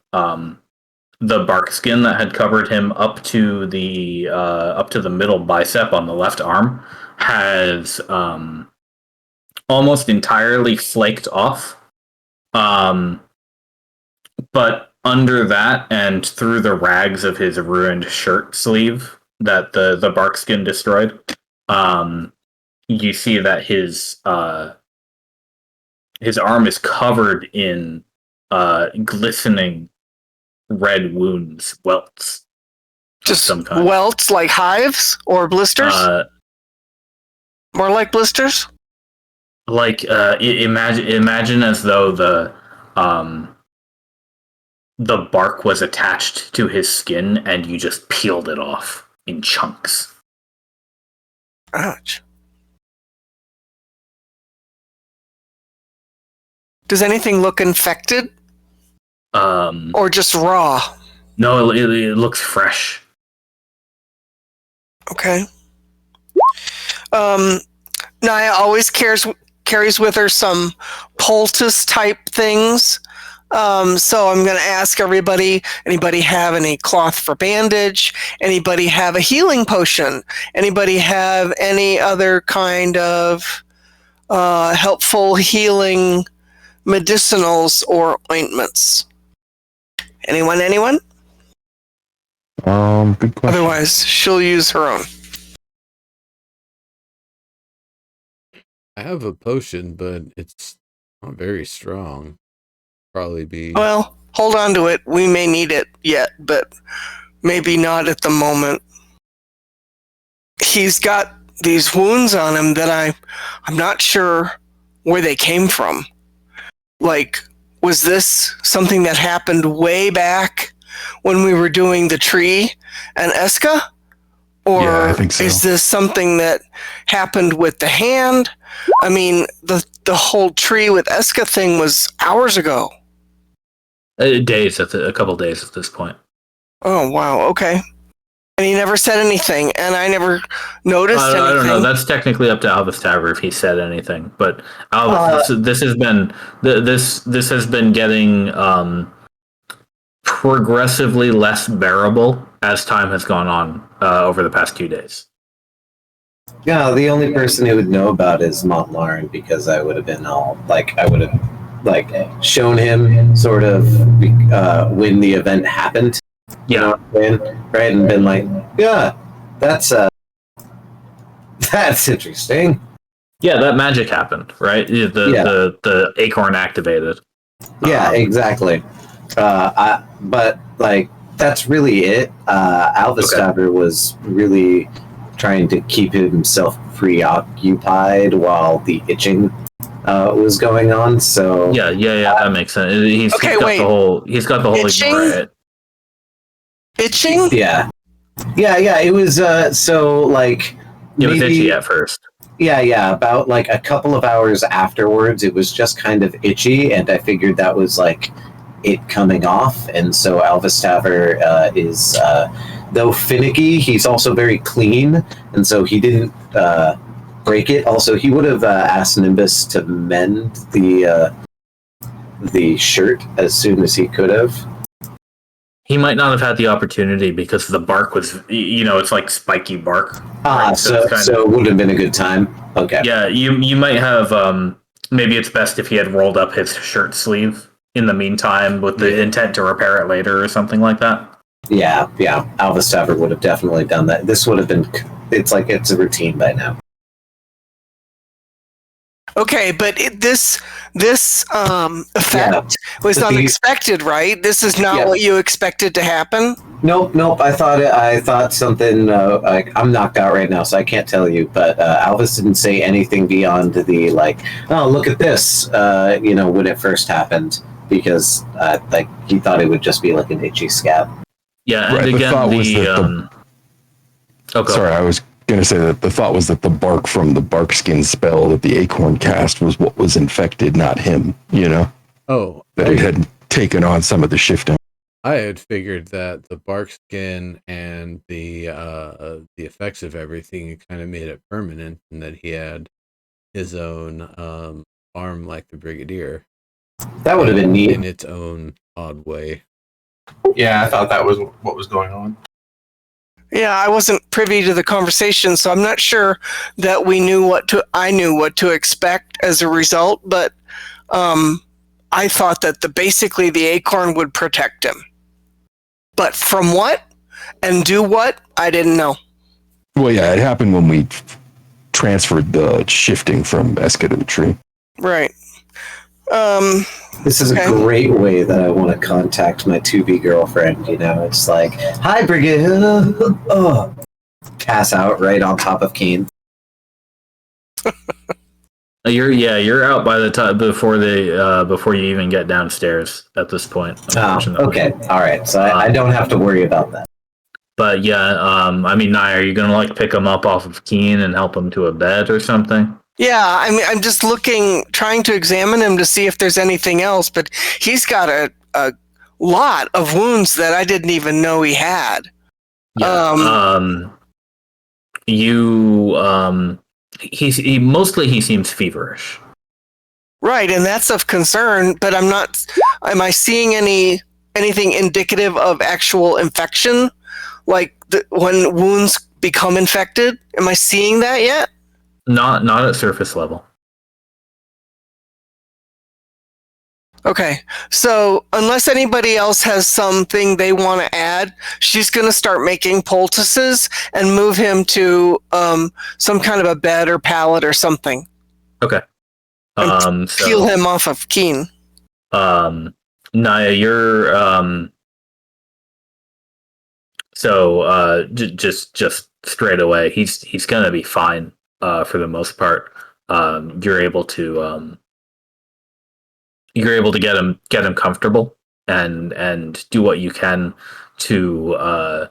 bark skin that had covered him up to the middle bicep on the left arm has almost entirely flaked off. But under that and through the rags of his ruined shirt sleeve that the bark skin destroyed, you see that his arm is covered in glistening red wounds, welts. Just some kind. welts like hives or blisters? More like blisters? Like imagine as though the bark was attached to his skin and you just peeled it off in chunks. Ouch. Does anything look infected? Or just raw? No, it looks fresh. Okay. Naya always carries with her some poultice type things. So I'm going to ask everybody, anybody have any cloth for bandage? Anybody have a healing potion? Anybody have any other kind of helpful healing medicinals or ointments? Anyone? Good question. Otherwise, she'll use her own. I have a potion, but it's not very strong. Probably be. Well, hold on to it. We may need it yet, but maybe not at the moment. He's got these wounds on him that I'm not sure where they came from. Like, was this something that happened way back when we were doing the tree and Eska? Or Yeah, I think so. is this something that happened with the hand? I mean, the whole tree with Eska thing was hours ago. Days a couple days at this point. Oh, wow, okay. And he never said anything, and I never noticed anything. I don't know. That's technically up to Alvis Taver if he said anything. But Alvis, this has been getting progressively less bearable as time has gone on over the past 2 days. Yeah, the only person who would know about it is Montlarn, because I would have been shown him sort of when the event happened. You know what I'm saying? Right, and been like, yeah, that's interesting. Yeah, that magic happened, right? The acorn activated. Yeah, exactly. But like, that's really it. Alvis Taver was really trying to keep himself preoccupied while the itching was going on. So yeah, that makes sense. He's got the whole itching? Right. Itching? Yeah. It was so like it was itchy at first. Yeah. About like a couple of hours afterwards, it was just kind of itchy, and I figured that was like it coming off. And so Alvis Taver is, though finicky, he's also very clean, and so he didn't break it. Also, he would have asked Nimbus to mend the shirt as soon as he could have. He might not have had the opportunity because the bark was, it's like spiky bark. Right? So it would have been a good time. Okay. Yeah, you might have, maybe it's best if he had rolled up his shirt sleeve in the meantime with the intent to repair it later or something like that. Yeah. Alvis Taver would have definitely done that. This would have been, it's a routine by now. Okay, but this effect was unexpected, right? This is not what you expected to happen? Nope. I thought something, like, I'm knocked out right now, so I can't tell you, but Alvis didn't say anything beyond the, like, oh, look at this, when it first happened, because, he thought it would just be like an itchy scab. Yeah, and right, again, Sorry, I was going to say that the thought was that the bark from the bark skin spell that the acorn cast was what was infected, not him, Oh. That it had taken on some of the shifting. I had figured that the bark skin and the effects of everything kind of made it permanent, and that he had his own arm like the Brigadier. That would have been neat. In its own odd way. Yeah, I thought that was what was going on. Yeah, I wasn't privy to the conversation, so I'm not sure that I knew what to expect as a result, but I I thought that basically the acorn would protect him. But from what and do what, I didn't know. Well, yeah, it happened when we transferred the shifting from Eska to the tree. Right. This is a great way that I want to contact my to-be girlfriend. It's like, hi, Brigitte. Oh, pass out right on top of Keen. You're out by the time before you even get downstairs at this point. Oh, okay, all right. So I don't have to worry about that. But yeah, I mean, Nye, are you gonna like pick him up off of Keen and help him to a bed or something? Yeah, I mean, I'm just trying to examine him to see if there's anything else, but he's got a lot of wounds that I didn't even know he had. Yeah. He seems feverish. Right, and that's of concern, but I'm not. Am I seeing anything indicative of actual infection? Like when wounds become infected? Am I seeing that yet? Not at surface level. Okay, so unless anybody else has something they want to add, she's going to start making poultices and move him to some kind of a bed or pallet or something. Okay. Peel him off of Keen. Naya, you're just straight away, he's gonna be fine for the most part. You're able to get him comfortable and do what you can to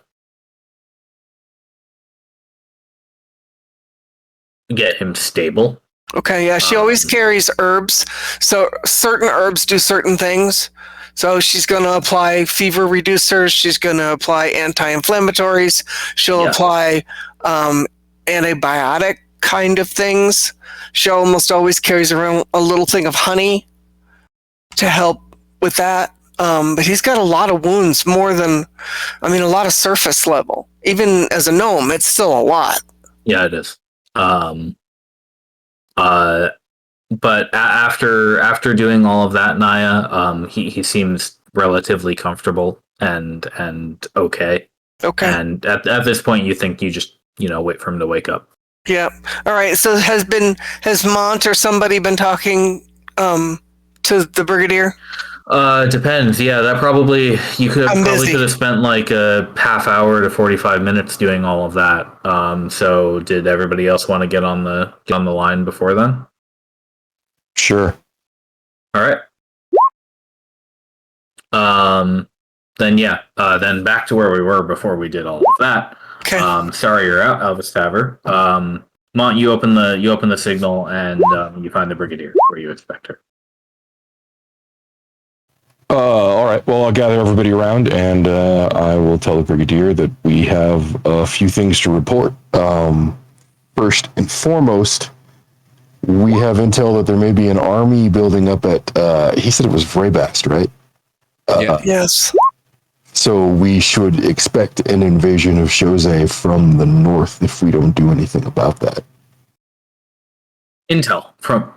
get him stable. Okay, yeah, she always carries herbs. So certain herbs do certain things. So she's going to apply fever reducers. She's going to apply anti-inflammatories. She'll apply antibiotic kind of things. She almost always carries around a little thing of honey to help with that. But he's got a lot of wounds, a lot of surface level. Even as a gnome, it's still a lot. Yeah, it is. But after doing all of that, Naya, he seems relatively comfortable and okay. Okay. And at this point, you think you just wait for him to wake up. Yeah. All right. So has Mont or somebody been talking to the Brigadier? Depends. Yeah, that you could have spent like a half hour to 45 minutes doing all of that. So did everybody else want to get on the line before then? Sure. All right. Then back to where we were before we did all of that. Okay. Sorry you're out, Elvis Taver. Mont, you open the signal and you find the Brigadier where you expect her. All right. Well, I'll gather everybody around and I will tell the Brigadier that we have a few things to report. First and foremost, we have intel that there may be an army building up at, he said it was Vrabast, right? Yes. So we should expect an invasion of Jose from the north if we don't do anything about that. Intel? From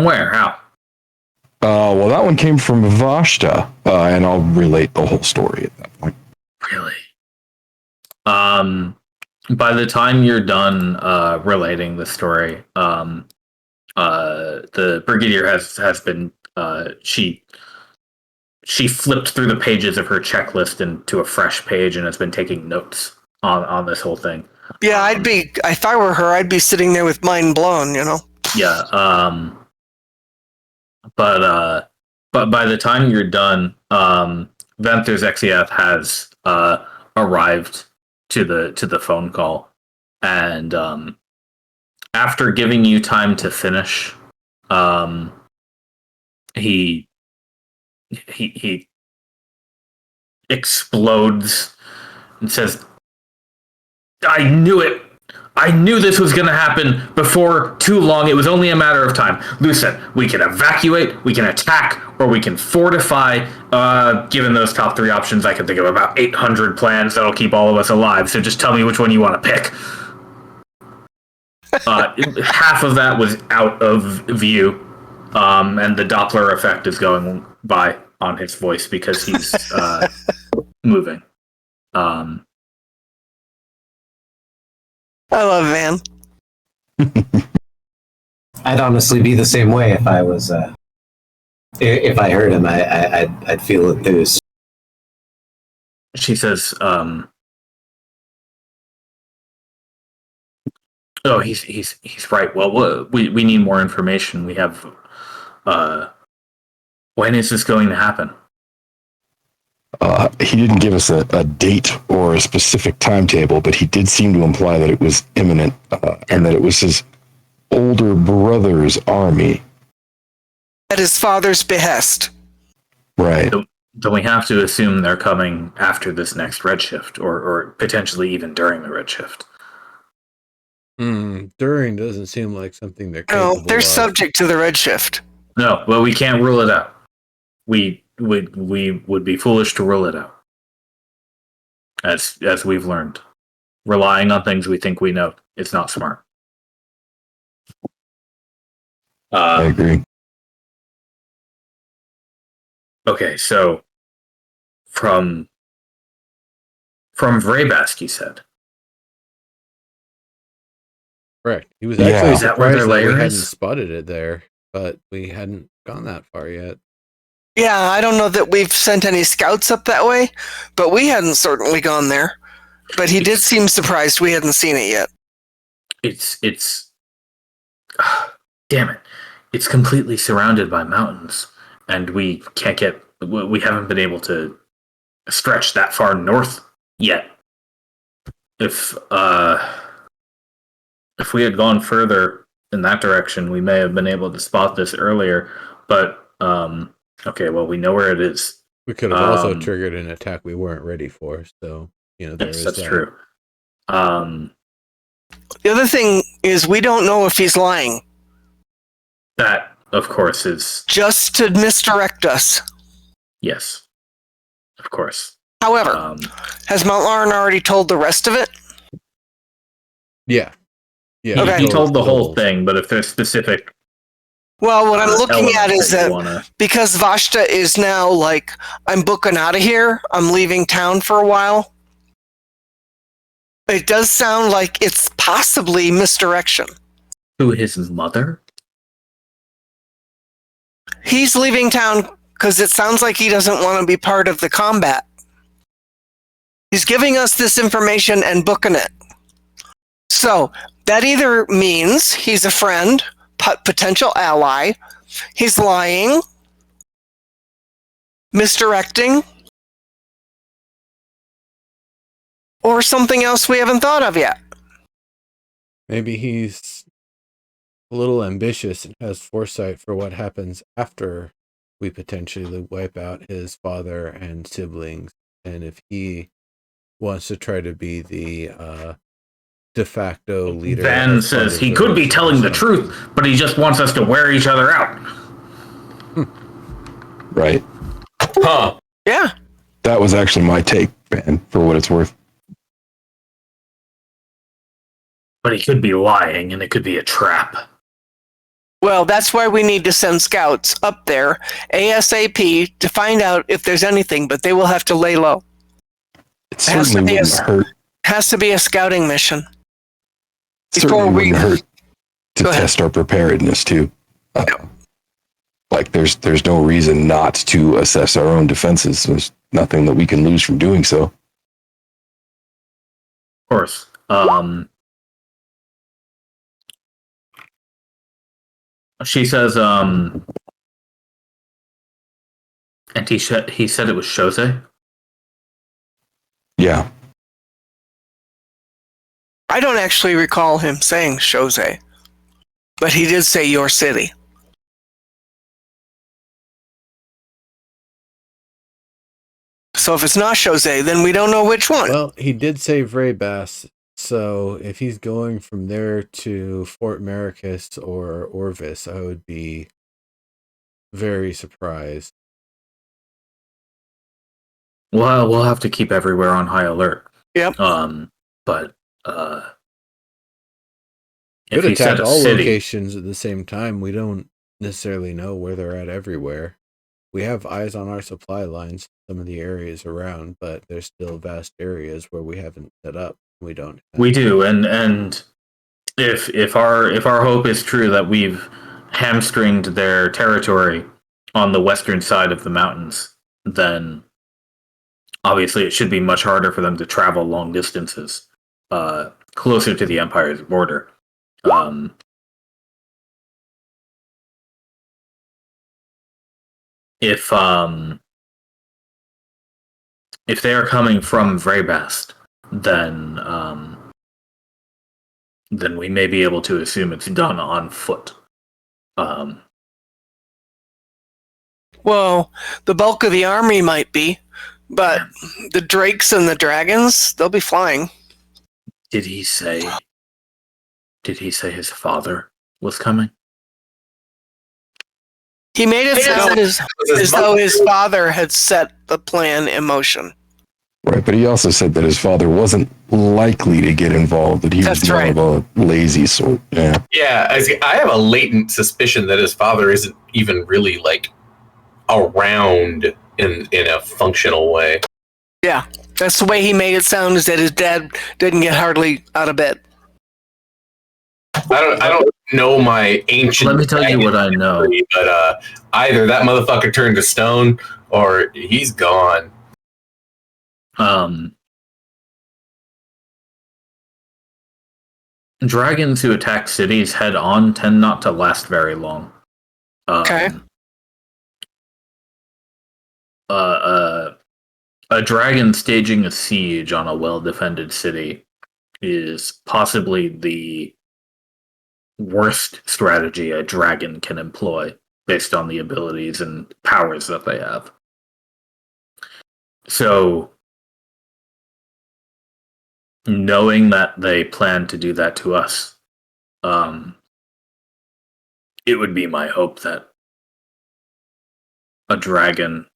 where? How? Well, that one came from Vashta, and I'll relate the whole story at that point. Really? By the time you're done relating the story, the Brigadier has been she flipped through the pages of her checklist into a fresh page and has been taking notes on this whole thing. Yeah, if I were her, I'd be sitting there with mind blown, Yeah. But by the time you're done, Venther's XEF has arrived to the phone call, and after giving you time to finish, he explodes and says, "I knew it. I knew this was going to happen before too long. It was only a matter of time. Lucid, we can evacuate, we can attack, or we can fortify. Given those top three options, I can think of about 800 plans that'll keep all of us alive. So just tell me which one you want to pick." Half of that was out of view. And the Doppler effect is going by on his voice because he's moving. I love Van. I'd honestly be the same way if I was if I heard him. I'd feel enthused. She says, "Oh, he's right. Well, we need more information. We have. When is this going to happen?" He didn't give us a date or a specific timetable, but he did seem to imply that it was imminent and that it was his older brother's army. At his father's behest. Right. So we have to assume they're coming after this next redshift, or potentially even during the redshift. During doesn't seem like something they're No, capable they're of. subject to the redshift. No, well, we can't rule it out. We would be foolish to rule it out, as we've learned. Relying on things we think we know, it's not smart. I agree. Okay, so from Vraybask, you said. Correct. He was Yeah. actually Is that where surprised their that we lair hadn't is? spotted it there, but we hadn't gone that far yet. Yeah, I don't know that we've sent any scouts up that way, but we hadn't certainly gone there. But he did seem surprised we hadn't seen it yet. It's damn it. It's completely surrounded by mountains, and we haven't been able to stretch that far north yet. If we had gone further in that direction, we may have been able to spot this earlier, but okay, well, we know where it is. We could have also triggered an attack we weren't ready for, so there Yes, is that's that. true. The other thing is we don't know if he's lying. That, of course, is Just to misdirect us. yes, of course. However, has Mount Lauren already told the rest of it? Yeah. Yeah. Okay. He told the whole thing, but if there's specific Well, what I'm looking at elements is that that you wanna, because Vashta is now like, I'm booking out of here, I'm leaving town for a while. It does sound like it's possibly misdirection. to his mother. He's leaving town because it sounds like he doesn't want to be part of the combat. He's giving us this information and booking it. So that either means he's a friend, potential ally, he's lying, misdirecting, or something else we haven't thought of yet. Maybe he's a little ambitious and has foresight for what happens after we potentially wipe out his father and siblings. And if he wants to try to be the de facto leader. Van says he could be telling the truth, but he just wants us to wear each other out. Right. Huh. Yeah. That was actually my take, man, for what it's worth. But he could be lying, and it could be a trap. Well, that's why we need to send scouts up there ASAP to find out if there's anything, but they will have to lay low. It certainly wouldn't hurt. Has to be a scouting mission. Certainly wouldn't hurt to test our preparedness too. Like there's no reason not to assess our own defenses. There's nothing that we can lose from doing so. Of course. She says, and he said it was Jose. Yeah. I don't actually recall him saying Jose, but he did say your city. So if it's not Jose, then we don't know which one. Well, he did say Vraybass, so if he's going from there to Fort Maricus or Orvis, I would be very surprised. Well, we'll have to keep everywhere on high alert. Yep. But Could if he said attack a all city, locations at the same time. We don't necessarily know where they're at everywhere. We have eyes on our supply lines, some of the areas around, but there's still vast areas where we haven't set up. We don't. We do, and if our hope is true that we've hamstringed their territory on the western side of the mountains, then obviously it should be much harder for them to travel long distances closer to the Empire's border. If they are coming from Vrabast, then we may be able to assume it's done on foot. Well, the bulk of the army might be, but the drakes and the dragons, they'll be flying. Did he say his father was coming? He made it sound as though his father had set the plan in motion. Right, but he also said that his father wasn't likely to get involved, that he was more of a lazy sort. Yeah. Yeah, I have a latent suspicion that his father isn't even really, like, around in a functional way. Yeah, that's the way he made it sound, is that his dad didn't get hardly out of bed. I don't know my ancient. Let me tell you what I know. But either that motherfucker turned to stone, or he's gone. Dragons who attack cities head on tend not to last very long. Okay. A dragon staging a siege on a well-defended city is possibly the worst strategy a dragon can employ based on the abilities and powers that they have. So, knowing that they plan to do that to us, it would be my hope that a dragon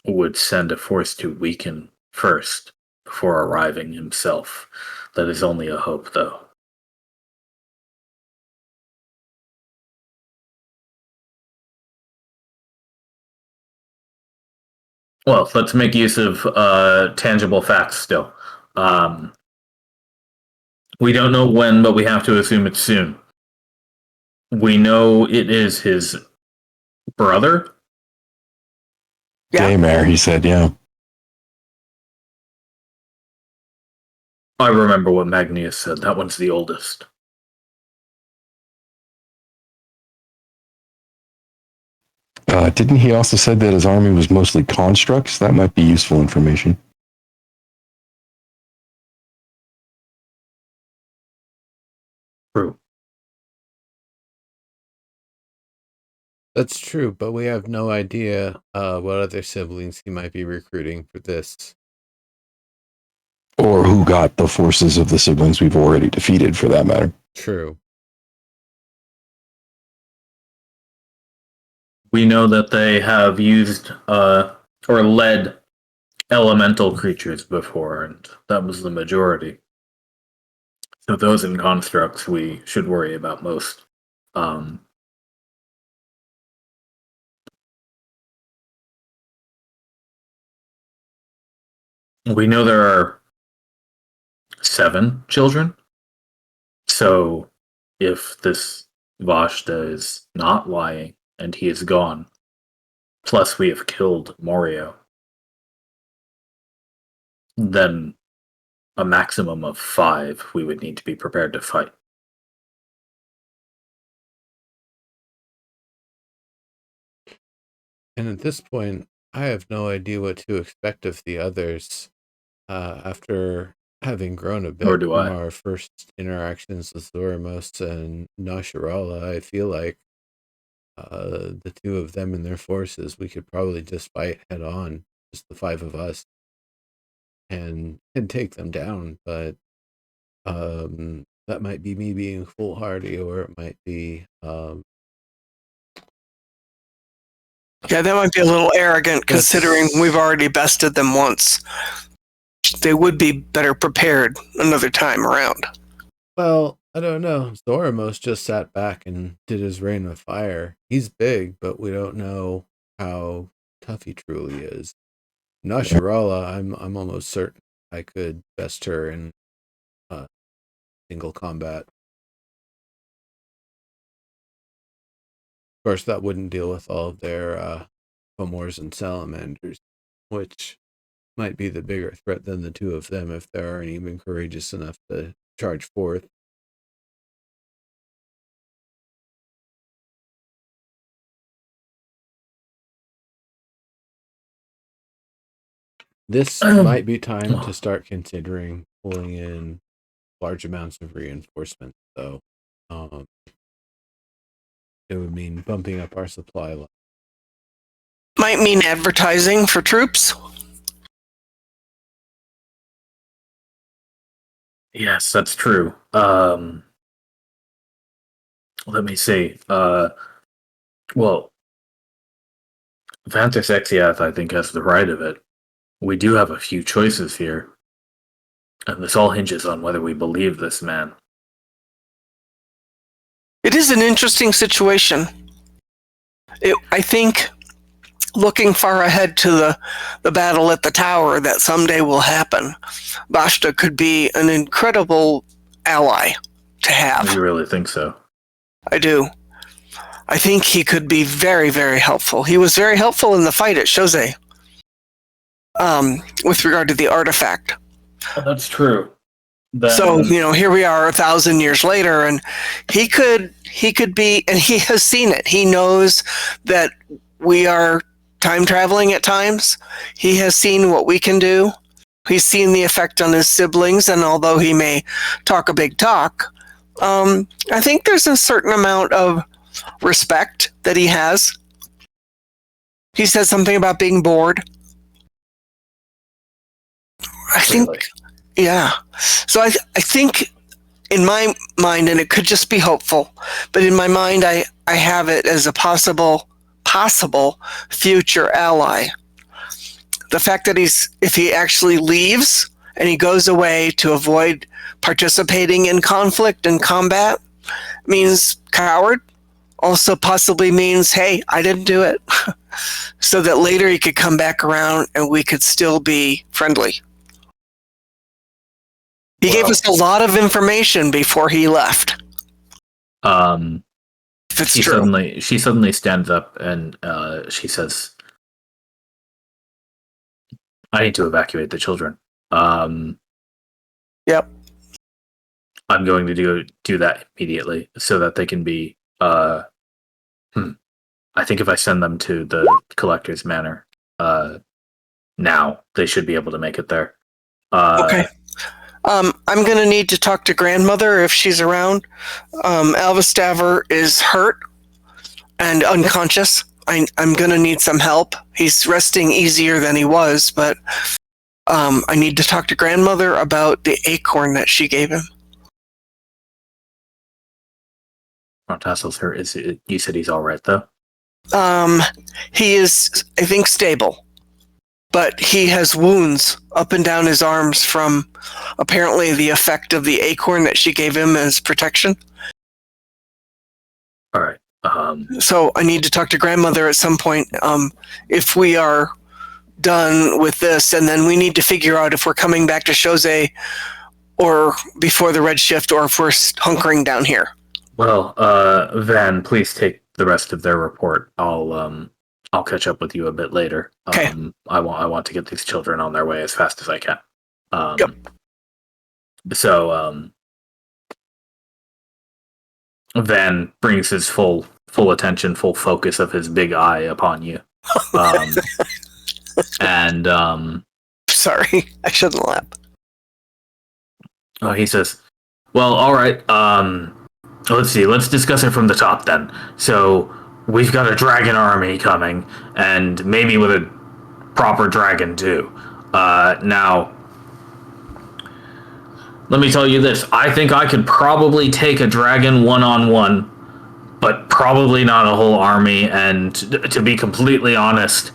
would send a force to weaken first before arriving himself. That is only a hope, though. Well, let's make use of tangible facts still. We don't know when, but we have to assume it's soon. We know it is his brother. Yeah. Daymare, he said, yeah. I remember what Magnius said. That one's the oldest. Didn't he also said that his army was mostly constructs? That might be useful information. True. That's true, but we have no idea what other siblings he might be recruiting for this. Or who got the forces of the siblings we've already defeated, for that matter. True. We know that they have used or led elemental creatures before, and that was the majority. So those in constructs we should worry about most. We know there are 7 children. So if this Vashta is not lying and he is gone, plus we have killed Morio, then a maximum of 5 we would need to be prepared to fight. And at this point, I have no idea what to expect of the others. After having grown a bit Nor do from I. our first interactions with Zoramos and Nasharala, I feel like the 2 of them and their forces, we could probably just fight head on, just the 5 of us, and take them down. But that might be me being foolhardy, or it might be Yeah, that might be a little arrogant, considering we've already bested them once. They would be better prepared another time around. Well, I don't know. Zoramos just sat back and did his reign of fire. He's big, but we don't know how tough he truly is. Nasharala, I'm almost certain I could best her in single combat. Of course, that wouldn't deal with all of their Pomors and Salamanders, which might be the bigger threat than the two of them if they aren't even courageous enough to charge forth. This might be time to start considering pulling in large amounts of reinforcement, though. It would mean bumping up our supply line. Might mean advertising for troops. Yes, that's true. Let me see. Well, Vantis Exiath, I think, has the right of it. We do have a few choices here. And this all hinges on whether we believe this man. It is an interesting situation. I think looking far ahead to the battle at the tower that someday will happen, Bashta could be an incredible ally to have. You really think so? I do. I think he could be very, very helpful. He was very helpful in the fight at Shosei, with regard to the artifact. Oh, that's true. Then... So, here we are 1,000 years later, and he could be, and he has seen it. He knows that we are time traveling at times. He has seen what we can do. He's seen the effect on his siblings, and although he may talk a big talk, I think there's a certain amount of respect that he has. He said something about being bored. I think, yeah. So I think in my mind, and it could just be hopeful, but in my mind, I have it as a possible future ally. The fact that if he actually leaves and he goes away to avoid participating in conflict and combat, means coward. Also possibly means, hey, I didn't do it. So that later he could come back around and we could still be friendly. He gave us a lot of information before he left. If it's true. She suddenly stands up and she says, I need to evacuate the children. Yep. I'm going to do that immediately so that they can be I think if I send them to the Collector's Manor now, they should be able to make it there. Okay. I'm going to need to talk to grandmother if she's around. Alvastaver is hurt and unconscious. I'm going to need some help. He's resting easier than he was, but I need to talk to grandmother about the acorn that she gave him. Tassel's hurt. You said he's all right, though? He is, I think, stable. But he has wounds up and down his arms from apparently the effect of the acorn that she gave him as protection. All right. So I need to talk to grandmother at some point if we are done with this, and then we need to figure out if we're coming back to Shosei or before the Redshift, or if we're hunkering down here. Well, Van, please take the rest of their report. I'll catch up with you a bit later. Okay. I want to get these children on their way as fast as I can. Yep. So Van brings his full attention, full focus of his big eye upon you. And sorry, I shouldn't laugh. He says, well, all right, let's see, let's discuss it from the top then. So we've got a dragon army coming, and maybe with a proper dragon too. Now, let me tell you this. I think I could probably take a dragon one-on-one, but probably not a whole army, and to be completely honest,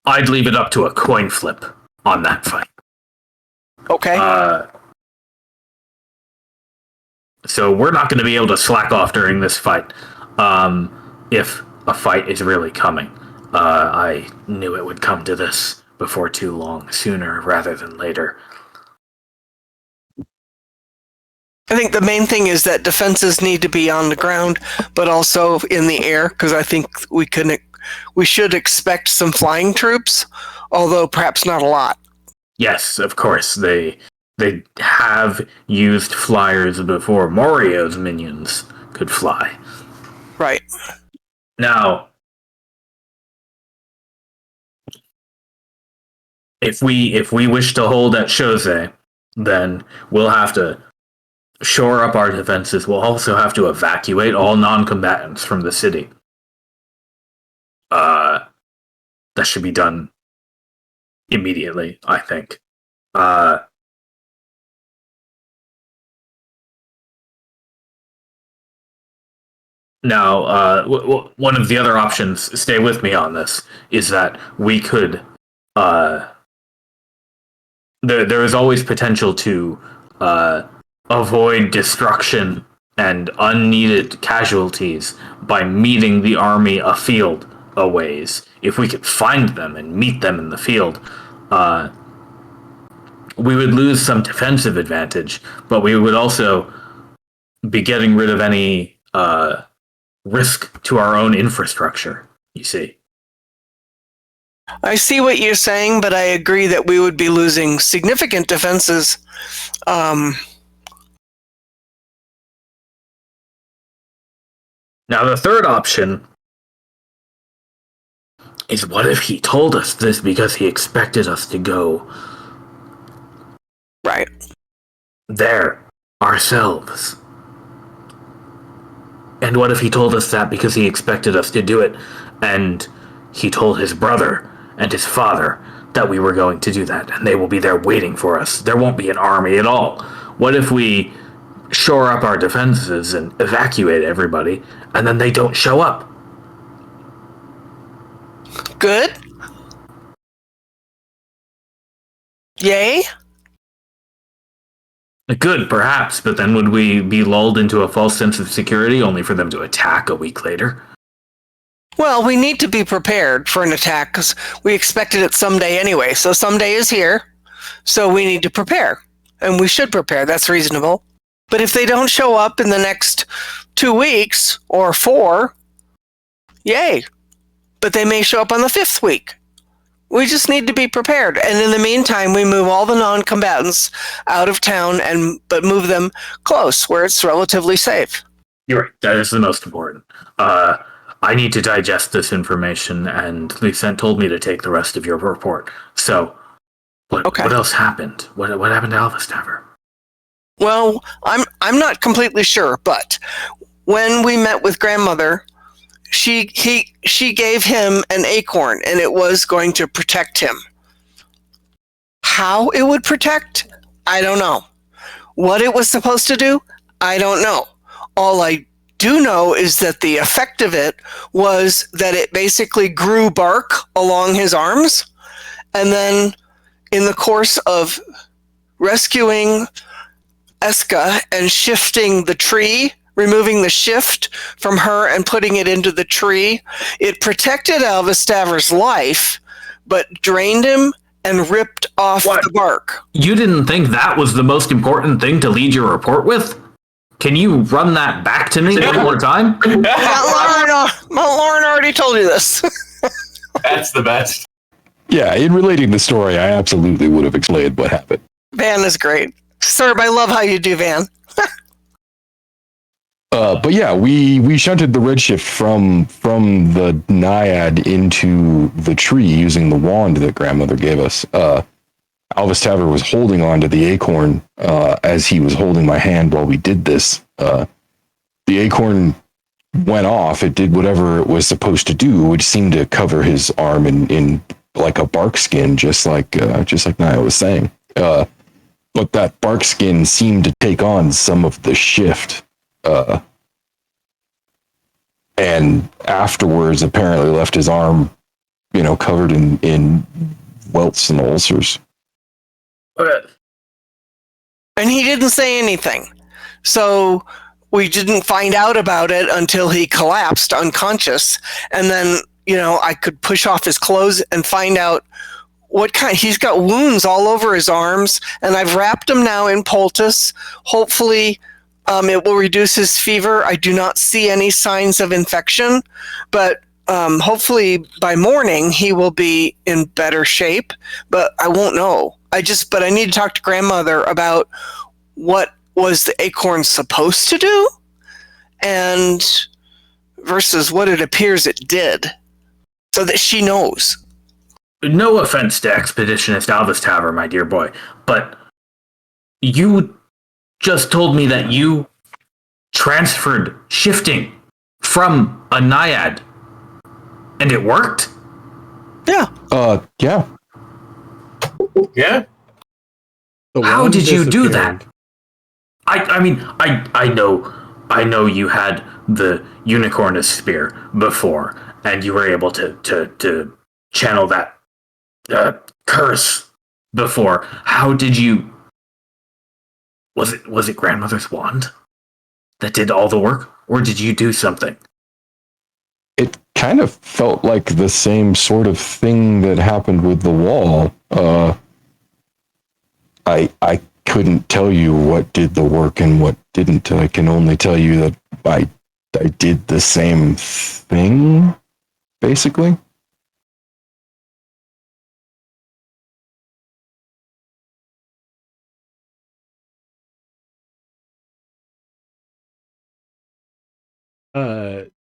I'd leave it up to a coin flip on that fight. Okay. So we're not going to be able to slack off during this fight. If a fight is really coming. I knew it would come to this before too long, sooner rather than later. I think the main thing is that defenses need to be on the ground, but also in the air, because I think we should expect some flying troops, although perhaps not a lot. Yes, of course. They have used flyers before. Morio's minions could fly. Right. Now, if we wish to hold at Chose, then we'll have to shore up our defenses. We'll also have to evacuate all non-combatants from the city. That should be done immediately, I think. Now, one of the other options, stay with me on this, is that we could. There is always potential to avoid destruction and unneeded casualties by meeting the army afield a ways. If we could find them and meet them in the field, we would lose some defensive advantage, but we would also be getting rid of any risk to our own infrastructure, you see. I see what you're saying, but I agree that we would be losing significant defenses. Now, the third option is, what if he told us this because he expected us to go Right. there ourselves? And what if he told us that because he expected us to do it, and he told his brother and his father that we were going to do that, and they will be there waiting for us? There won't be an army at all. What if we shore up our defenses and evacuate everybody, and then they don't show up? Good. Yay. Good, perhaps, but then would we be lulled into a false sense of security only for them to attack a week later? Well, we need to be prepared for an attack because we expected it someday anyway. So someday is here. So we need to prepare. And we should prepare. That's reasonable. But if they don't show up in the next 2 weeks or 4, yay. But they may show up on the 5th week. We just need to be prepared. And in the meantime, we move all the non-combatants out of town, but move them close where it's relatively safe. You're right. That is the most important. I need to digest this information, and Lucent told me to take the rest of your report. So, what else happened? What happened to Alvastaver? Well, I'm not completely sure, but when we met with grandmother, she gave him an acorn, and it was going to protect him. How it would protect? I don't know. What it was supposed to do? I don't know. All I do know is that the effect of it was that it basically grew bark along his arms, and then in the course of rescuing Eska and shifting the tree, removing the shift from her and putting it into the tree, it protected Alvastaver's life, but drained him and ripped off the bark. You didn't think that was the most important thing to lead your report with? Can you run that back to me one more time? Mount Lauren already told you this. That's the best. Yeah, in relating the story, I absolutely would have explained what happened. Van is great. Sir, I love how you do Van. But yeah, we shunted the redshift from the naiad into the tree using the wand that grandmother gave us. Alvastaver was holding on to the acorn as he was holding my hand while we did this. The acorn went off. It did whatever it was supposed to do, which seemed to cover his arm in like a bark skin, just like Naya was saying. But that bark skin seemed to take on some of the shift. And afterwards, apparently left his arm, covered in welts and ulcers. And he didn't say anything. So we didn't find out about it until he collapsed unconscious. And then, I could push off his clothes and find out what kind. He's got wounds all over his arms, and I've wrapped him now in poultice. Hopefully, it will reduce his fever. I do not see any signs of infection, but hopefully by morning he will be in better shape, but I won't know. But I need to talk to grandmother about what was the acorn supposed to do and versus what it appears it did, so that she knows. No offense to Expeditionist Alvis Tower, my dear boy, but you just told me that you transferred shifting from a naiad, and it worked? Yeah. Yeah. Yeah. How did you do that? I know you had the unicornus spear before, and you were able to channel that curse before. How did you? Was it grandmother's wand that did all the work, or did you do something? It kind of felt like the same sort of thing that happened with the wall. I couldn't tell you what did the work and what didn't. I can only tell you that I did the same thing, basically.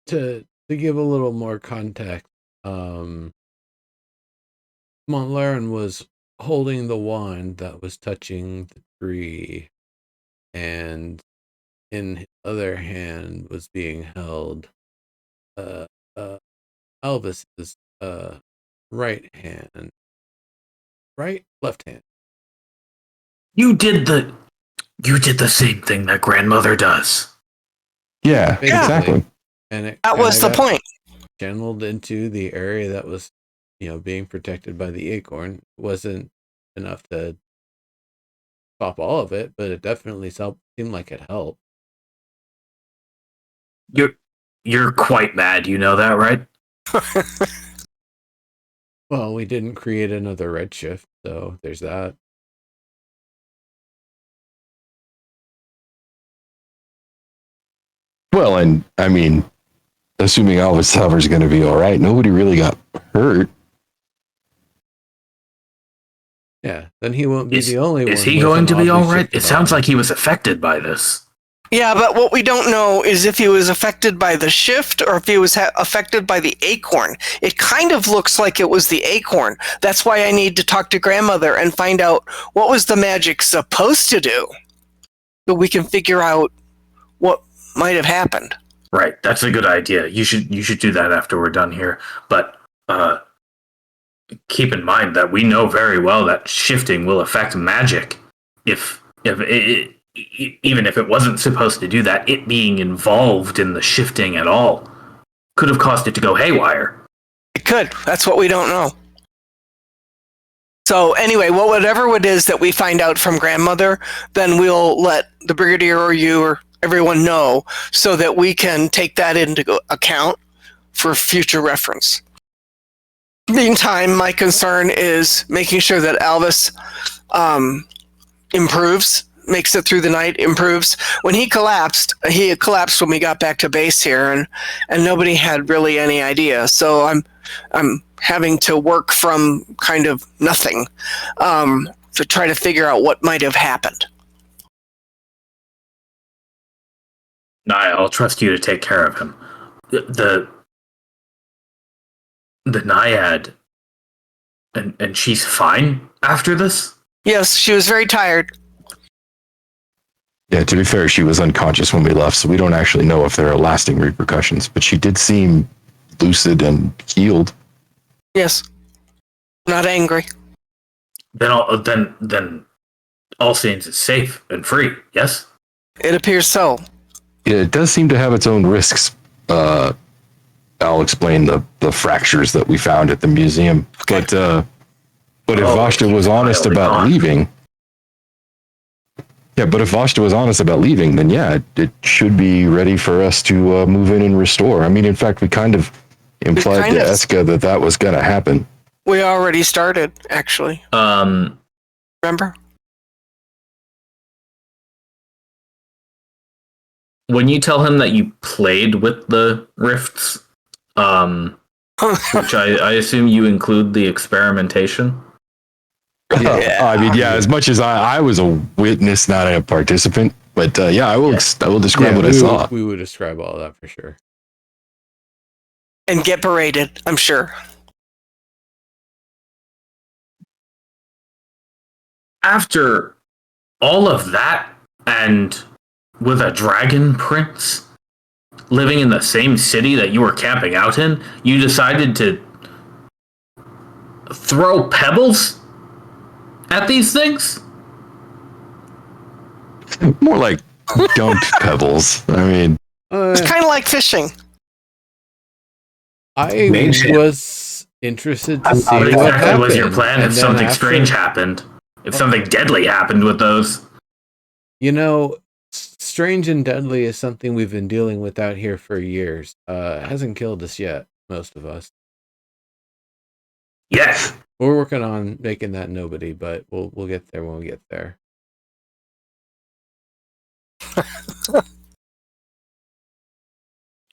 To give a little more context, Montlarin was holding the wand that was touching the tree, and in his other hand was being held Elvis's left hand. You did the same thing that grandmother does. Yeah, exactly. And that was the point. Channeled into the area that was, being protected by the acorn. It wasn't enough to stop all of it, but it definitely seemed like it helped. You're quite mad, you know that, right? Well, we didn't create another Redshift, so there's that. Well, and I mean, assuming Alvis Tower's going to be all right, nobody really got hurt. Yeah, then he won't be the only one. Is he going to be all right? It sounds like he was affected by this. Yeah, but what we don't know is if he was affected by the shift or if he was affected by the acorn. It kind of looks like it was the acorn. That's why I need to talk to grandmother and find out what was the magic supposed to do, so we can figure out what might have happened. Right, that's a good idea. You should do that after we're done here. But keep in mind that we know very well that shifting will affect magic. Even if it wasn't supposed to do that, it being involved in the shifting at all could have caused it to go haywire. It could. That's what we don't know. So anyway, whatever it is that we find out from grandmother, then we'll let the brigadier or you or everyone know so that we can take that into account for future reference. Meantime, my concern is making sure that Alvis improves, makes it through the night, improves. When he collapsed when we got back to base here, and nobody had really any idea. So I'm having to work from kind of nothing to try to figure out what might have happened. Nah, I'll trust you to take care of him. The naiad, and she's fine after this? Yes, she was very tired. Yeah, to be fair, she was unconscious when we left, so we don't actually know if there are lasting repercussions, but she did seem lucid and healed. Yes. Not angry. Then All Saints is safe and free, yes? It appears so. It does seem to have its own risks. I'll explain the fractures that we found at the museum. Okay. But if Vashta was honest about leaving, Yeah, but if Vashta was honest about leaving, then yeah, it should be ready for us to move in and restore. I mean, in fact, we kind of implied to Eska that was going to happen. We already started, actually. Remember? When you tell him that you played with the rifts, which I assume you include the experimentation. Yeah. I mean, yeah, as much as I was a witness, not a participant, but yeah, I will describe what I saw. We would describe all that for sure. And get berated, I'm sure. After all of that, and with a dragon prince living in the same city that you were camping out in, you decided to throw pebbles at these things? More like dumped pebbles. I mean, it's kind of like fishing. I was interested to see what what exactly happened. was your plan if something strange happened? If something deadly happened with those? You know, strange and deadly is something we've been dealing with out here for years. It hasn't killed us yet, most of us. Yes. We're working on making that nobody, but we'll get there when we get there.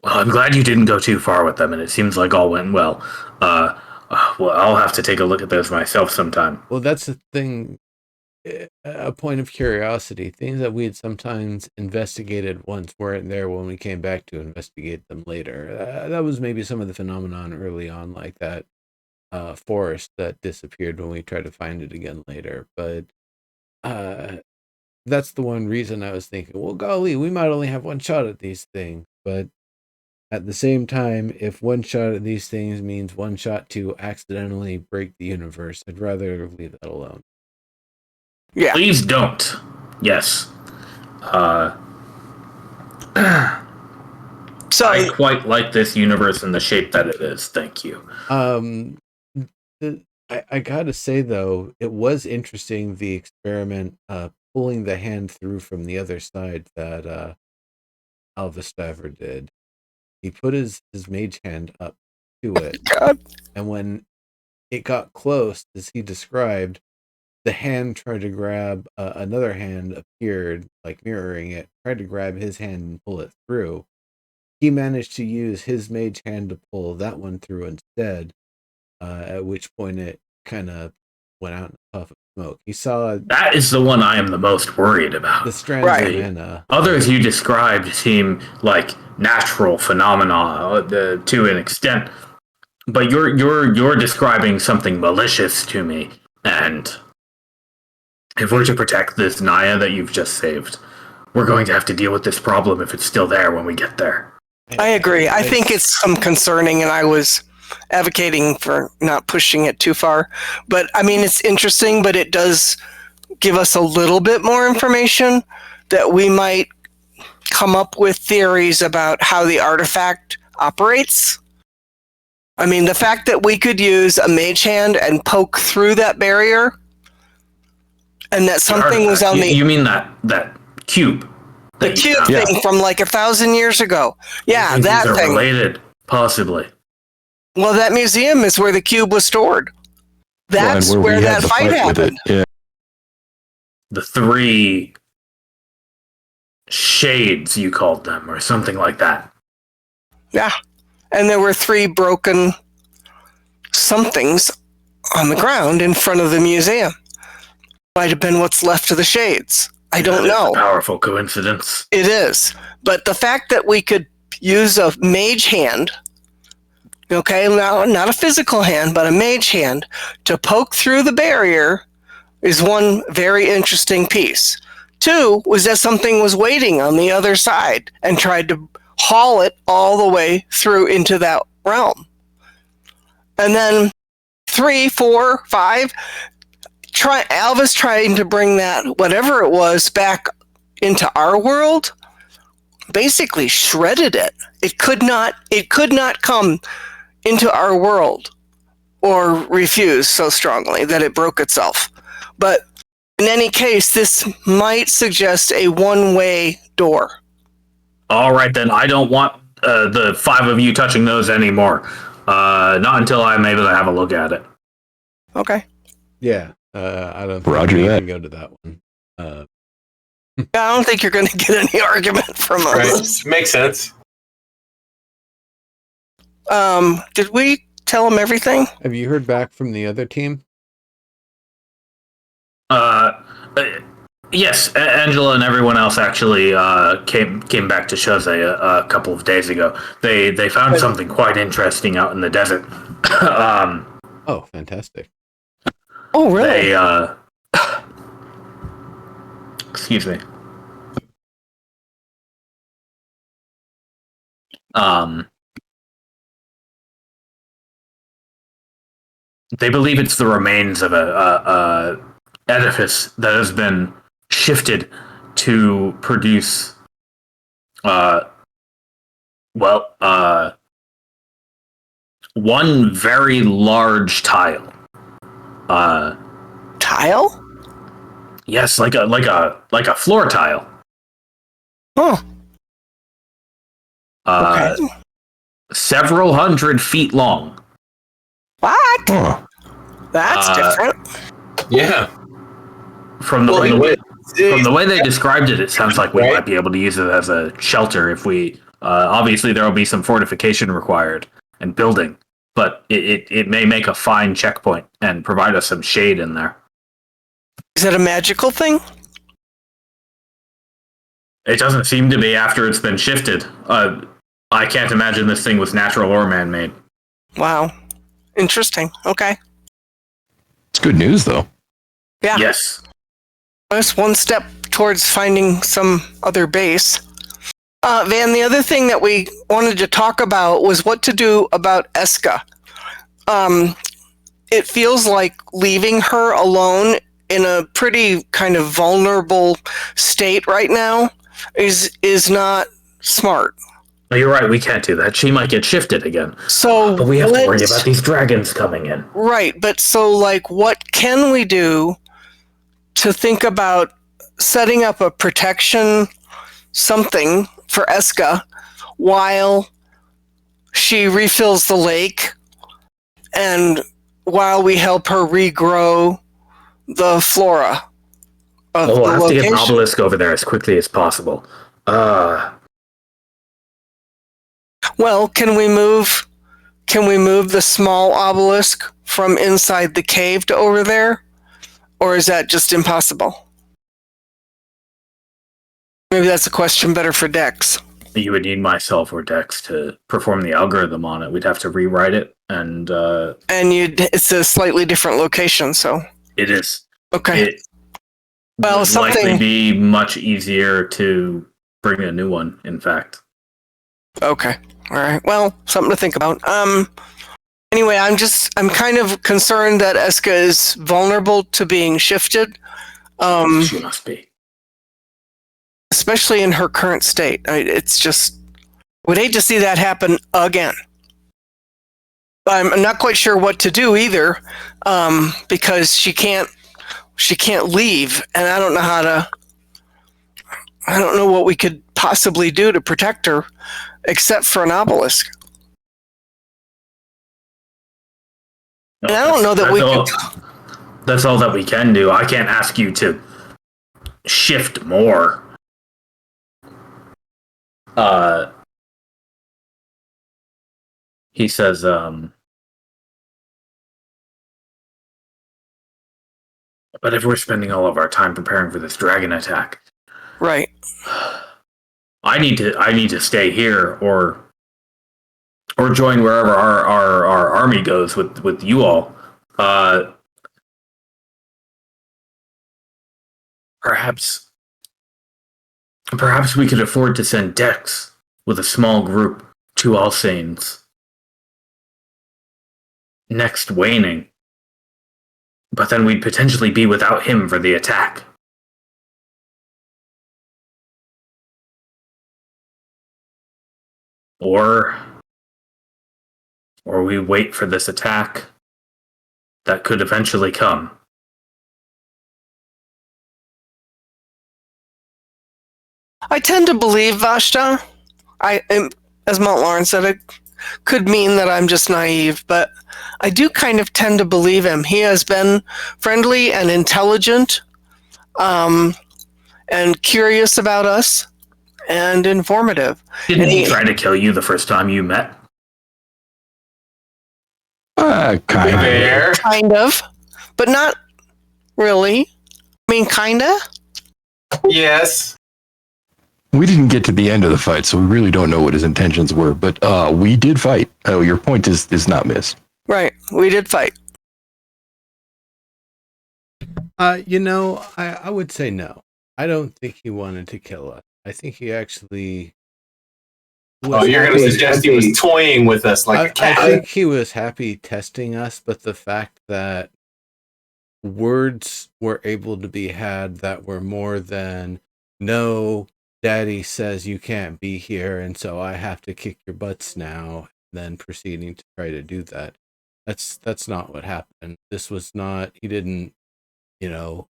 Well, I'm glad you didn't go too far with them, and it seems like all went well. Well, I'll have to take a look at those myself sometime. Well, that's the thing. A point of curiosity. Things that we had sometimes investigated once weren't there when we came back to investigate them later. That was maybe some of the phenomenon early on, like that forest that disappeared when we tried to find it again later. But that's the one reason I was thinking, well, golly, we might only have one shot at these things. But at the same time, if one shot at these things means one shot to accidentally break the universe, I'd rather leave that alone. Yeah. Please don't. Yes. So I quite like this universe in the shape that it is. Thank you. I gotta say though, it was interesting the experiment pulling the hand through from the other side that Alvastaver did. He put his mage hand up to it, and when it got close, as he described, the hand tried to grab another hand appeared, like mirroring it, tried to grab his hand and pull it through. He managed to use his mage hand to pull that one through instead, at which point it kind of went out in a puff of smoke. He saw... That is the one I am the most worried about. The strands of mana. Others you described seem like natural phenomena to an extent, but you're describing something malicious to me, and if we're to protect this Naya that you've just saved, we're going to have to deal with this problem if it's still there when we get there. I agree. I think it's concerning, and I was advocating for not pushing it too far. But, I mean, it's interesting, but it does give us a little bit more information that we might come up with theories about how the artifact operates. I mean, the fact that we could use a mage hand and poke through that barrier, and that something was on the... You mean that cube? The cube thing from like 1,000 years ago. Yeah, that these are thing. Related, possibly. Well, that museum is where the cube was stored. That's where that fight happened. Yeah. The 3 shades, you called them, or something like that. Yeah. And there were 3 broken somethings on the ground in front of the museum. Might have been what's left of the shades. I don't know. A powerful coincidence. It is. But the fact that we could use a mage hand, okay, now not a physical hand, but a mage hand, to poke through the barrier is one very interesting piece. 2 was that something was waiting on the other side and tried to haul it all the way through into that realm. And then 3, 4, 5, Alva's trying to bring that, whatever it was, back into our world, basically shredded it. It could not come into our world or refuse so strongly that it broke itself. But In any case, this might suggest a one-way door. All right, then. I don't want the 5 of you touching those anymore. Not until I'm able to have a look at it. Okay. Yeah, I don't think Roger we that. can go to that one. I don't think you're going to get any argument from us. Right. Makes sense. Did we tell him everything? Have you heard back from the other team? Yes, Angela and everyone else actually came back to Chose a couple of days ago. They found something quite interesting out in the desert. Oh, fantastic. Oh, really? They excuse me. They believe it's the remains of a edifice that has been shifted to produce, one very large tile. Tile? Yes, like a floor tile. Oh. Okay. Several 100 feet long. What? Huh. That's different. Yeah. From the way they described it, it sounds like we Right. might be able to use it as a shelter if we. Obviously, there will be some fortification required and building, but it may make a fine checkpoint and provide us some shade in there. Is it a magical thing? It doesn't seem to be after it's been shifted. I can't imagine this thing was natural or man-made. Wow. Interesting. Okay. It's good news, though. Yeah. Yes. That's one step towards finding some other base. Van, the other thing that we wanted to talk about was what to do about Eska. It feels like leaving her alone in a pretty kind of vulnerable state right now is not smart. No, you're right. We can't do that. She might get shifted again. So, But we have to worry about these dragons coming in. right, but so like what can we do to think about setting up a protection something for Eska while she refills the lake and while we help her regrow the flora of We'll the have to get an location? obelisk over there as quickly as possible. Well, can we move the small obelisk from inside the cave to over there? Or is that just impossible? Maybe that's a question better for Dex. You would need myself or Dex to perform the algorithm on it. We'd have to rewrite it, and It's a slightly different location, so it is. okay. It Well, would likely something. be much easier to bring a new one. In fact, Okay. All right. Well, something to think about. Anyway, I'm kind of concerned that Eska is vulnerable to being shifted. she must be. Especially in her current state. It's just would hate to see that happen again. I'm not quite sure what to do either, because she can't leave, and I don't know what we could possibly do to protect her, except for an obelisk. And I don't know that we could. That's all that we can do. I can't ask you to shift more. He says, but if we're spending all of our time preparing for this dragon attack, Right. I need to stay here or join wherever our army goes with you all. Perhaps we could afford to send Dex with a small group to Alsane's next waning. But then we'd potentially be without him for the attack. Or we wait for this attack that could eventually come. I tend to believe Vashta. As Mount Lauren said, it could mean that I'm just naive, but I do kind of tend to believe him. He has been friendly and intelligent, and curious about us, and informative. Didn't And he try to kill you the first time you met? Kind of. Fair. Kind of, but not really. I mean, kinda. Yes. We didn't get to the end of the fight, so we really don't know what his intentions were. But we did fight. Oh, your point is not missed. Right, we did fight. I would say no. I don't think he wanted to kill us. I think he actually Oh, you're going to suggest he was toying with us like a cat? I think he was happy testing us, but the fact that words were able to be had that were more than, no, Daddy says you can't be here, and so I have to kick your butts now, then proceeding to try to do that. That's not what happened. This was not, he didn't,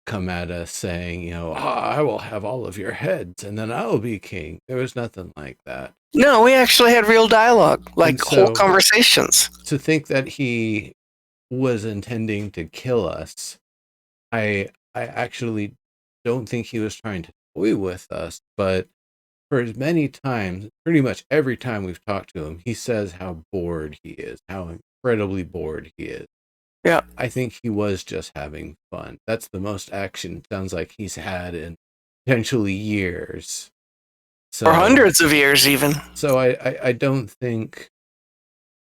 come at us saying, I will have all of your heads and then I'll be king. There was nothing like that. No, we actually had real dialogue, like And so- whole conversations. To think that he was intending to kill us, I actually don't think he was trying to toy with us, but for as many times, pretty much every time we've talked to him, he says how bored he is, how incredibly bored he is. Yeah. I think he was just having fun. That's the most action it sounds like he's had in potentially years. So, Or hundreds of years, even. So I don't think,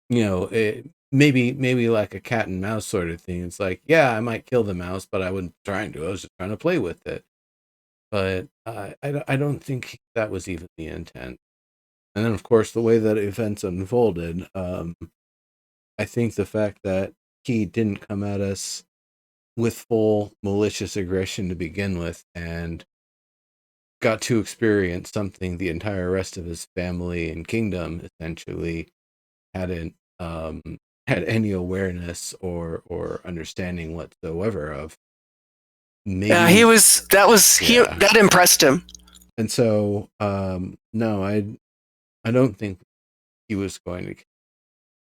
maybe like a cat and mouse sort of thing. It's like, yeah, I might kill the mouse, but I wasn't trying to. I was just trying to play with it. But I don't think that was even the intent. And then, of course, the way that events unfolded, I think the fact that he didn't come at us with full malicious aggression to begin with and got to experience something the entire rest of his family and kingdom essentially hadn't had any awareness or understanding whatsoever of. Maybe, Yeah, that impressed him. And so, no, I don't think he was going to.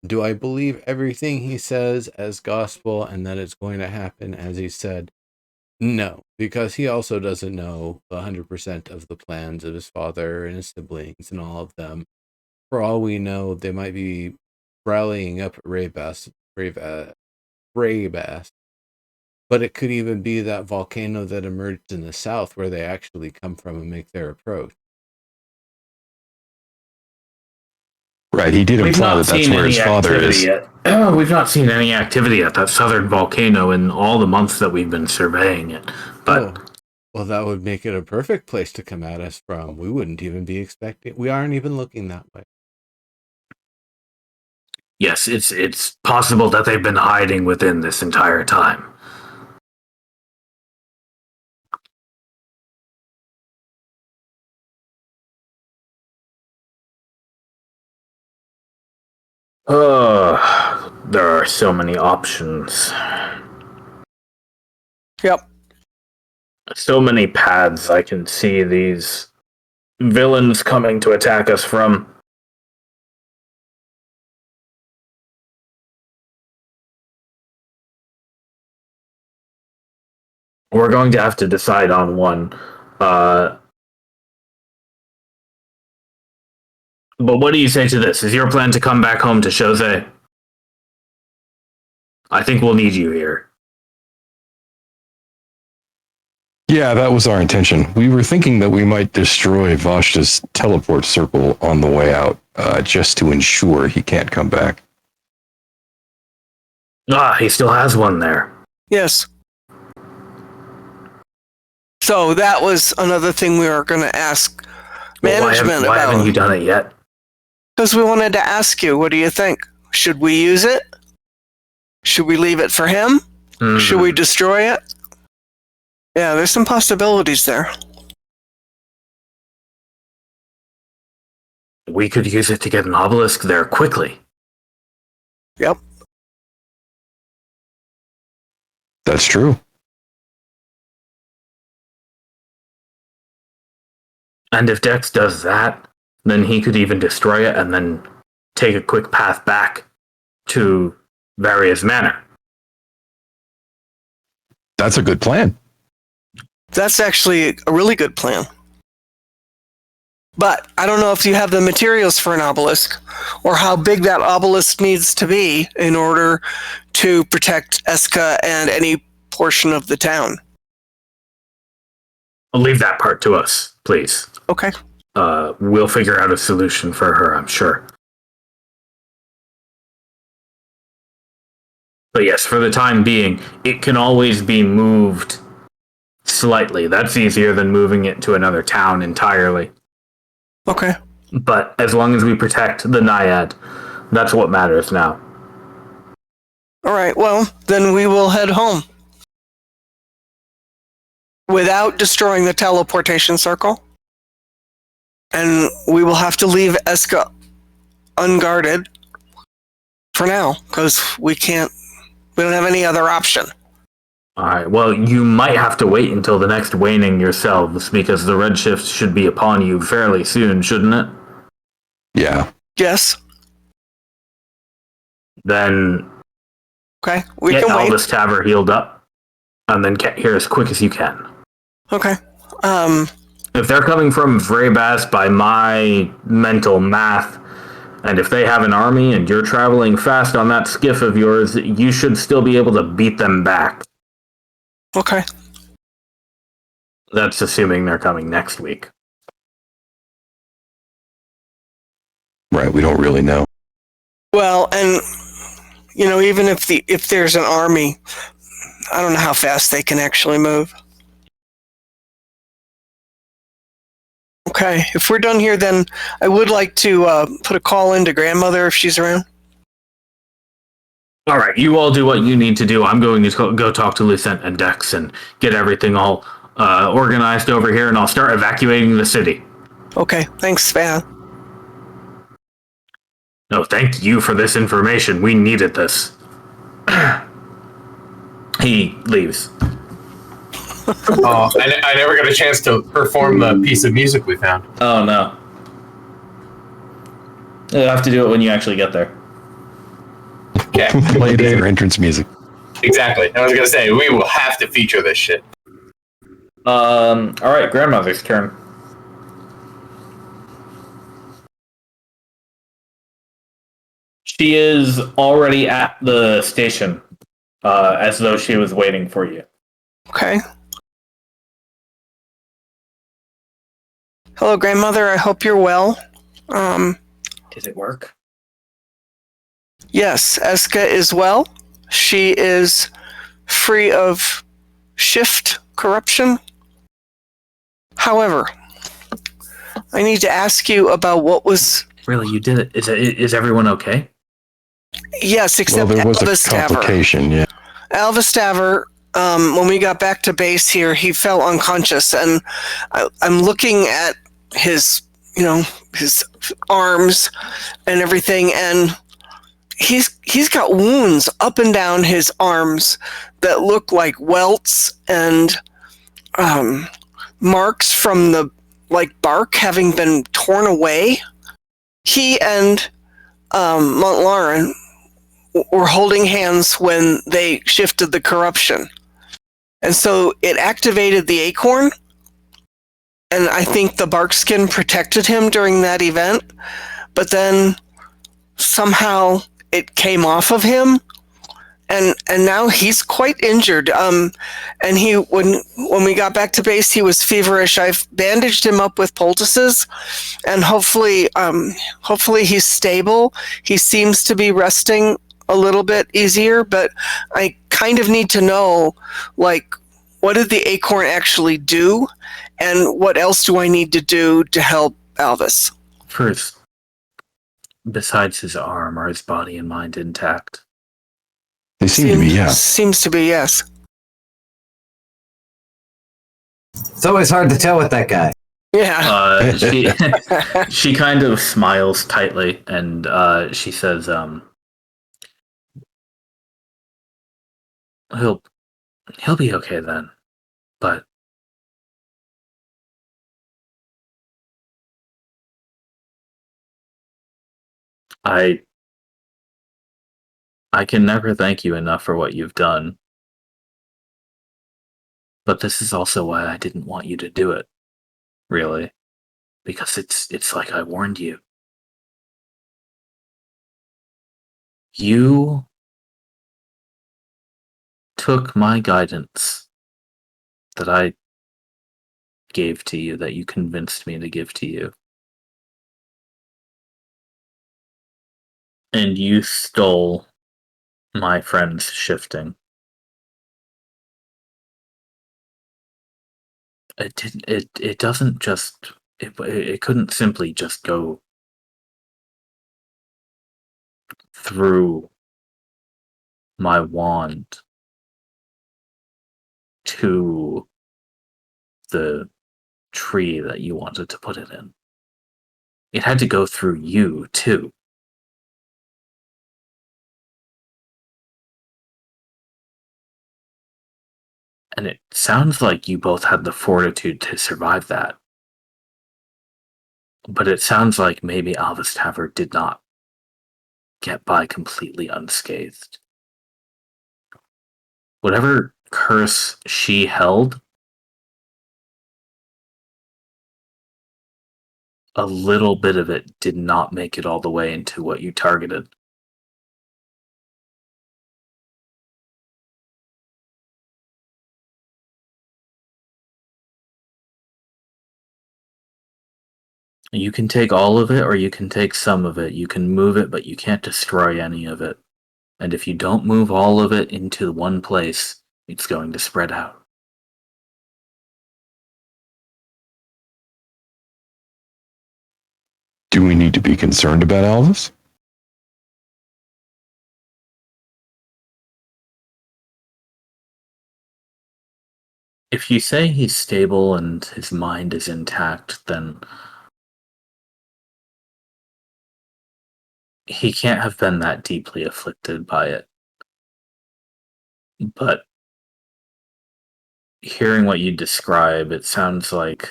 Do I believe everything he says as gospel and that it's going to happen as he said? No, because he also doesn't know 100% of the plans of his father and his siblings and all of them. For all we know, they might be rallying up at Braybass, but it could even be that volcano that emerged in the south where they actually come from and make their approach. Right, he did imply that that's where his father is. Yet. We've not seen any activity at that southern volcano in all the months that we've been surveying it. But well, that would make it a perfect place to come at us from. We wouldn't even be expecting. We aren't even looking that way. Yes, it's possible that they've been hiding within this entire time. There are so many options. Yep. So many paths I can see these villains coming to attack us from. We're going to have to decide on one. But what do you say to this? Is your plan to come back home to Chose? I think we'll need you here. Yeah, that was our intention. We were thinking that we might destroy Vashta's teleport circle on the way out, just to ensure he can't come back. He still has one there. Yes. So that was another thing we were going to ask management why haven't you about. done it yet? Because we wanted to ask you, what do you think? Should we use it? Should we leave it for him? Should we destroy it? Yeah, there's some possibilities there. We could use it to get an obelisk there quickly. Yep. That's true. And if Dex does that, then he could even destroy it and then take a quick path back to Various Manor. That's a good plan. That's actually a really good plan. But I don't know if you have the materials for an obelisk or how big that obelisk needs to be in order to protect Eska and any portion of the town. I'll leave that part to us, please. Okay. We'll figure out a solution for her, I'm sure. But yes, for the time being, it can always be moved slightly. That's easier than moving it to another town entirely. Okay. But as long as we protect the Naiad, that's what matters now. All right. Well, then we will head home. Without destroying the teleportation circle. And we will have to leave Eska unguarded for now, because we don't have any other option. Alright, well, you might have to wait until the next waning yourselves, because the Redshift should be upon you fairly soon, shouldn't it? Yeah. Yes. Then Okay, we get can wait. Elvis Taver healed up, and then get here as quick as you can. Okay. If they're coming from Vrabas by my mental math, and if they have an army and you're traveling fast on that skiff of yours, you should still be able to beat them back. Okay. That's assuming they're coming next week. Right. We don't really know. Well, and even if there's an army, I don't know how fast they can actually move. Okay, if we're done here, then I would like to put a call into grandmother if she's around. All right, you all do what you need to do. I'm going to go talk to Lucent and Dex and get everything all organized over here, and I'll start evacuating the city. Okay, thanks, Van. No, thank you for this information. We needed this. He leaves. Oh, I never got a chance to perform the piece of music we found. Oh, no. You'll have to do it when you actually get there. Okay. Play their entrance music. Exactly. I was going to say, we will have to feature this shit. All right, grandmother's turn. She is already at the station, as though she was waiting for you. Okay. Hello, grandmother. I hope you're well. Did it work? Yes, Eska is well. She is free of shift corruption. However, I need to ask you about what was... Really, you did it. Is everyone okay? Yes, except there was Elvis a Taver. complication, yeah. Elvis Taver, when we got back to base here, he fell unconscious, and I'm looking at his arms and everything, and he's got wounds up and down his arms that look like welts and marks from the bark having been torn away. He and Montlarin were holding hands when they shifted the corruption. And so it activated the acorn, and I think the bark skin protected him during that event, but then somehow it came off of him, and now he's quite injured. And he when we got back to base, he was feverish. I've bandaged him up with poultices, and hopefully he's stable. He seems to be resting a little bit easier, but I kind of need to know, what did the acorn actually do, and what else do I need to do to help Alvis? First, besides his arm, are his body and mind intact? They seem to be, yeah. Seems to be, yes. It's always hard to tell with that guy. Yeah. She kind of smiles tightly, and she says, he'll be okay then, but I can never thank you enough for what you've done. But this is also why I didn't want you to do it, really. Because it's like I warned you. You took my guidance that I gave to you, that you convinced me to give to you. And you stole my friend's shifting. It didn't. It doesn't just. It couldn't simply just go through my wand to the tree that you wanted to put it in. It had to go through you too. And it sounds like you both had the fortitude to survive that. But it sounds like maybe Alvis Taver did not get by completely unscathed. Whatever curse she held, a little bit of it did not make it all the way into what you targeted. You can take all of it or you can take some of it. You can move it, but you can't destroy any of it. And if you don't move all of it into one place, it's going to spread out. Do we need to be concerned about Alvis? If you say he's stable and his mind is intact, then he can't have been that deeply afflicted by it. But hearing what you describe, it sounds like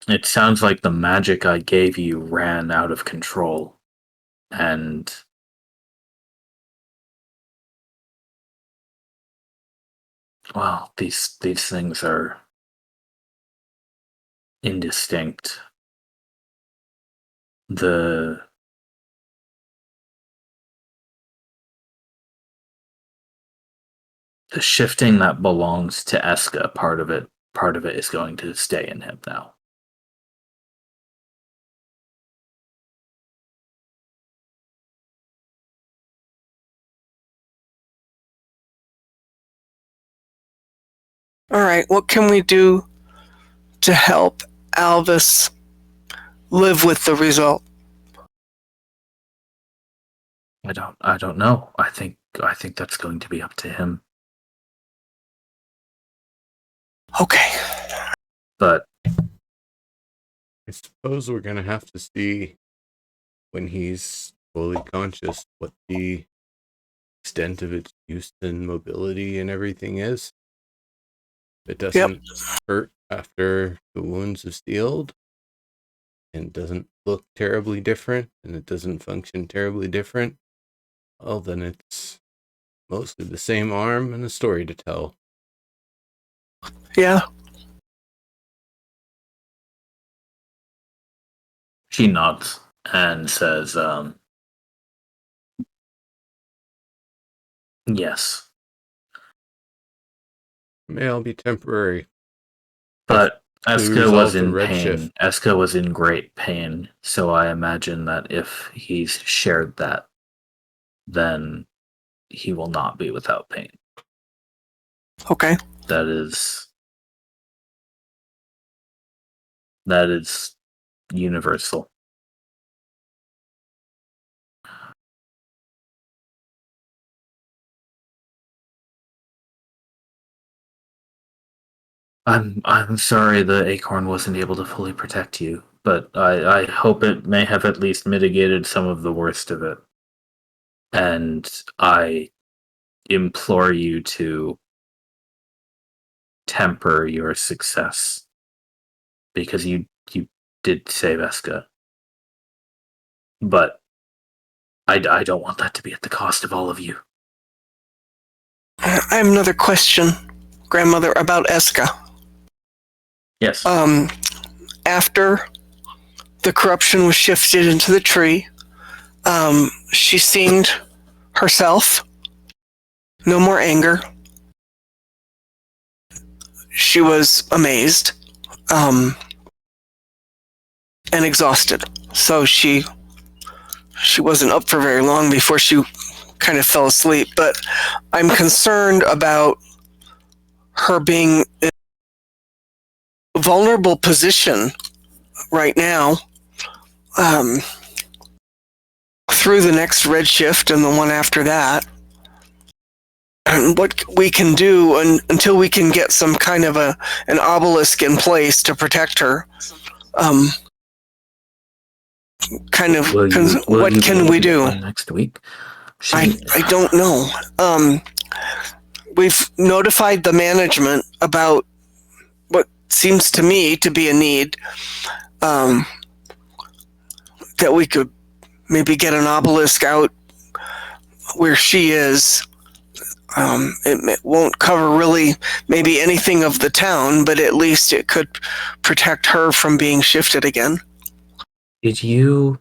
the magic I gave you ran out of control. And well, these things are indistinct. The shifting that belongs to Eska, part of it is going to stay in him now. All right, what can we do to help Alvis live with the result? I don't know. I think that's going to be up to him. Okay. But I suppose we're gonna have to see when he's fully conscious what the extent of its use and mobility and everything is. If it doesn't hurt after the wounds have healed, and doesn't look terribly different, and it doesn't function terribly different, well, then it's mostly the same arm and a story to tell. Yeah. she nods and says, yes. May all be temporary. But Eska was in the pain. Redshift. Eska was in great pain, so I imagine that if he's shared that, then he will not be without pain. Okay. That is universal. I'm sorry the acorn wasn't able to fully protect you, but I hope it may have at least mitigated some of the worst of it. And I implore you to temper your success, because you did save Eska. But I don't want that to be at the cost of all of you. I have another question, grandmother, about Eska. Yes. After the corruption was shifted into the tree, she seemed herself. No more anger. She was amazed, and exhausted. So she wasn't up for very long before she kind of fell asleep. But I'm concerned about her being in a vulnerable position right now, through the next Redshift and the one after that. And what we can do until we can get some kind of an obelisk in place to protect her. What can we do next week? I don't know. We've notified the management about what seems to me to be a need, that we could maybe get an obelisk out where she is. It won't cover really maybe anything of the town, but at least it could protect her from being shifted again. Did you...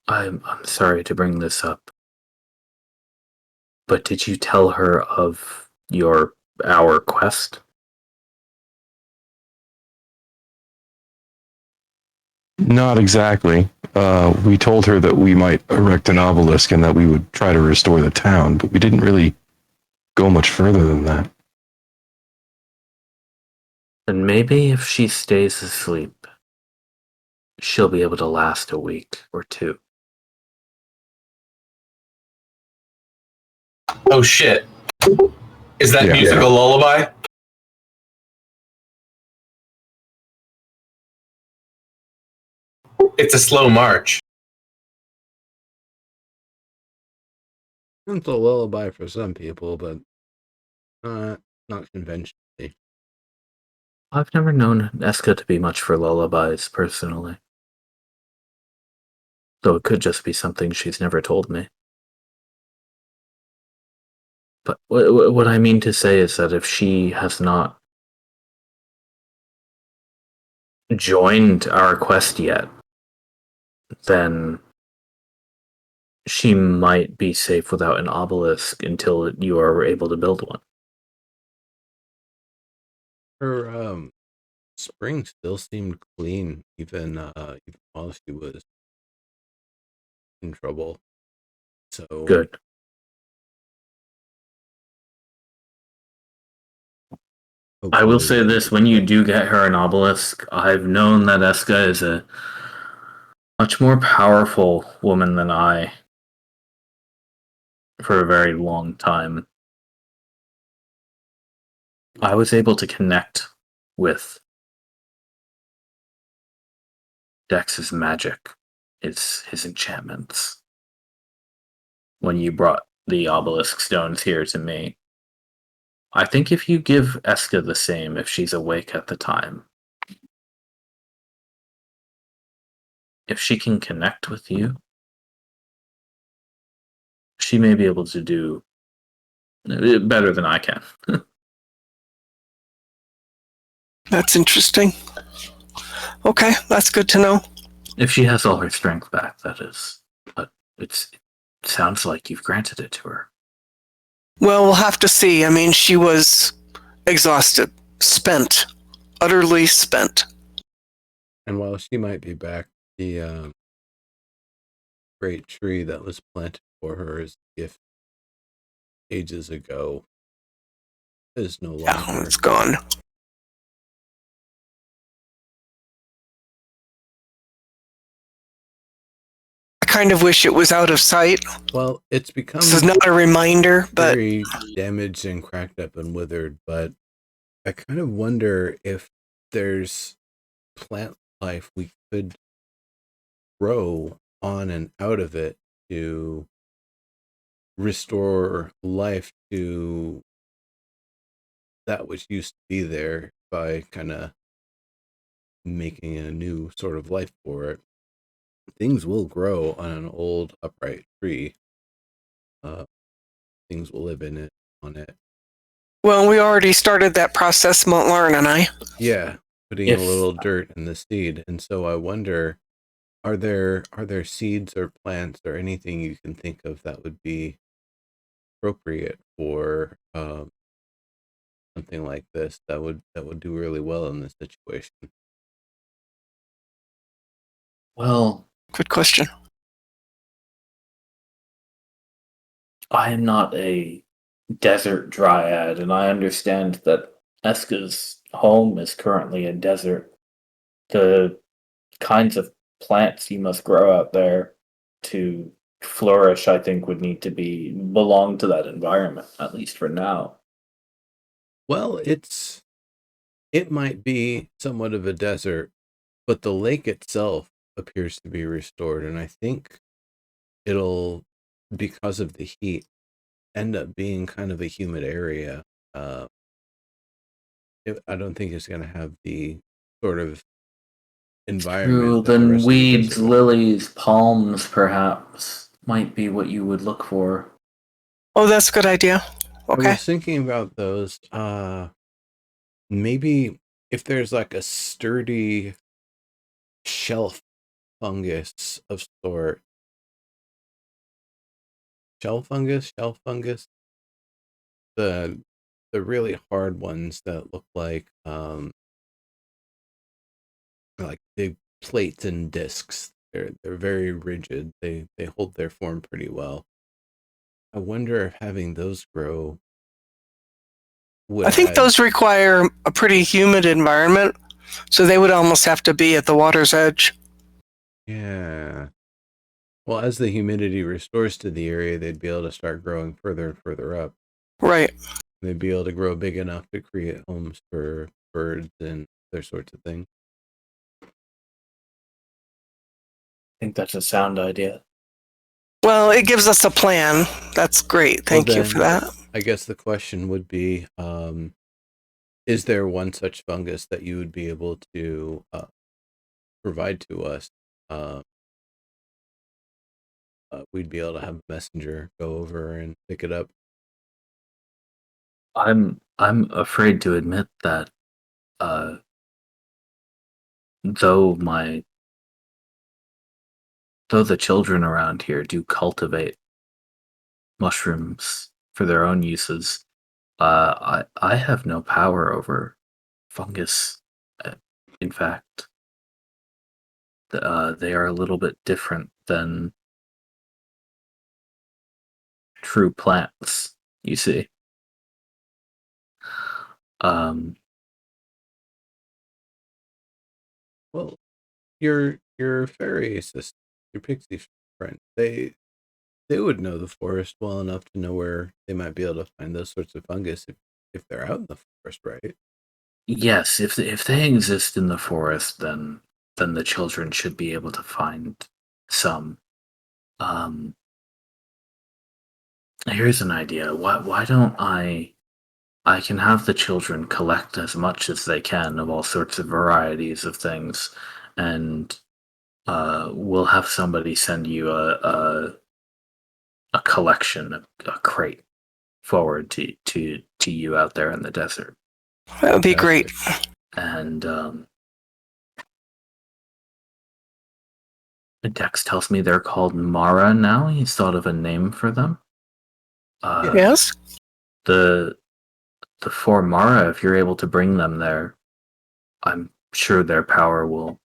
I'm sorry to bring this up, but did you tell her of our quest? Not exactly. We told her that we might erect an obelisk and that we would try to restore the town, but we didn't really go much further than that. Then maybe if she stays asleep, she'll be able to last a week or two. Oh shit. Is that musical lullaby? It's a slow march. It's a lullaby for some people, but not conventionally. I've never known Eska to be much for lullabies, personally. Though it could just be something she's never told me. But what I mean to say is that if she has not joined our quest yet, then she might be safe without an obelisk until you are able to build one. Her spring still seemed clean, even while she was in trouble. So Good. I will say this, when you do get her an obelisk, I've known that Eska is a much more powerful woman than I for a very long time. I was able to connect with Dex's magic, his enchantments, when you brought the obelisk stones here to me. I think if you give Eska the same, if she's awake at the time, if she can connect with you, she may be able to do better than I can. That's interesting. Okay, that's good to know. If she has all her strength back, that is. But it sounds like you've granted it to her. Well, we'll have to see. I mean, she was exhausted, spent, utterly spent. And while she might be back, the great tree that was planted for her as a gift ages ago is no longer. Yeah, it's gone. I kind of wish it was out of sight. Well, it's become. This is not a reminder, but very damaged and cracked up and withered. But I kind of wonder if there's plant life we could grow on and out of it to restore life to that which used to be there by kind of making a new sort of life for it, things will grow on an old upright tree. Things will live in it, on it. Well, we already started that process, Montlarn and I. Yeah, putting a little dirt in the seed. And so I wonder, are there seeds or plants or anything you can think of that would be appropriate for something like this that would do really well in this situation? Well, Good question. I am not a desert dryad, and I understand that Eska's home is currently a desert. The kinds of plants you must grow out there to flourish, I think, would need to belong to that environment, at least for now. Well, it might be somewhat of a desert, but the lake itself appears to be restored, and I think it'll, because of the heat, end up being kind of a humid area. I don't think it's going to have the sort of True, environment that the then rest of the weeds, desert will. lilies, palms, perhaps, might be what you would look for. Oh, that's a good idea. I Okay. was thinking about those. Maybe if there's like a sturdy shelf fungus of sort. Shelf fungus. The really hard ones that look like big plates and discs. They're very rigid. They hold their form pretty well. I wonder if having those grow would I think add. those require a pretty humid environment, so they would almost have to be at the water's edge. Yeah. Well, as the humidity restores to the area, they'd be able to start growing further and further up. Right. They'd be able to grow big enough to create homes for birds and other sorts of things. I think that's a sound idea. Well, it gives us a plan. That's great. Thank you for that. I guess the question would be, is there one such fungus that you would be able to provide to us? We'd be able to have a messenger go over and pick it up. I'm afraid to admit that uh though the children around here do cultivate mushrooms for their own uses, I have no power over fungus. In fact, they are a little bit different than true plants, you see. Well, your fairy sister, your pixie friend, they would know the forest well enough to know where they might be able to find those sorts of fungus if they're out in the forest, right? Yes, if they exist in the forest, then the children should be able to find some. Um, Here's an idea. Why don't I can have the children collect as much as they can of all sorts of varieties of things, and we'll have somebody send you a collection, a crate forward to you out there in the desert. That would be great. And Dex tells me they're called Mara now. He's thought of a name for them. Yes? The four Mara, if you're able to bring them there, I'm sure their power will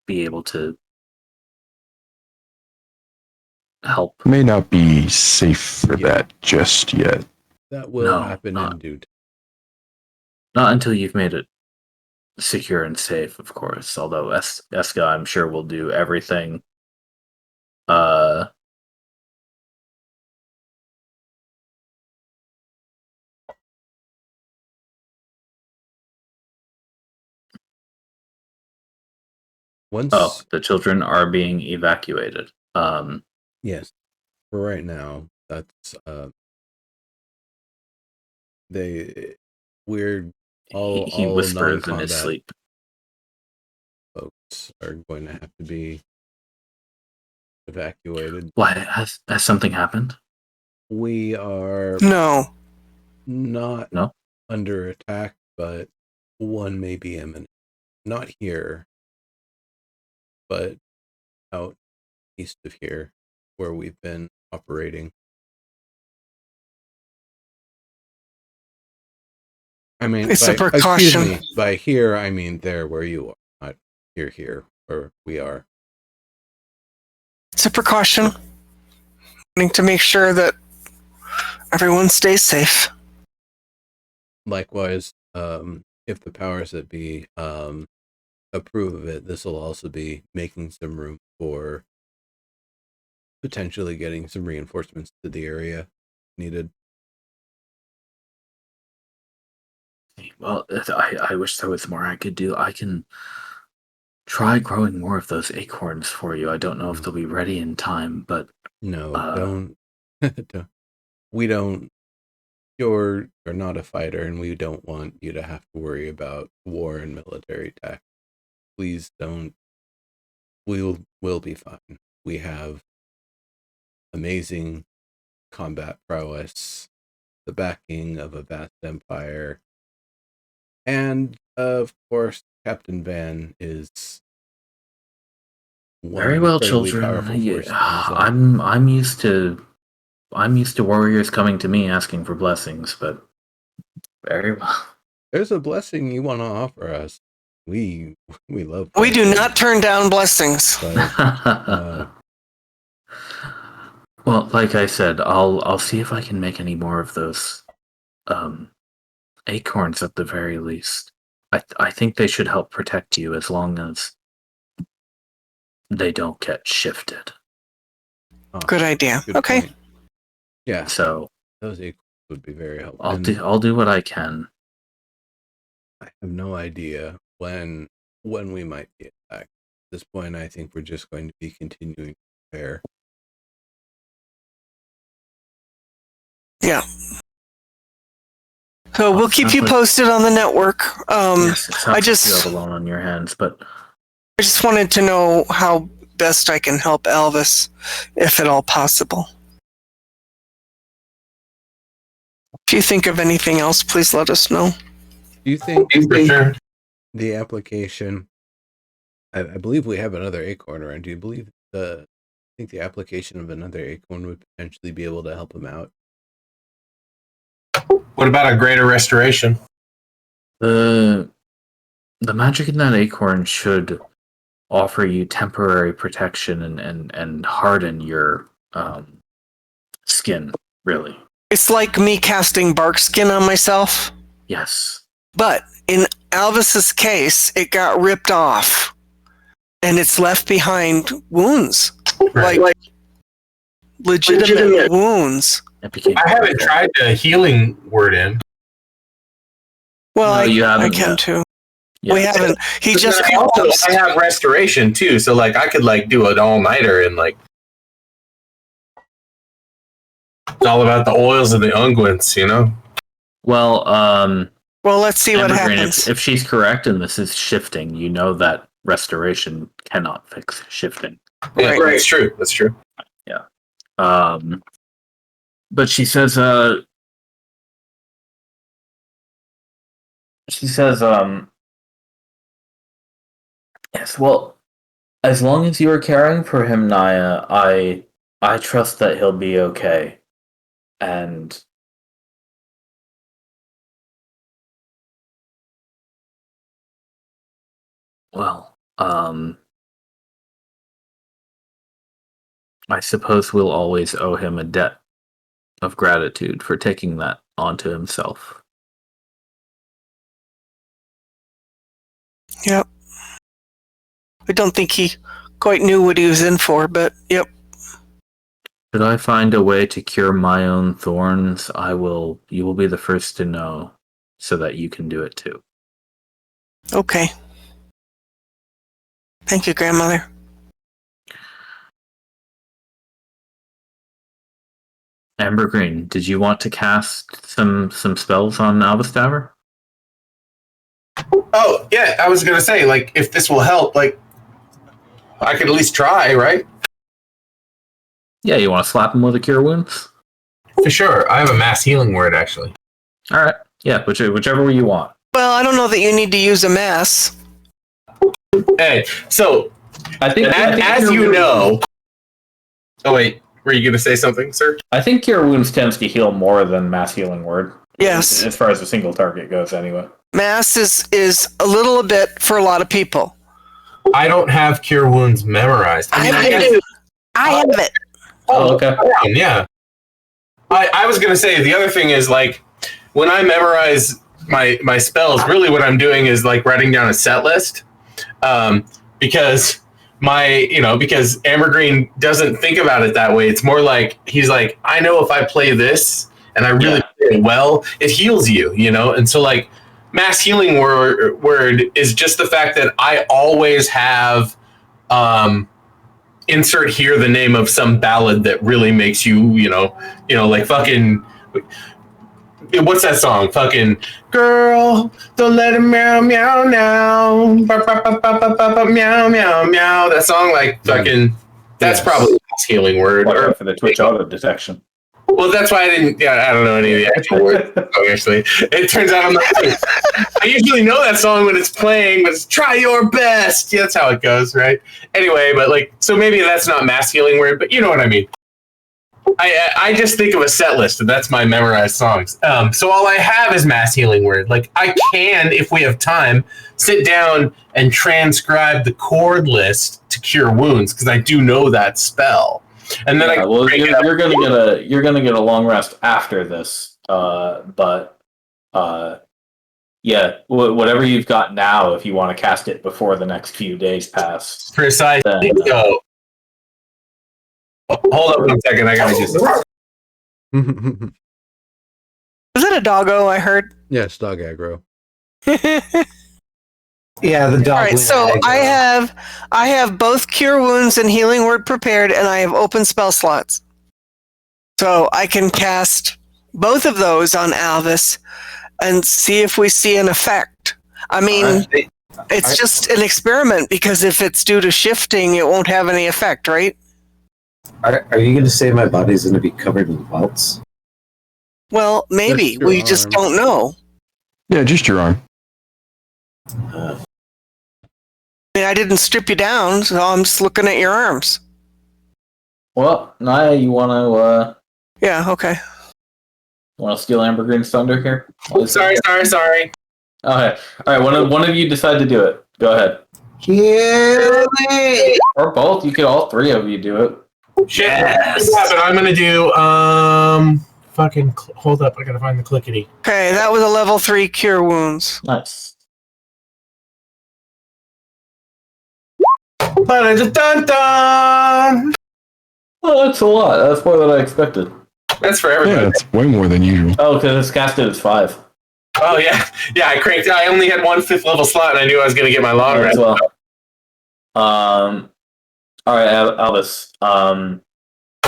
be able to help. May not be safe for that just yet. That will No, happen in due time. Not until you've made it secure and safe, of course. Although Eska, I'm sure, will do everything. Once, the children are being evacuated. yes, for right now, that's we're He all whispers in his non-combat sleep. folks are going to have to be evacuated. Why has something happened? We are No. not No. under attack, but one may be imminent. Not here, but out east of here, where we've been operating. I mean, It's a excuse precaution. me, by here I mean there where you are, not here where we are. It's a precaution. Wanting to make sure that everyone stays safe. Likewise, if the powers that be approve of it, this will also be making some room for potentially getting some reinforcements to the area needed. Well, I wish there was more I could do. I can try growing more of those acorns for you. I don't know if they'll be ready in time, but No, don't. We don't. You're not a fighter, and we don't want you to have to worry about war and military tactics. Please don't. We'll be fine. We have amazing combat prowess, the backing of a vast empire, and of course, Captain Van is one very well, incredibly children. powerful force Yeah, on his own. I'm used to warriors coming to me asking for blessings, but very well. There's a blessing you want to offer us. We love. We do blessings, not turn down blessings. but, well, like I said, I'll see if I can make any more of those acorns at the very least. I think they should help protect you as long as they don't get shifted. Good idea. good Okay. point. Yeah, So those acorns would be very helpful. I'll do what I can. I have no idea when we might be attacked. At this point, I think we're just going to be continuing to prepare. Yeah. So we'll keep you posted on the network. Yes, it sounds like just- you have a lot on your hands, but I just wanted to know how best I can help Elvis, if at all possible. If you think of anything else, please let us know. Do you think For sure. the application? I believe we have another acorn around. Do you believe think the application of another acorn would potentially be able to help him out? What about a greater restoration? the magic in that acorn should offer you temporary protection and harden your skin, really. It's like me casting bark skin on myself, Yes. but in Elvis's case, it got ripped off, and it's left behind wounds, Right. like legitimate wounds. It became I haven't tried the healing word in. Well, No, you I haven't can yet. too. Yeah. We haven't. He But just then also, closed. I have restoration too, so like I could like do an all nighter and like it's all about the oils and the unguents, you know. Well, Well, let's see what Ambergreen, happens. if she's correct and this is shifting, you know that restoration cannot fix shifting. Yeah, Right. That's true. That's true. But she says, yes, well, as long as you are caring for him, Naya, I trust that he'll be okay. And well, I suppose we'll always owe him a debt of gratitude for taking that onto himself. Yep. I don't think he quite knew what he was in for, but yep. Should I find a way to cure my own thorns, you will be the first to know, so that you can do it too. Okay. Thank you, grandmother. Ambergreen, did you want to cast some spells on Albastaver? Oh, yeah, I was gonna say, like, if this will help, like, I could at least try, right? Yeah, you want to slap him with a cure wounds? For sure. I have a mass healing word, actually. All right. Yeah, whichever way you want. Well, I don't know that you need to use a mass. Hey, so I think as Cure you Wounds- know. Oh wait, were you gonna say something, sir? I think cure wounds tends to heal more than mass healing word. Yes. As far as a single target goes, anyway. Mass is a little bit for a lot of people. I don't have cure wounds memorized. I guess- have it. Oh, okay. Yeah. I was gonna say the other thing is like when I memorize my spells, really what I'm doing is like writing down a set list, because because Ambergreen doesn't think about it that way. It's more like he's like, I know if I play this and I really play it well, it heals you, and so like mass healing word is just the fact that I always have insert here the name of some ballad that really makes you, like fucking, what's that song? Fucking girl, don't let him meow meow now, meow meow meow. That song, like fucking, that's probably the best healing word. Watch out for the Twitch auto detection. Well, that's why I didn't. Yeah, I don't know any of the actual words. Actually, it turns out I'm not. I usually know that song when it's playing, but it's "Try Your Best." Yeah, that's how it goes, right? Anyway, but like, so maybe that's not mass healing word, but you know what I mean. I just think of a set list, and that's my memorized songs. So all I have is mass healing word. Like I can, if we have time, sit down and transcribe the chord list to cure wounds because I do know that spell. And then you're gonna get a long rest after this. But whatever you've got now, if you want to cast it before the next few days pass. Precisely. So, hold up 1 second. I gotta just. Is it a doggo I heard? Yes, dog aggro. Yeah, the dog. All right, so I have both cure wounds and healing word prepared, and I have open spell slots, so I can cast both of those on Alvis and see if we see an effect. I mean, it's just an experiment because if it's due to shifting, it won't have any effect, right? Are you going to say my body's going to be covered in welts? Well, maybe Just your we just arm. don't know. Yeah, just your arm. I mean, I didn't strip you down, so I'm just looking at your arms. Well, Naya, you want Yeah, okay. to steal Ambergreen's thunder here? Sorry. Okay. All right. One of you decide to do it. Go ahead. Heal me! Or both. You could all three of you do it. Shit. Yeah, but I'm gonna do fucking hold up. I gotta find the clickety. Okay, that was a level 3 cure wounds. Nice. Dun dun. Oh, that's a lot. That's more than I expected. That's for Yeah, everybody. it's way more than usual. Oh, because it's casted as 5. Oh yeah. I cranked. I only had one 5th level slot, and I knew I was gonna get my long As rest. well. All right, Albus.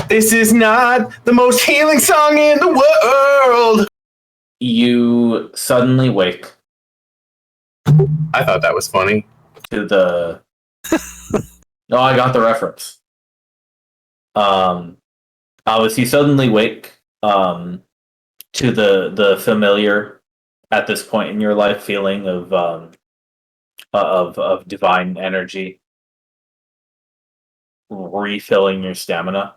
This is not the most healing song in the world. You suddenly wake I thought that was funny. to the. Oh, I got the reference. Albus, you suddenly wake to the familiar at this point in your life feeling of divine energy refilling your stamina.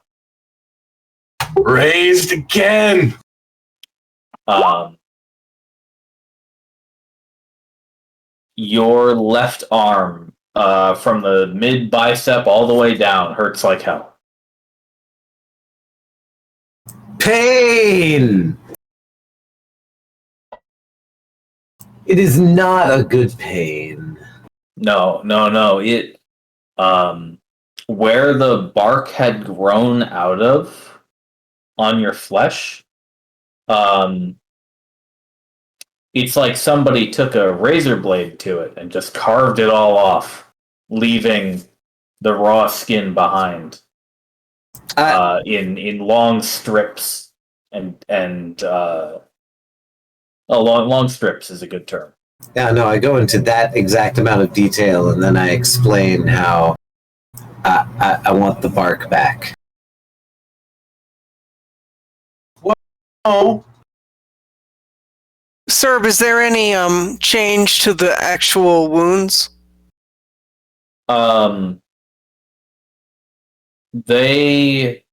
Raised again. Your left arm, from the mid bicep all the way down, hurts like hell. Pain! It is not a good pain. No. It, where the bark had grown out of on your flesh, it's like somebody took a razor blade to it and just carved it all off, leaving the raw skin behind, in long strips, and long strips is a good term. Yeah, no, I go into that exact amount of detail, and then I explain how I want the bark back. Oh, Sir, is there any change to the actual wounds? They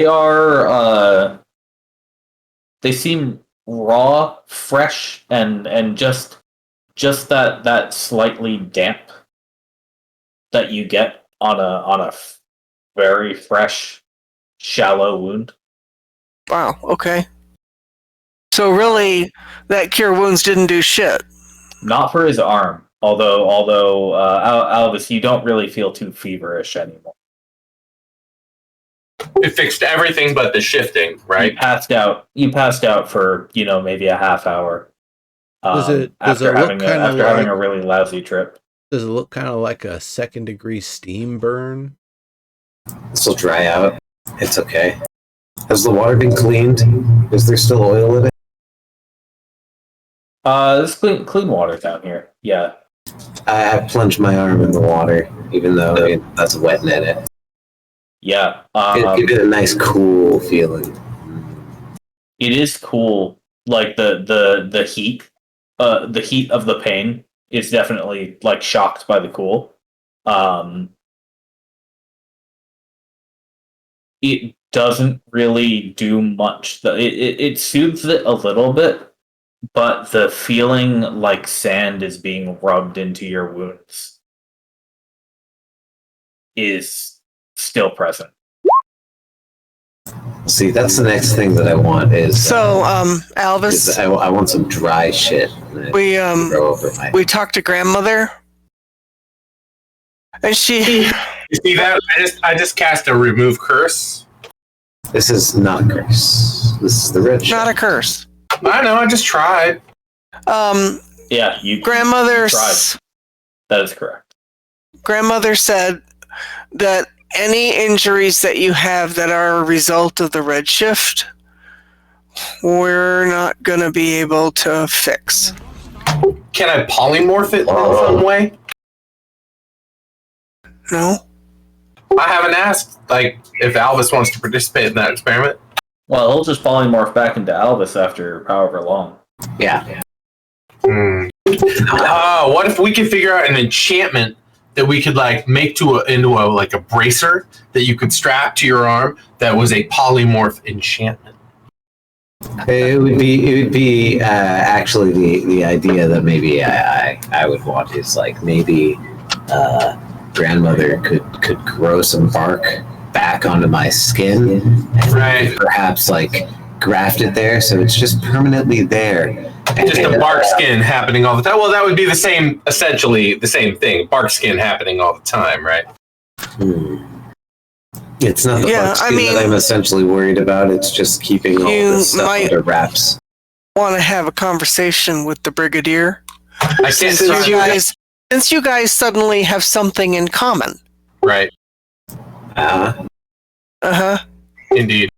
are they seem raw, fresh, and just that slightly damp that you get on a very fresh, shallow wound. Wow, okay. So really, that cure wounds didn't do shit. Not for his arm, although Albus, you don't really feel too feverish anymore. it fixed everything but the shifting, right? You passed out for maybe a half hour. Does it after look having kind of like having a really lousy trip? Does it look kind of like a second-degree steam burn? This will dry out. It's okay. Has the water been cleaned? Is there still oil in it? This clean water down here. Yeah. I plunged my arm in the water, even though that's wet in it. Yeah. Give it a nice cool feeling. It is cool. Like the heat, the heat of the pain is definitely like shocked by the cool. It doesn't really do much. It soothes it a little bit, but the feeling like sand is being rubbed into your wounds is still present. See, that's the next thing that I want is. So, Albus, I want some dry shit. we Throw over my. we talked to grandmother, and she. You see that? I just cast a remove curse. This is not a curse. This is the Redshift. Not a curse. I know. I just tried. Yeah, you Grandmother. tried. That is correct. Grandmother said that any injuries that you have that are a result of the Redshift, we're not going to be able to fix. Can I polymorph it in some way? No? I haven't asked, like, if Albus wants to participate in that experiment. Well, he'll just polymorph back into Albus after however long. Yeah. What if we could figure out an enchantment that we could like make into a bracer that you could strap to your arm that was a polymorph enchantment? It would be actually the idea that maybe I would want is like maybe grandmother could grow some bark back onto my skin and Right. perhaps like graft it there so it's just permanently there. Just a bark skin happening all the time. Well, that would be essentially the same thing. Bark skin happening all the time, right? It's not the bark skin that I'm essentially worried about. It's just keeping all this stuff under wraps. Want to have a conversation with the brigadier? I can't Since you guys suddenly have something in common. Right. Indeed.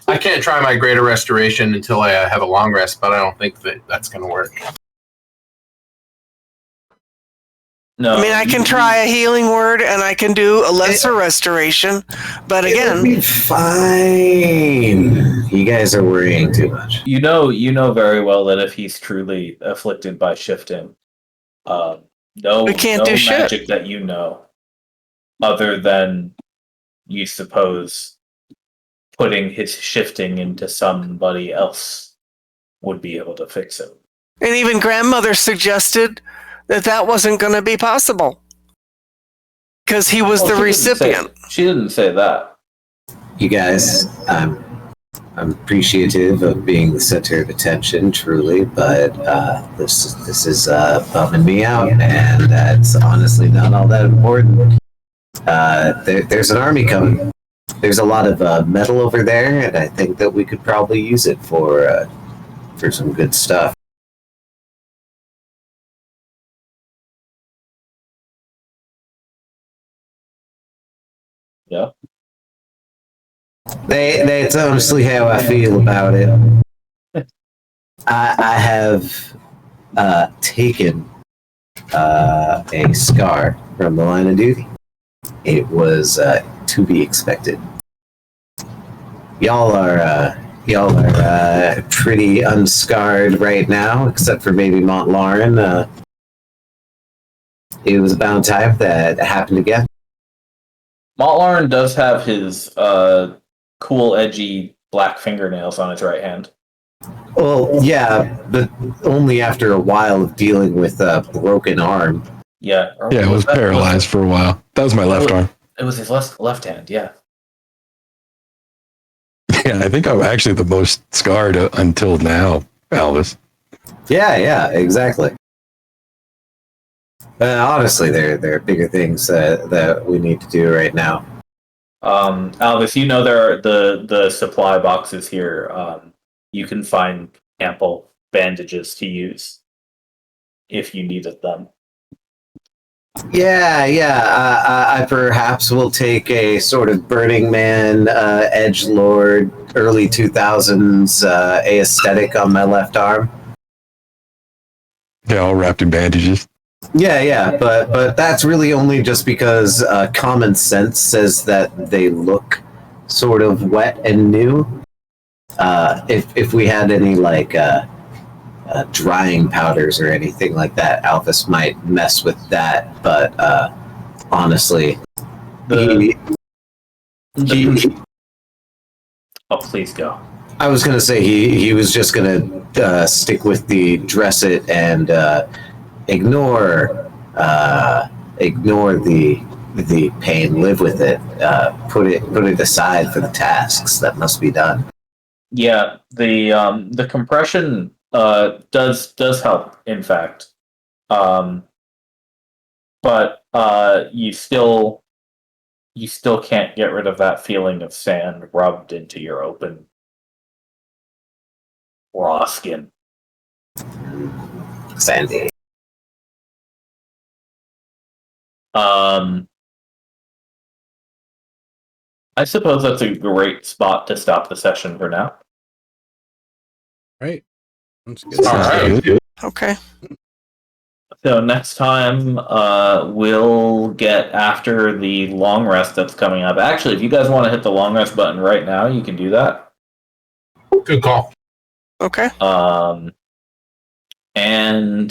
I can't try my greater restoration until I have a long rest, but I don't think that's going to work. No, I mean, I can try a healing word and I can do a lesser restoration, but again, it'll be fine. You guys are worrying too much. You know very well that if he's truly afflicted by shifting, we can't do magic shit that you know, other than you suppose putting his shifting into somebody else would be able to fix it. And even grandmother suggested that wasn't going to be possible because he was the recipient. She didn't say that. You guys, I'm appreciative of being the center of attention, truly, but this is bumming me out, and that's honestly not all that important. There's an army coming. There's a lot of metal over there, and I think that we could probably use it for some good stuff. Yeah. That's honestly how I feel about it. I have taken a scar from the line of duty. It was to be expected. Y'all are pretty unscarred right now, except for maybe Montlarin. It was about time that happened again. Montlarin does have his cool, edgy black fingernails on his right hand. Well, yeah, but only after a while of dealing with a broken arm. Yeah. Yeah, it was paralyzed for a while. That was my left arm. It was his left hand, yeah. Yeah, I think I'm actually the most scarred until now, Elvis. Yeah, exactly. Honestly, there are bigger things that we need to do right now. Alvis, you know there are the supply boxes here. You can find ample bandages to use if you needed them. Yeah. I perhaps will take a sort of Burning Man, edgelord, early 2000s aesthetic on my left arm. Yeah, all wrapped in bandages. Yeah, but that's really only just because common sense says that they look sort of wet and new. If we had any like drying powders or anything like that, Alphys might mess with that. But honestly, Oh, please go. I was gonna say he was just gonna stick with the dress it and ignore the pain, live with it, put it aside for the tasks that must be done. Yeah, the compression does help, in fact, but you still can't get rid of that feeling of sand rubbed into your open raw skin. Sandy. I suppose that's a great spot to stop the session for now. Right. Sounds good. All right. Good. Okay. So next time, we'll get after the long rest that's coming up. Actually, if you guys want to hit the long rest button right now, you can do that. Good call. Okay. And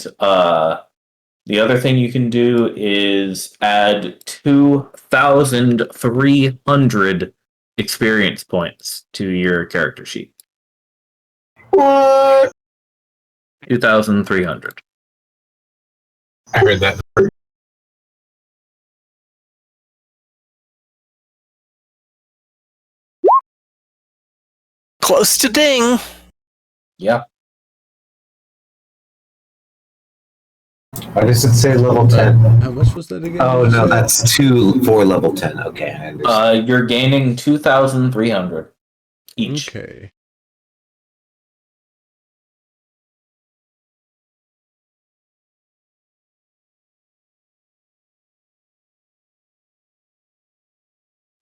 the other thing you can do is add 2,300 experience points to your character sheet. What? 2,300. I heard that. Close to ding. Yeah. Why does it say level 10? How much was that again? Oh, You no, said? that's 2 for level 10. Okay, I understand. You're gaining 2,300 each. Okay.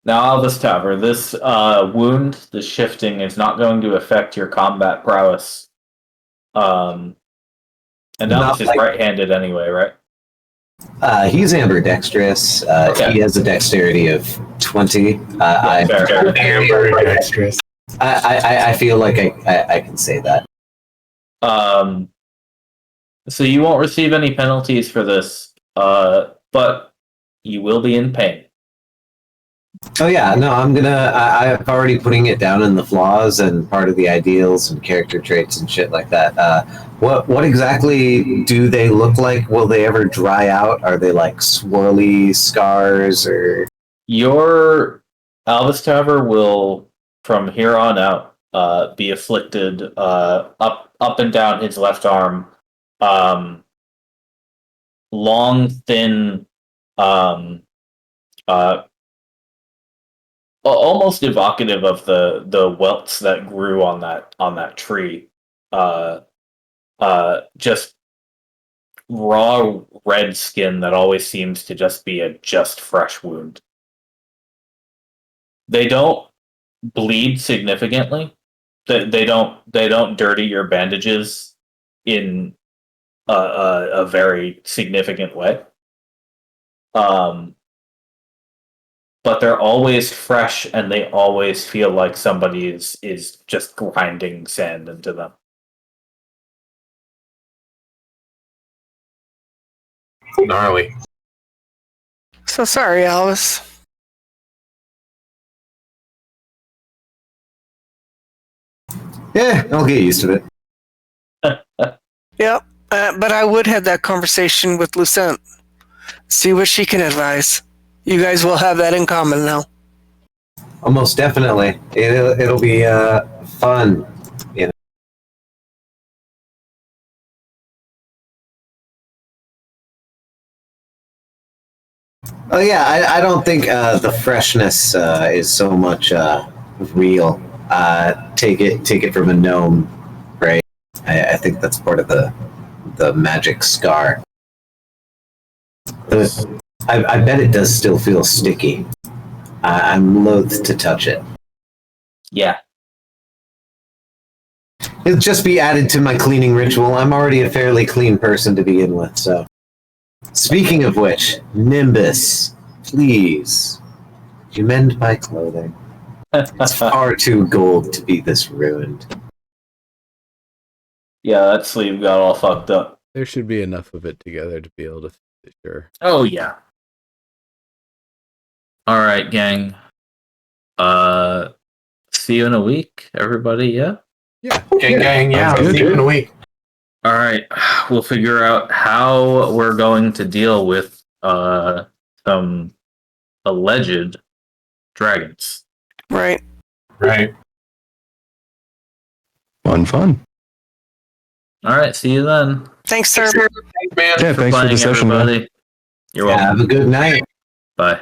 Now, Albus Tower, this wound, the shifting, is not going to affect your combat prowess. And Albus is right-handed anyway, right? He's ambidextrous. Okay. He has a dexterity of 20. Ambidextrous. I feel like I can say that. So you won't receive any penalties for this, but you will be in pain. Oh yeah, no, I'm already putting it down in the flaws and part of the ideals and character traits and shit like that. What exactly do they look like? Will they ever dry out? Are they like swirly scars or? Your Albus Tower will, from here on out, be afflicted up and down his left arm. Long, thin, almost evocative of the welts that grew on that tree. Just raw red skin that always seems to just be a just fresh wound. They don't bleed significantly. They don't dirty your bandages in a very significant way. But they're always fresh, and they always feel like somebody is just grinding sand into them. Gnarly. So sorry, Alice. Yeah, I'll get used to it. Yep. But I would have that conversation with Lucent. See what she can advise. You guys will have that in common now. Almost definitely. It'll be fun. You know. Oh yeah, I don't think the freshness is so much real. Take it from a gnome, right? I think that's part of the magic scar. I bet it does still feel sticky. I'm loath to touch it. Yeah. It'll just be added to my cleaning ritual. I'm already a fairly clean person to begin with, so. Speaking of which, Nimbus, please, could you mend my clothing? It's far too gold to be this ruined. Yeah, that sleeve got all fucked up. There should be enough of it together to be able to fit, sure. Oh yeah. All right, gang. See you in a week, everybody. Yeah. Yeah. Gang, yeah. Sounds good, See you in dude. a week. All right. We'll figure out how we're going to deal with some alleged dragons. Right. Right. Fun. All right. See you then. Thanks, sir. Thanks, man. Yeah, thanks for the Playing, session, man. everybody. You're Yeah, welcome. have a good night. Bye.